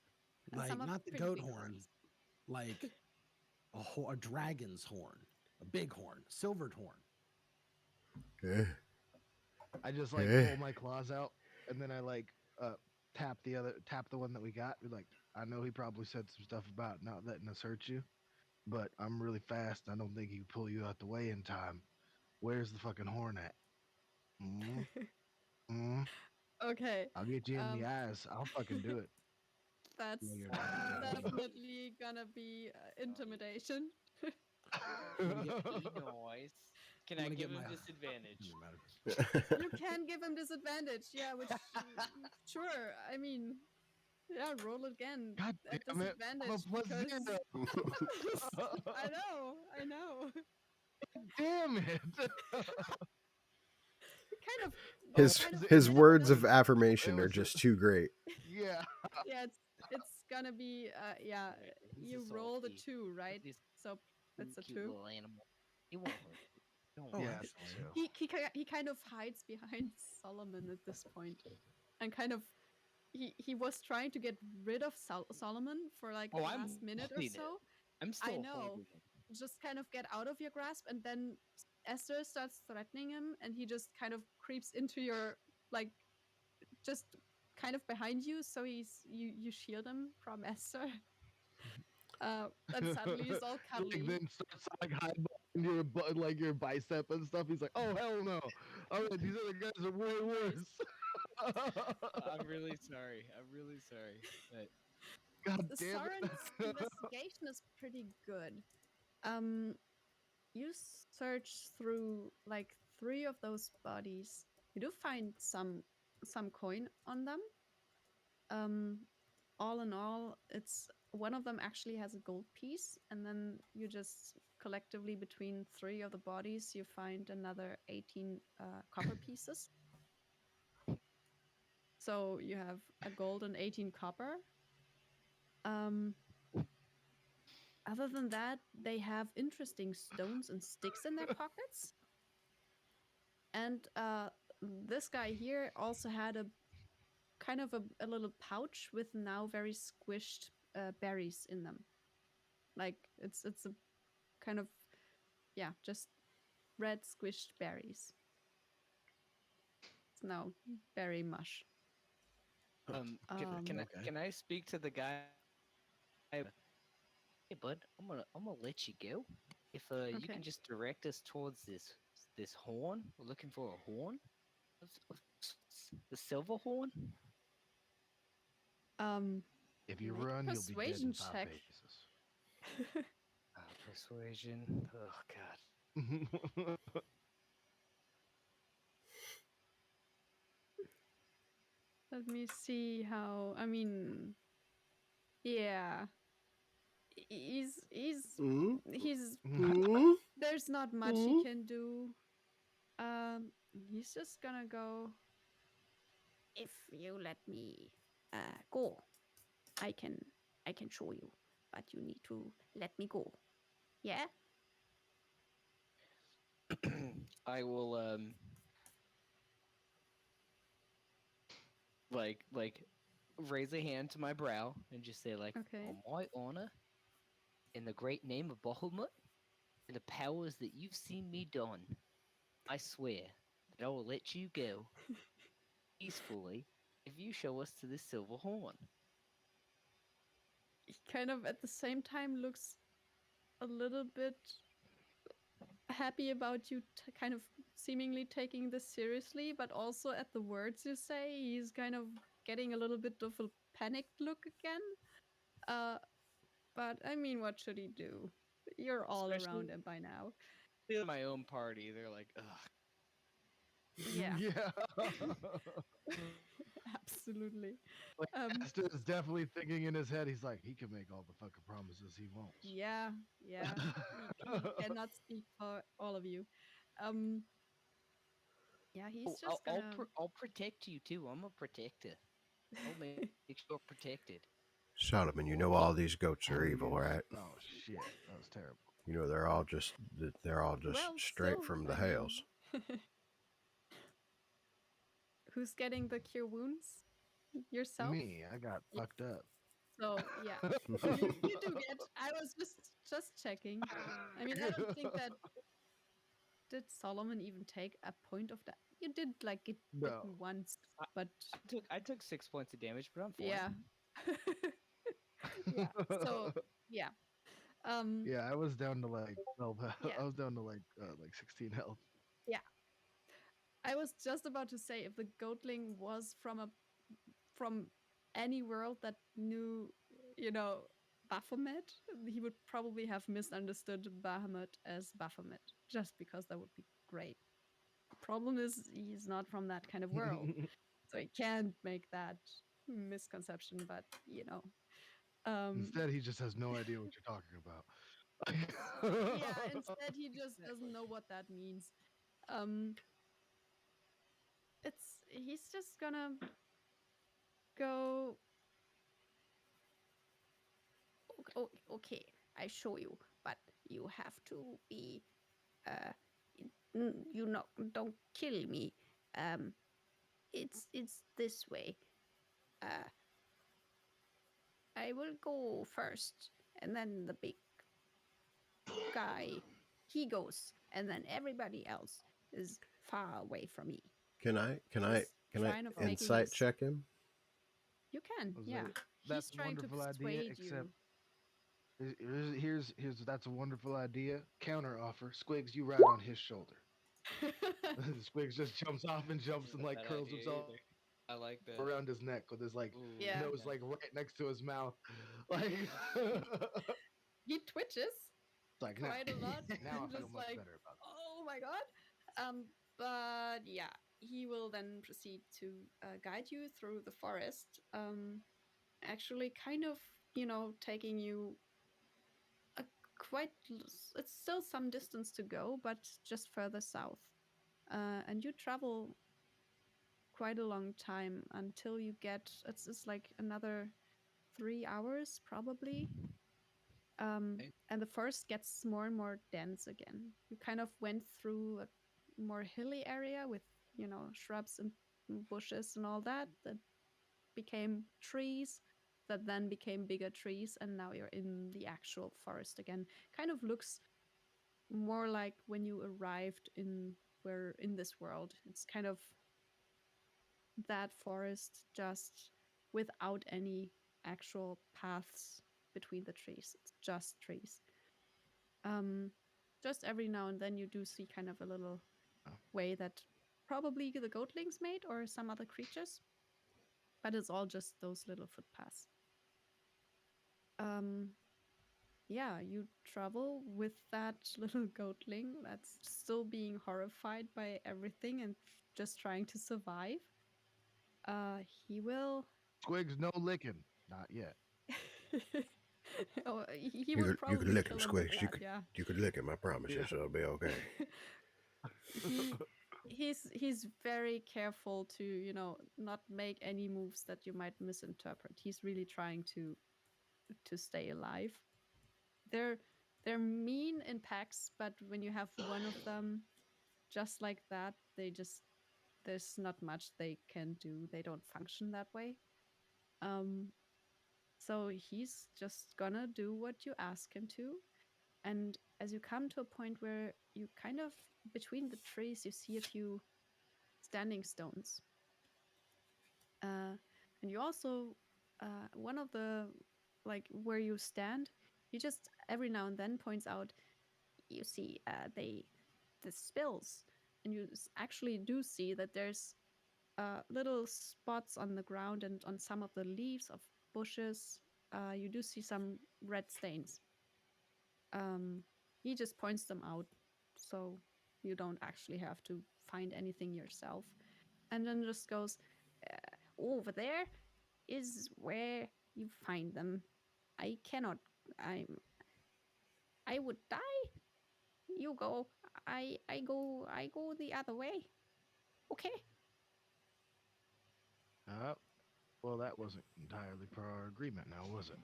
[SPEAKER 3] And
[SPEAKER 5] Like
[SPEAKER 3] some have
[SPEAKER 5] not the
[SPEAKER 3] pretty
[SPEAKER 5] goat
[SPEAKER 3] big
[SPEAKER 5] horn,
[SPEAKER 3] horns.
[SPEAKER 5] like a dragon's horn, a big horn, silvered horn.
[SPEAKER 1] Eh.
[SPEAKER 4] I just like pull my claws out, and then I like tap the one that we got. Be like, I know he probably said some stuff about not letting us hurt you, but I'm really fast. I don't think he can pull you out the way in time. Where's the fucking horn at?
[SPEAKER 3] Okay.
[SPEAKER 4] I'll get you in the eyes. I'll fucking do it.
[SPEAKER 3] That's
[SPEAKER 5] No, you're not.
[SPEAKER 3] definitely gonna be intimidation.
[SPEAKER 6] Noise. Can
[SPEAKER 5] I'm
[SPEAKER 6] I
[SPEAKER 5] gonna
[SPEAKER 6] give
[SPEAKER 5] get
[SPEAKER 6] him
[SPEAKER 5] my-
[SPEAKER 6] disadvantage?
[SPEAKER 5] Doesn't matter.
[SPEAKER 3] You can give him disadvantage, yeah, which sure. I mean, yeah, roll again
[SPEAKER 4] God
[SPEAKER 3] at
[SPEAKER 4] damn it! I'm a
[SPEAKER 3] disadvantage
[SPEAKER 4] plus
[SPEAKER 3] because
[SPEAKER 4] zero.
[SPEAKER 3] I know.
[SPEAKER 4] Damn it!
[SPEAKER 3] Kind of
[SPEAKER 1] His
[SPEAKER 3] kind of
[SPEAKER 1] his
[SPEAKER 3] meta
[SPEAKER 1] words
[SPEAKER 3] enough.
[SPEAKER 1] of affirmation
[SPEAKER 4] It
[SPEAKER 1] are
[SPEAKER 4] was-
[SPEAKER 1] just too great.
[SPEAKER 4] Yeah.
[SPEAKER 3] Yeah, it's gonna be yeah.
[SPEAKER 6] He's
[SPEAKER 3] You
[SPEAKER 6] a
[SPEAKER 3] rolled a
[SPEAKER 6] softie.
[SPEAKER 3] 2, right?
[SPEAKER 6] This
[SPEAKER 3] So that's a
[SPEAKER 6] cute
[SPEAKER 3] 2.
[SPEAKER 6] little animal. He won't hurt you. Don't
[SPEAKER 5] Oh,
[SPEAKER 6] worry.
[SPEAKER 4] Yeah.
[SPEAKER 5] actually.
[SPEAKER 3] He kind of hides behind Solomon at this point, and kind of he was trying to get rid of Solomon for like
[SPEAKER 6] Oh,
[SPEAKER 3] the
[SPEAKER 6] I'm
[SPEAKER 3] last minute or
[SPEAKER 6] holding it.
[SPEAKER 3] so.
[SPEAKER 6] I'm still
[SPEAKER 3] know.
[SPEAKER 6] holding him.
[SPEAKER 3] Just kind of get out of your grasp, and then Esther starts threatening him, and he just kind of creeps into your like just kind of behind you, so you shield him from Esther. And suddenly he's all
[SPEAKER 4] Like
[SPEAKER 3] cuddly.
[SPEAKER 4] then starts like hiding behind your like your bicep and stuff. He's like, oh hell no! All right, these other guys are way worse.
[SPEAKER 6] I'm really sorry. I'm really sorry. But
[SPEAKER 4] God
[SPEAKER 3] The
[SPEAKER 4] damn
[SPEAKER 3] Soren's
[SPEAKER 4] it!
[SPEAKER 3] investigation is pretty good. You search through like 3 of those bodies. You do find some coin on them. All in all, it's one of them actually has a gold piece, and then you just collectively between 3 of the bodies you find another 18 copper pieces. So you have a gold and 18 copper. Other than that, they have interesting stones and sticks in their pockets. And this guy here also had a kind of a little pouch with now very squished berries in them. Like it's a kind of just red squished berries. It's now berry mush.
[SPEAKER 6] can I speak to the guy? Hey, bud, I'm gonna let you go. If you
[SPEAKER 3] Okay.
[SPEAKER 6] can just direct us towards this horn. We're looking for a horn. The silver horn.
[SPEAKER 4] If you
[SPEAKER 3] Make a
[SPEAKER 4] run, you'll be dead
[SPEAKER 3] persuasion
[SPEAKER 4] in 5
[SPEAKER 3] check.
[SPEAKER 4] paces.
[SPEAKER 6] Persuasion. Oh God.
[SPEAKER 3] Let me see how. I mean, yeah. He's
[SPEAKER 1] Mm,
[SPEAKER 3] Mm-hmm. There's not much he
[SPEAKER 1] Mhm.
[SPEAKER 3] can do. He's just gonna go. If you let me go, I can show you, but you need to let me go. Yeah.
[SPEAKER 6] I will like raise a hand to my brow and just say like,
[SPEAKER 3] Okay.
[SPEAKER 6] on my honor, in the great name of Bahamut, and the powers that you've seen me done, I swear that I will let you go peacefully if you show us to this silver horn.
[SPEAKER 3] He kind of at the same time looks a little bit happy about you kind of seemingly taking this seriously, but also at the words you say, he's kind of getting a little bit of a panicked look again. But I mean, what should he do? You're all around
[SPEAKER 6] Especially-
[SPEAKER 3] him by now.
[SPEAKER 6] In my own party, they're like, ugh.
[SPEAKER 3] Yeah.
[SPEAKER 4] Yeah.
[SPEAKER 3] Absolutely.
[SPEAKER 4] Like
[SPEAKER 3] Um,
[SPEAKER 4] Asta is definitely thinking in his head, he's like, he can make all the fucking promises he wants.
[SPEAKER 3] yeah, yeah. He cannot speak for all of you. Um, yeah,
[SPEAKER 2] Oh,
[SPEAKER 3] he's just gonna.
[SPEAKER 2] I'll protect you too. I'm a protector. I'll make sure you're protected.
[SPEAKER 1] Solomon, you know all these goats are
[SPEAKER 4] Hell
[SPEAKER 1] evil,
[SPEAKER 4] yes.
[SPEAKER 1] right?
[SPEAKER 4] Oh shit, that was terrible.
[SPEAKER 1] You know they're all just
[SPEAKER 3] Well,
[SPEAKER 1] straight
[SPEAKER 3] still,
[SPEAKER 1] from the
[SPEAKER 3] I mean,
[SPEAKER 1] hells.
[SPEAKER 3] who's getting the cure wounds? Yourself?
[SPEAKER 4] Me, I got
[SPEAKER 3] Yeah.
[SPEAKER 4] fucked up.
[SPEAKER 3] So yeah, you do get. I was just checking. I mean, I don't think that did Solomon even take a point of that. You did like get
[SPEAKER 4] No.
[SPEAKER 3] bitten once,
[SPEAKER 2] I-
[SPEAKER 3] but
[SPEAKER 2] I took 6 points of damage, but I'm fine.
[SPEAKER 3] yeah, yeah. So yeah,
[SPEAKER 4] Yeah, I was down to like 12.
[SPEAKER 3] yeah,
[SPEAKER 4] I was down to like 16 health.
[SPEAKER 3] yeah. I was just about to say if the goatling was from any world that knew, you know, Baphomet, he would probably have misunderstood Bahamut as Baphomet, just because that would be great. Problem is, he's not from that kind of world, so he can't make that misconception. But you know,
[SPEAKER 4] Instead, he just has no idea what you're talking about.
[SPEAKER 3] yeah. Instead, he just doesn't know what that means. Um, he's just gonna go. Okay, I show you, but you have to be. You know, don't kill me. Um, it's this way. Uh, I will go first, and then the big guy, he goes, and then everybody else is far away from me.
[SPEAKER 1] Can I
[SPEAKER 3] He's
[SPEAKER 1] can I
[SPEAKER 3] trying of making
[SPEAKER 1] insight
[SPEAKER 3] us.
[SPEAKER 1] check him?
[SPEAKER 3] You can,
[SPEAKER 4] Was
[SPEAKER 3] yeah.
[SPEAKER 4] it-
[SPEAKER 3] He's
[SPEAKER 4] That's a
[SPEAKER 3] trying to
[SPEAKER 4] wonderful idea,
[SPEAKER 3] persuade
[SPEAKER 4] except
[SPEAKER 3] you.
[SPEAKER 4] here's that's a wonderful idea. Counter offer. Squigs, you ride on his shoulder. Squigs just jumps off and jumps and
[SPEAKER 6] Not
[SPEAKER 4] like
[SPEAKER 6] a bad
[SPEAKER 4] curls
[SPEAKER 6] idea
[SPEAKER 4] himself
[SPEAKER 6] either. I like that.
[SPEAKER 4] around his neck with his like
[SPEAKER 6] Ooh,
[SPEAKER 3] Yeah.
[SPEAKER 4] nose
[SPEAKER 6] okay.
[SPEAKER 4] like right next to his mouth. Like
[SPEAKER 3] He twitches
[SPEAKER 4] like now,
[SPEAKER 3] quite a lot.
[SPEAKER 4] now I feel
[SPEAKER 3] Just
[SPEAKER 4] much
[SPEAKER 3] like,
[SPEAKER 4] better about this.
[SPEAKER 3] oh my god. But yeah, he will then proceed to guide you through the forest. Actually, kind of, you know, taking you a it's still some distance to go, but just further south. And you travel quite a long time until you get it's like another 3 hours probably.
[SPEAKER 2] Okay.
[SPEAKER 3] And the forest gets more and more dense again. You kind of went through a more hilly area with, you know, shrubs and bushes and all that became trees that then became bigger trees, and now you're in the actual forest again. Kind of looks more like when you arrived in this world. It's kind of that forest just without any actual paths between the trees. It's just trees. Um, just every now and then you do see kind of a little
[SPEAKER 4] Oh.
[SPEAKER 3] way that probably the goatlings made or some other creatures, but it's all just those little footpaths. Um, yeah, you travel with that little goatling that's still being horrified by everything and just trying to survive. He will.
[SPEAKER 4] Squigs, no licking. Not yet.
[SPEAKER 3] Oh, he
[SPEAKER 1] You
[SPEAKER 3] would
[SPEAKER 1] could
[SPEAKER 3] probably
[SPEAKER 1] lick him,
[SPEAKER 3] kill him with
[SPEAKER 1] Squigs.
[SPEAKER 3] that. Yeah.
[SPEAKER 1] You could lick him. I promise you,
[SPEAKER 4] Yeah.
[SPEAKER 1] so it'll be okay.
[SPEAKER 3] he he's very careful to, you know, not make any moves that you might misinterpret. He's really trying to stay alive. They're they're mean in packs, but when you have one of them just like that, there's not much they can do. They don't function that way. Um, so he's just gonna do what you ask him to. And as you come to a point where you kind of between the trees, you see a few standing stones. And you also, one of the, like where you stand, he just every now and then points out, you see the spills, and you actually do see that there's little spots on the ground and on some of the leaves of bushes. You do see some red stains. He just points them out, so you don't actually have to find anything yourself. And then just goes, over there is where you find them. I cannot. I would die. You go. I go the other way. Okay.
[SPEAKER 4] Well, that wasn't entirely per our agreement now, was it?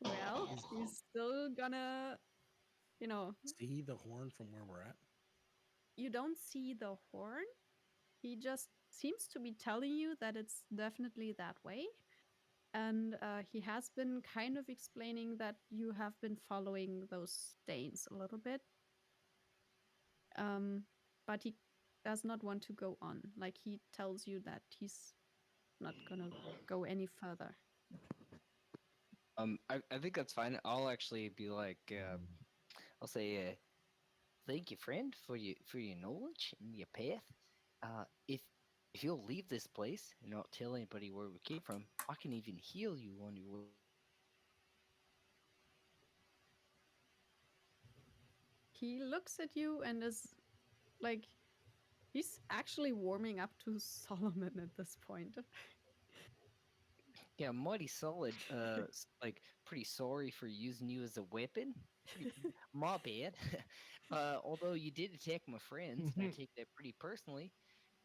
[SPEAKER 3] Well, he's still gonna, you know,
[SPEAKER 5] See the horn from where we're at?
[SPEAKER 3] you don't see the horn. He just seems to be telling you that it's definitely that way. And he has been kind of explaining that you have been following those stains a little bit. But he does not want to go on. Like, he tells you that he's not gonna go any further.
[SPEAKER 2] I think that's fine. I'll actually be like, I'll say, thank you, friend, for your knowledge and your path. If you'll leave this place and not tell anybody where we came from, I can even heal you on your way.
[SPEAKER 3] He looks at you and is like, he's actually warming up to Solomon at this point.
[SPEAKER 2] Yeah, mighty solid. Like pretty sorry for using you as a weapon. My bad. Although you did attack my friends, and I take that pretty personally.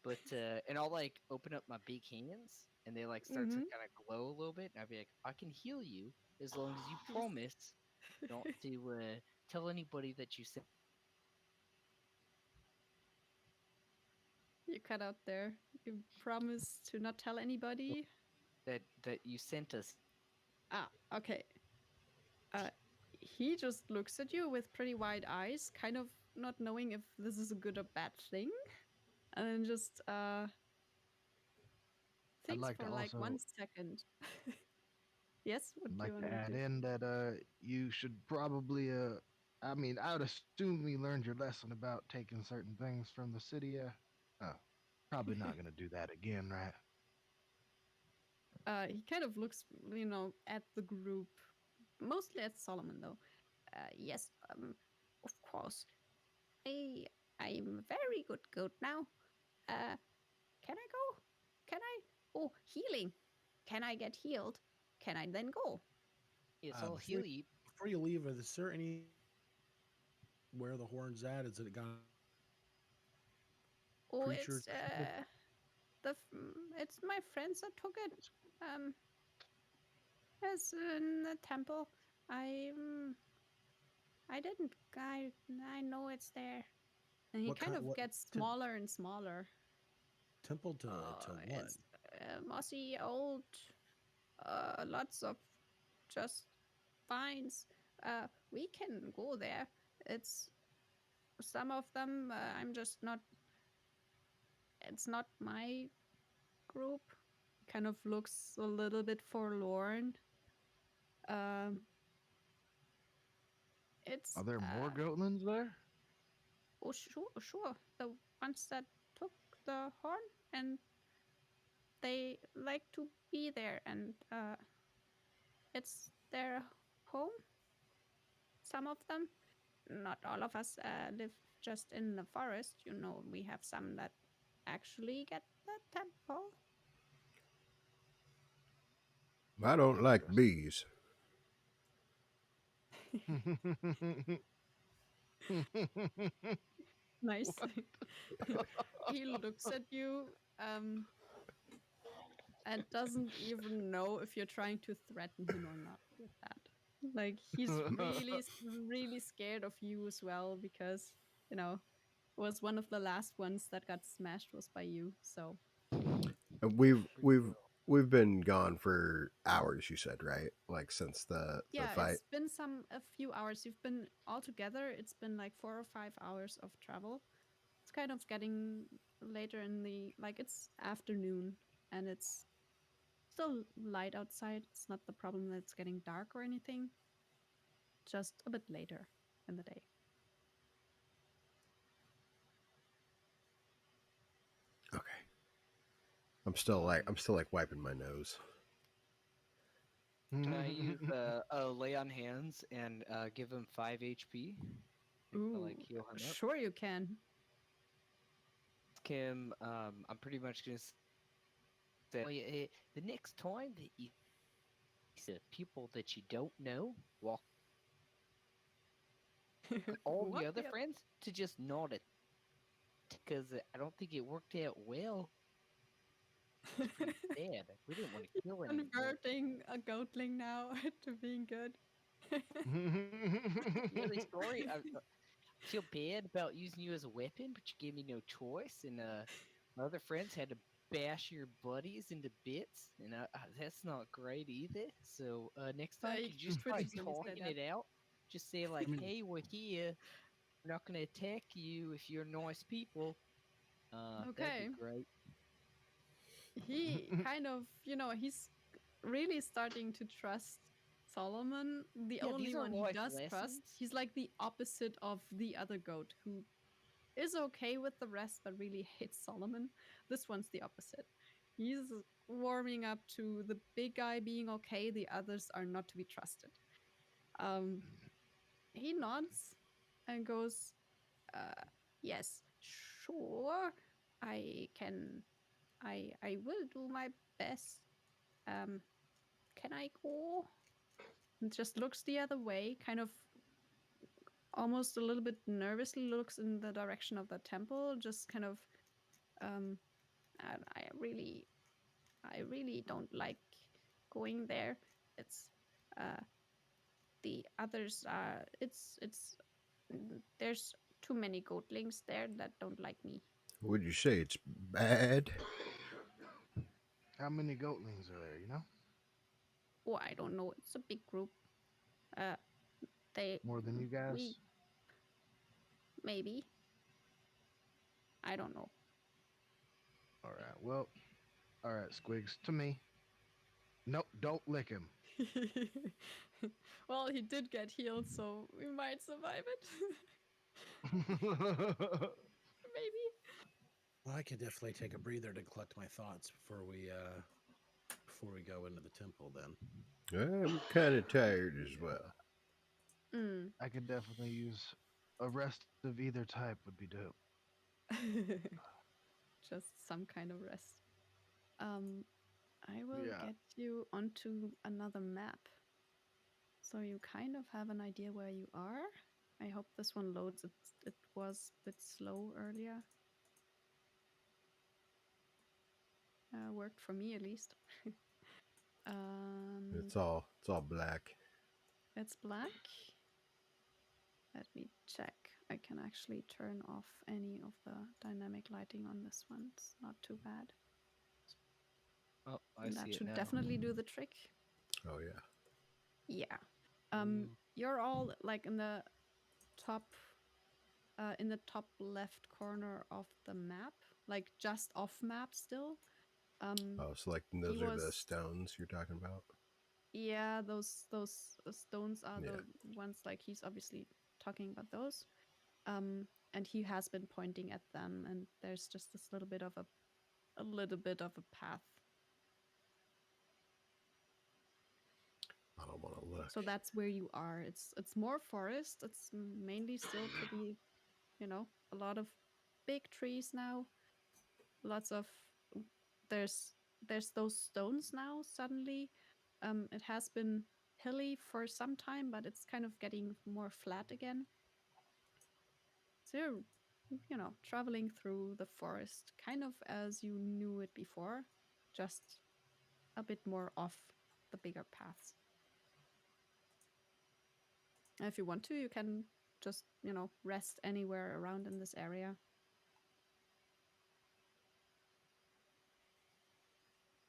[SPEAKER 2] But and I'll like open up my big hands, and they like start to
[SPEAKER 3] Mhm.
[SPEAKER 2] kind of glow a little bit, and I'll be like, I can heal you as long as you promise not to tell anybody that you sent
[SPEAKER 3] You cut out there. You promise to not tell anybody.
[SPEAKER 2] that you sent us.
[SPEAKER 3] Ah, okay. He just looks at you with pretty wide eyes, kind of not knowing if this is a good or bad thing, and then just
[SPEAKER 4] I'd
[SPEAKER 3] thinks
[SPEAKER 4] like
[SPEAKER 3] for
[SPEAKER 4] to
[SPEAKER 3] like
[SPEAKER 4] also
[SPEAKER 3] 1 second. Yes, what
[SPEAKER 4] I'd
[SPEAKER 3] do you
[SPEAKER 4] like
[SPEAKER 3] want
[SPEAKER 4] to
[SPEAKER 3] to
[SPEAKER 4] add
[SPEAKER 3] do?
[SPEAKER 4] in that you should probably I mean, I would assume you learned your lesson about taking certain things from the city. Probably not gonna do that again, right?
[SPEAKER 3] He kind of looks, at the group, mostly at Solomon though. Yes, of course. I I'm a very good goat now. Uh, can I go? Can I? Oh, healing. Can I get healed? Can I then go?
[SPEAKER 2] Yes, I'll
[SPEAKER 5] Before
[SPEAKER 2] heal you.
[SPEAKER 5] before you leave, is there any where the horn's at? Is it got
[SPEAKER 3] Oh,
[SPEAKER 5] creatures?
[SPEAKER 3] it's my friends that took it. Um, as in the temple. I I didn't. I know it's there. And he
[SPEAKER 5] What
[SPEAKER 3] kind
[SPEAKER 5] kind?
[SPEAKER 3] of
[SPEAKER 5] What
[SPEAKER 3] gets
[SPEAKER 5] tem-
[SPEAKER 3] smaller and smaller.
[SPEAKER 5] temple to
[SPEAKER 3] Oh,
[SPEAKER 5] what?
[SPEAKER 3] it's mossy, old. Lots of just vines. We can go there. It's some of them. I'm just not. It's not my group. Kind of looks a little bit forlorn. Um, it's
[SPEAKER 4] Are there more Goatlands there?
[SPEAKER 3] oh sure, sure. The ones that took the horn, and they like to be there, and it's their home. Some of them, not all of us, live just in the forest. We have some that actually get the temple.
[SPEAKER 1] I don't like bees.
[SPEAKER 3] Nice. He looks at you and doesn't even know if you're trying to threaten him or not with that. Like, he's really, really scared of you as well because, was one of the last ones that got smashed was by you. So,
[SPEAKER 1] And we've been gone for hours. You said right, like since the
[SPEAKER 3] yeah,
[SPEAKER 1] fight.
[SPEAKER 3] it's been a few hours. You've been all together. It's been like 4 or 5 hours of travel. It's kind of getting later in it's afternoon and it's still light outside. It's not the problem that it's getting dark or anything. Just a bit later in the day.
[SPEAKER 1] Okay. I'm still like wiping my nose.
[SPEAKER 2] Can I use lay on hands and give him 5 HP? To, like
[SPEAKER 3] Ooh,
[SPEAKER 2] heal him up.
[SPEAKER 3] sure you can.
[SPEAKER 2] Kim, I'm pretty much gonna So the next time that you see people that you don't know walk, all
[SPEAKER 3] What
[SPEAKER 2] the other
[SPEAKER 3] the
[SPEAKER 2] friends to just nod it because I don't think it worked out well. It's pretty sad. We didn't want to kill anyone.
[SPEAKER 3] converting a goatling now to being good?
[SPEAKER 2] Really sorry. I feel bad about using you as a weapon, but you gave me no choice, and my other friends had to bash your buddies into bits, and that's not great either. So next time,
[SPEAKER 3] I
[SPEAKER 2] could you just try
[SPEAKER 3] pretty silly say
[SPEAKER 2] talking
[SPEAKER 3] that.
[SPEAKER 2] it out? Just say like,
[SPEAKER 5] mean-
[SPEAKER 2] "Hey, we're here. We're not going to attack you if you're nice people." That'd be
[SPEAKER 3] Okay.
[SPEAKER 2] great.
[SPEAKER 3] He kind of, he's really starting to trust Solomon, the
[SPEAKER 2] Yeah,
[SPEAKER 3] only
[SPEAKER 2] these are
[SPEAKER 3] one he
[SPEAKER 2] life
[SPEAKER 3] does trust.
[SPEAKER 2] lessons.
[SPEAKER 3] He's like the opposite of the other goat who is okay with the rest but really hates Solomon. This one's the opposite. He's warming up to the big guy being okay, the others are not to be trusted. He nods and goes, yes, sure. I can I will do my best. Can I go? And just looks the other way, kind of almost a little bit nervously looks in the direction of the temple, just kind of um I really don't like going there. It's uh the others are it's there's too many goatlings there that don't like me.
[SPEAKER 1] Would you say it's bad?
[SPEAKER 4] How many goatlings are there? You know,
[SPEAKER 3] Oh, I don't know. It's a big group. Uh, they
[SPEAKER 4] more than you guys.
[SPEAKER 3] we maybe I don't know.
[SPEAKER 4] All right. Well, all right, Squigs. To me. Nope. Don't lick him.
[SPEAKER 3] Well, he did get healed, so we might survive it. Maybe.
[SPEAKER 5] Well, I could definitely take a breather to collect my thoughts before we go into the temple. Then
[SPEAKER 1] I'm kind of tired as well.
[SPEAKER 3] Mm.
[SPEAKER 4] I could definitely use a rest of either type. Would be dope.
[SPEAKER 3] Just some kind of rest. I will
[SPEAKER 4] Yeah.
[SPEAKER 3] get you onto another map. So you kind of have an idea where you are. I hope this one loads. It was a bit slow earlier. Worked for me at least.
[SPEAKER 1] It's all black.
[SPEAKER 3] It's black. Let me check. I can actually turn off any of the dynamic lighting on this one. It's not too bad.
[SPEAKER 2] Oh, I
[SPEAKER 3] And
[SPEAKER 2] see
[SPEAKER 3] that
[SPEAKER 2] it
[SPEAKER 3] should
[SPEAKER 2] now.
[SPEAKER 3] definitely do the trick.
[SPEAKER 1] Oh yeah.
[SPEAKER 3] Yeah.
[SPEAKER 2] Ooh.
[SPEAKER 3] You're all like in the top left corner of the map, like just off map still.
[SPEAKER 1] Oh, so like those
[SPEAKER 3] He
[SPEAKER 1] are the
[SPEAKER 3] was
[SPEAKER 1] stones you're talking about?
[SPEAKER 3] Yeah, those stones are
[SPEAKER 1] Yeah.
[SPEAKER 3] the ones like he's obviously talking about those. And he has been pointing at them, and there's just this little bit of a path.
[SPEAKER 1] I don't want to look.
[SPEAKER 3] So that's where you are. It's more forest. It's mainly still to be, a lot of big trees now. Lots of there's those stones now suddenly. It has been hilly for some time, but it's kind of getting more flat again. So you're, traveling through the forest kind of as you knew it before, just a bit more off the bigger paths. And if you want to, you can just, rest anywhere around in this area.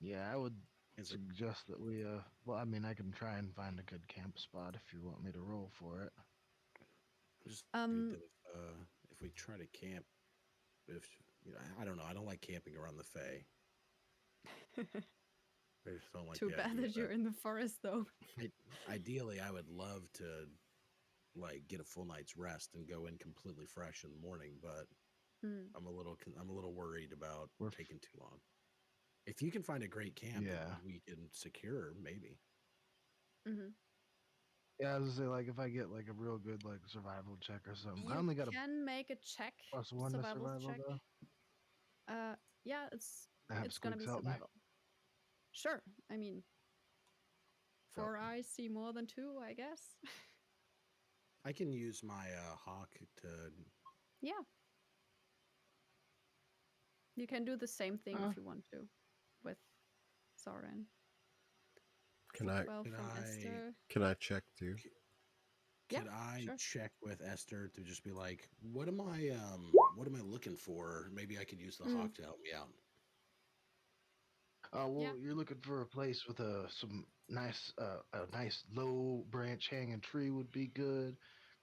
[SPEAKER 4] Yeah, I would
[SPEAKER 5] is it
[SPEAKER 4] suggest that we. Well, I mean, I can try and find a good camp spot if you want me to roll for it.
[SPEAKER 5] I'm just worried
[SPEAKER 3] Um,
[SPEAKER 5] that if we try to camp, if I don't know, I don't like camping around the Fae. I just don't like
[SPEAKER 3] Too
[SPEAKER 5] the
[SPEAKER 3] bad
[SPEAKER 5] idea
[SPEAKER 3] that
[SPEAKER 5] of
[SPEAKER 3] you're in the forest, though.
[SPEAKER 5] Ideally, I would love to like get a full night's rest and go in completely fresh in the morning, but
[SPEAKER 3] Hmm.
[SPEAKER 5] I'm a little worried about
[SPEAKER 4] We're-
[SPEAKER 5] taking too long. If you can find a great camp
[SPEAKER 4] Yeah.
[SPEAKER 5] that we can secure, maybe.
[SPEAKER 3] Mm-hmm.
[SPEAKER 4] Yeah, I was gonna say like if I get like a real good like survival check or something. I
[SPEAKER 3] You
[SPEAKER 4] only got a
[SPEAKER 3] can make a check,
[SPEAKER 4] +1 to
[SPEAKER 3] survival
[SPEAKER 4] survival
[SPEAKER 3] check.
[SPEAKER 4] though.
[SPEAKER 3] Yeah, it's
[SPEAKER 4] Have
[SPEAKER 3] it's gonna
[SPEAKER 4] Squigs
[SPEAKER 3] be
[SPEAKER 4] help me.
[SPEAKER 3] survival. Sure. I mean, 4 eyes see more than 2, I guess.
[SPEAKER 5] I can use my hawk to.
[SPEAKER 3] Yeah. You can do the same thing
[SPEAKER 4] Uh.
[SPEAKER 3] if you want to with Soren.
[SPEAKER 1] Can I
[SPEAKER 3] 12
[SPEAKER 5] Can
[SPEAKER 3] from
[SPEAKER 5] I-
[SPEAKER 3] Esther.
[SPEAKER 1] can I check too?
[SPEAKER 3] Yeah,
[SPEAKER 5] Could I
[SPEAKER 3] sure.
[SPEAKER 5] check with Esther to just be like, what am I looking for? Maybe I could use the
[SPEAKER 3] Mm.
[SPEAKER 5] hawk to help me out.
[SPEAKER 4] Well,
[SPEAKER 3] Yeah.
[SPEAKER 4] you're looking for a place with a nice low branch hanging tree would be good.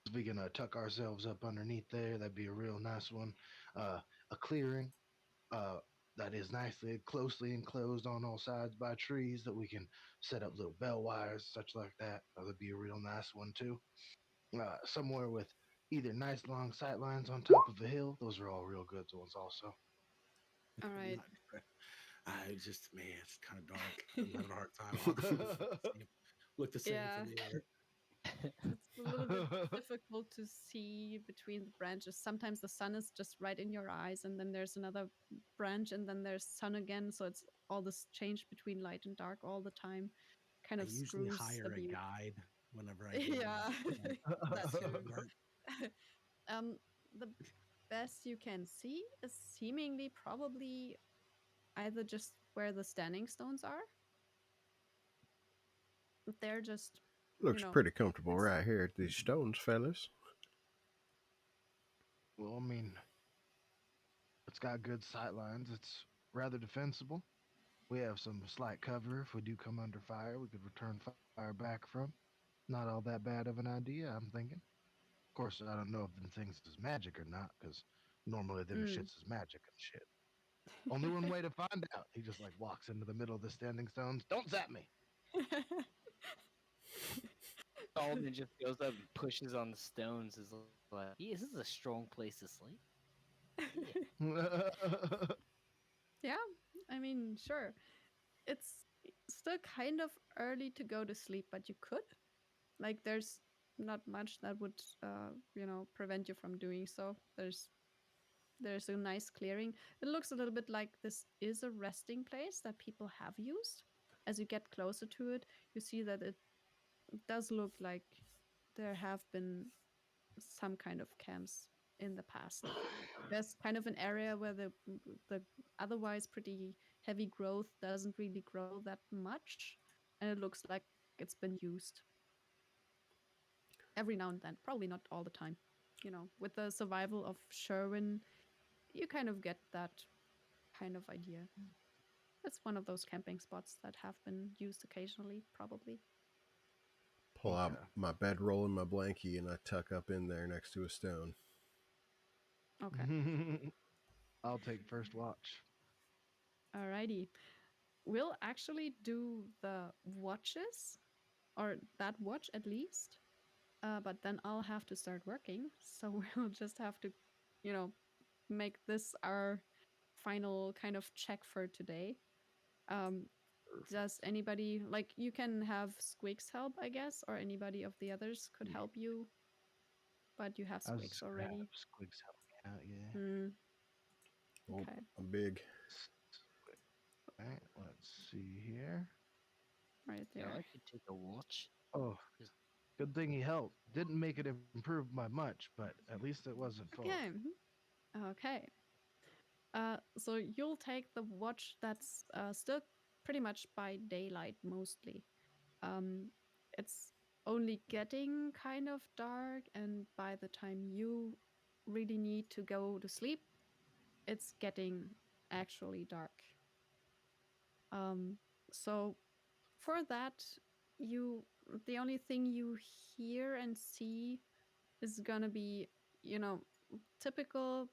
[SPEAKER 4] If we can tuck ourselves up underneath there, that'd be a real nice one. A clearing that is closely enclosed on all sides by trees that we can set up little bell wires, such like that. That'd be a real nice one too. Somewhere with either nice long sight lines on top of a hill. Those are all real good ones also.
[SPEAKER 3] All right.
[SPEAKER 5] I just, man, it's kind of dark. I'm having a hard time. Look the same
[SPEAKER 3] Yeah.
[SPEAKER 5] from the other.
[SPEAKER 3] It's a little bit difficult to see between the branches. Sometimes the sun is just right in your eyes, and then there's another branch, and then there's sun again. So it's all this change between light and dark all the time. Kind
[SPEAKER 5] I
[SPEAKER 3] of
[SPEAKER 5] usually
[SPEAKER 3] screws the
[SPEAKER 5] hire a
[SPEAKER 3] view.
[SPEAKER 5] guide whenever I do
[SPEAKER 3] Yeah, that too.
[SPEAKER 5] work.
[SPEAKER 3] The best you can see is seemingly probably either just where the standing stones are. They're just,
[SPEAKER 1] Looks pretty comfortable
[SPEAKER 3] it's-
[SPEAKER 1] right here at these stones, fellas.
[SPEAKER 4] Well, I mean, it's got good sight lines. It's rather defensible. We have some slight cover if we do come under fire. We could return fire back from. Not all that bad of an idea, I'm thinking. Of course, I don't know if them things is magic or not, because normally them
[SPEAKER 3] Mm.
[SPEAKER 4] shits is magic and shit. Only one way to find out. He just like walks into the middle of the standing stones. Don't zap me.
[SPEAKER 2] Solomon just goes up and pushes on the stones. Is like, "Yeah, this is a strong place to sleep."
[SPEAKER 3] Yeah, I mean, sure. It's still kind of early to go to sleep, but you could. Like, there's not much that would, prevent you from doing so. There's a nice clearing. It looks a little bit like this is a resting place that people have used. As you get closer to it, you see that it does look like there have been some kind of camps in the past. There's kind of an area where the otherwise pretty heavy growth doesn't really grow that much, and it looks like it's been used every now and then. Probably not all the time. With the survival of Sherwin, you kind of get that kind of idea. It's one of those camping spots that have been used occasionally, probably.
[SPEAKER 1] Pull out
[SPEAKER 4] Okay.
[SPEAKER 1] my bedroll and my blankie, and I tuck up in there next to a stone.
[SPEAKER 3] Okay.
[SPEAKER 4] I'll take first watch.
[SPEAKER 3] Alrighty. We'll actually do the watches, or that watch at least. But then I'll have to start working. So we'll just have to, make this our final kind of check for today. Does anybody, like, you can have Squeaks help, I guess, or anybody of the others could
[SPEAKER 4] Yeah.
[SPEAKER 3] help you, but you have
[SPEAKER 4] I was
[SPEAKER 3] Squeaks
[SPEAKER 4] just gonna have
[SPEAKER 3] already.
[SPEAKER 4] Squigs help me out, yeah.
[SPEAKER 3] Hmm.
[SPEAKER 1] Oh,
[SPEAKER 3] Okay.
[SPEAKER 1] I'm big.
[SPEAKER 4] Alright, let's see here.
[SPEAKER 3] Right
[SPEAKER 2] Yeah,
[SPEAKER 3] there.
[SPEAKER 2] I could take a watch.
[SPEAKER 4] Oh, good thing he helped. Didn't make it improve by much, but at least it wasn't full.
[SPEAKER 3] Okay. Okay. So you'll take the watch that's still pretty much by daylight mostly. It's only getting kind of dark, and by the time you really need to go to sleep, it's getting actually dark. So for that, you the only thing you hear and see is gonna be, you know, typical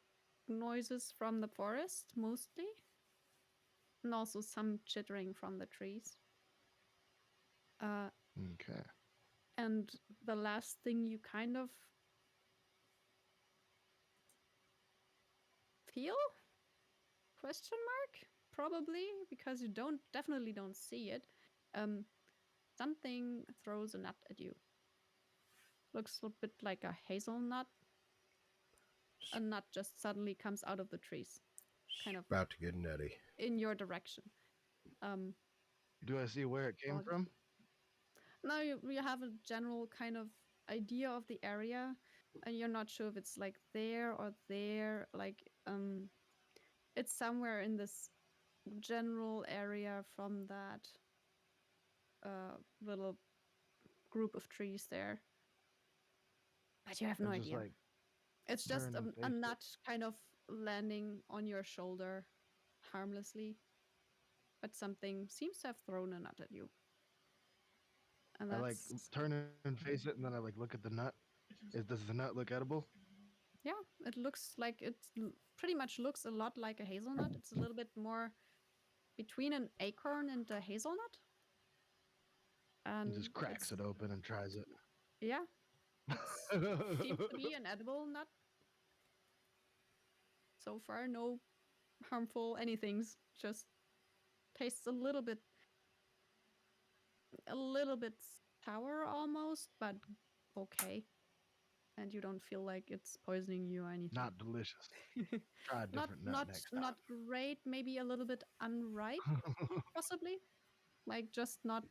[SPEAKER 3] noises from the forest mostly, and also some chittering from the trees. Uh,
[SPEAKER 4] Okay.
[SPEAKER 3] and the last thing you kind of feel? Question mark? Probably, because you definitely don't see it. Um, something throws a nut at you. Looks a bit like a hazelnut. A nut just suddenly comes out of the trees, kind of
[SPEAKER 1] About to get nutty.
[SPEAKER 3] in your direction. Um,
[SPEAKER 4] Do I see where it came
[SPEAKER 3] Well,
[SPEAKER 4] from?
[SPEAKER 3] now you have a general kind of idea of the area, and you're not sure if it's like there or there. Like it's somewhere in this general area from that little group of trees there. But you have no
[SPEAKER 4] I'm just
[SPEAKER 3] idea.
[SPEAKER 4] like
[SPEAKER 3] It's just
[SPEAKER 4] turn and
[SPEAKER 3] a
[SPEAKER 4] face it.
[SPEAKER 3] nut kind of landing on your shoulder harmlessly, but something seems to have thrown a nut at you. And
[SPEAKER 4] I like
[SPEAKER 3] that's,
[SPEAKER 4] turn and face it, and then I like look at the nut. Does the nut look edible?
[SPEAKER 3] yeah, it looks like pretty much looks a lot like a hazelnut. It's a little bit more between an acorn and a hazelnut.
[SPEAKER 4] And
[SPEAKER 3] And
[SPEAKER 4] just cracks
[SPEAKER 3] it's,
[SPEAKER 4] it open and tries it.
[SPEAKER 3] yeah, it seems to be an edible nut. So far, no harmful anythings. Just tastes a little bit sour almost, but okay. And you don't feel like it's poisoning you or anything.
[SPEAKER 4] Not delicious. Try a
[SPEAKER 3] not
[SPEAKER 4] different nut
[SPEAKER 3] not
[SPEAKER 4] next
[SPEAKER 3] not great. Maybe a little bit unripe,
[SPEAKER 4] time.
[SPEAKER 3] possibly. Like just not.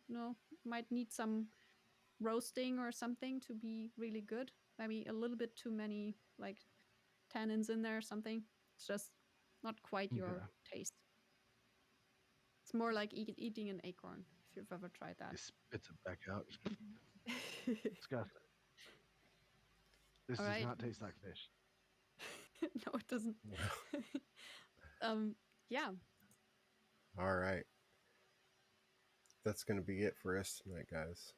[SPEAKER 3] No, might need some roasting or something to be really good. Maybe a little bit too many like tannins in there or something. It's just not quite your
[SPEAKER 4] Okay.
[SPEAKER 3] taste. It's more like eating an acorn if you've ever tried that.
[SPEAKER 4] He spits it back out. Disgusting. This
[SPEAKER 3] All
[SPEAKER 4] does
[SPEAKER 3] right.
[SPEAKER 4] not taste like fish.
[SPEAKER 3] No, it doesn't.
[SPEAKER 1] Well,
[SPEAKER 3] Yeah.
[SPEAKER 1] all right. That's going to be it for us tonight, guys.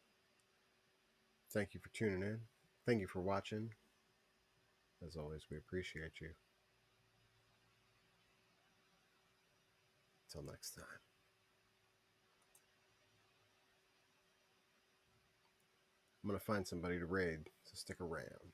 [SPEAKER 1] Thank you for tuning in. Thank you for watching. As always, we appreciate you. Until next time. I'm going to find somebody to raid, so stick around.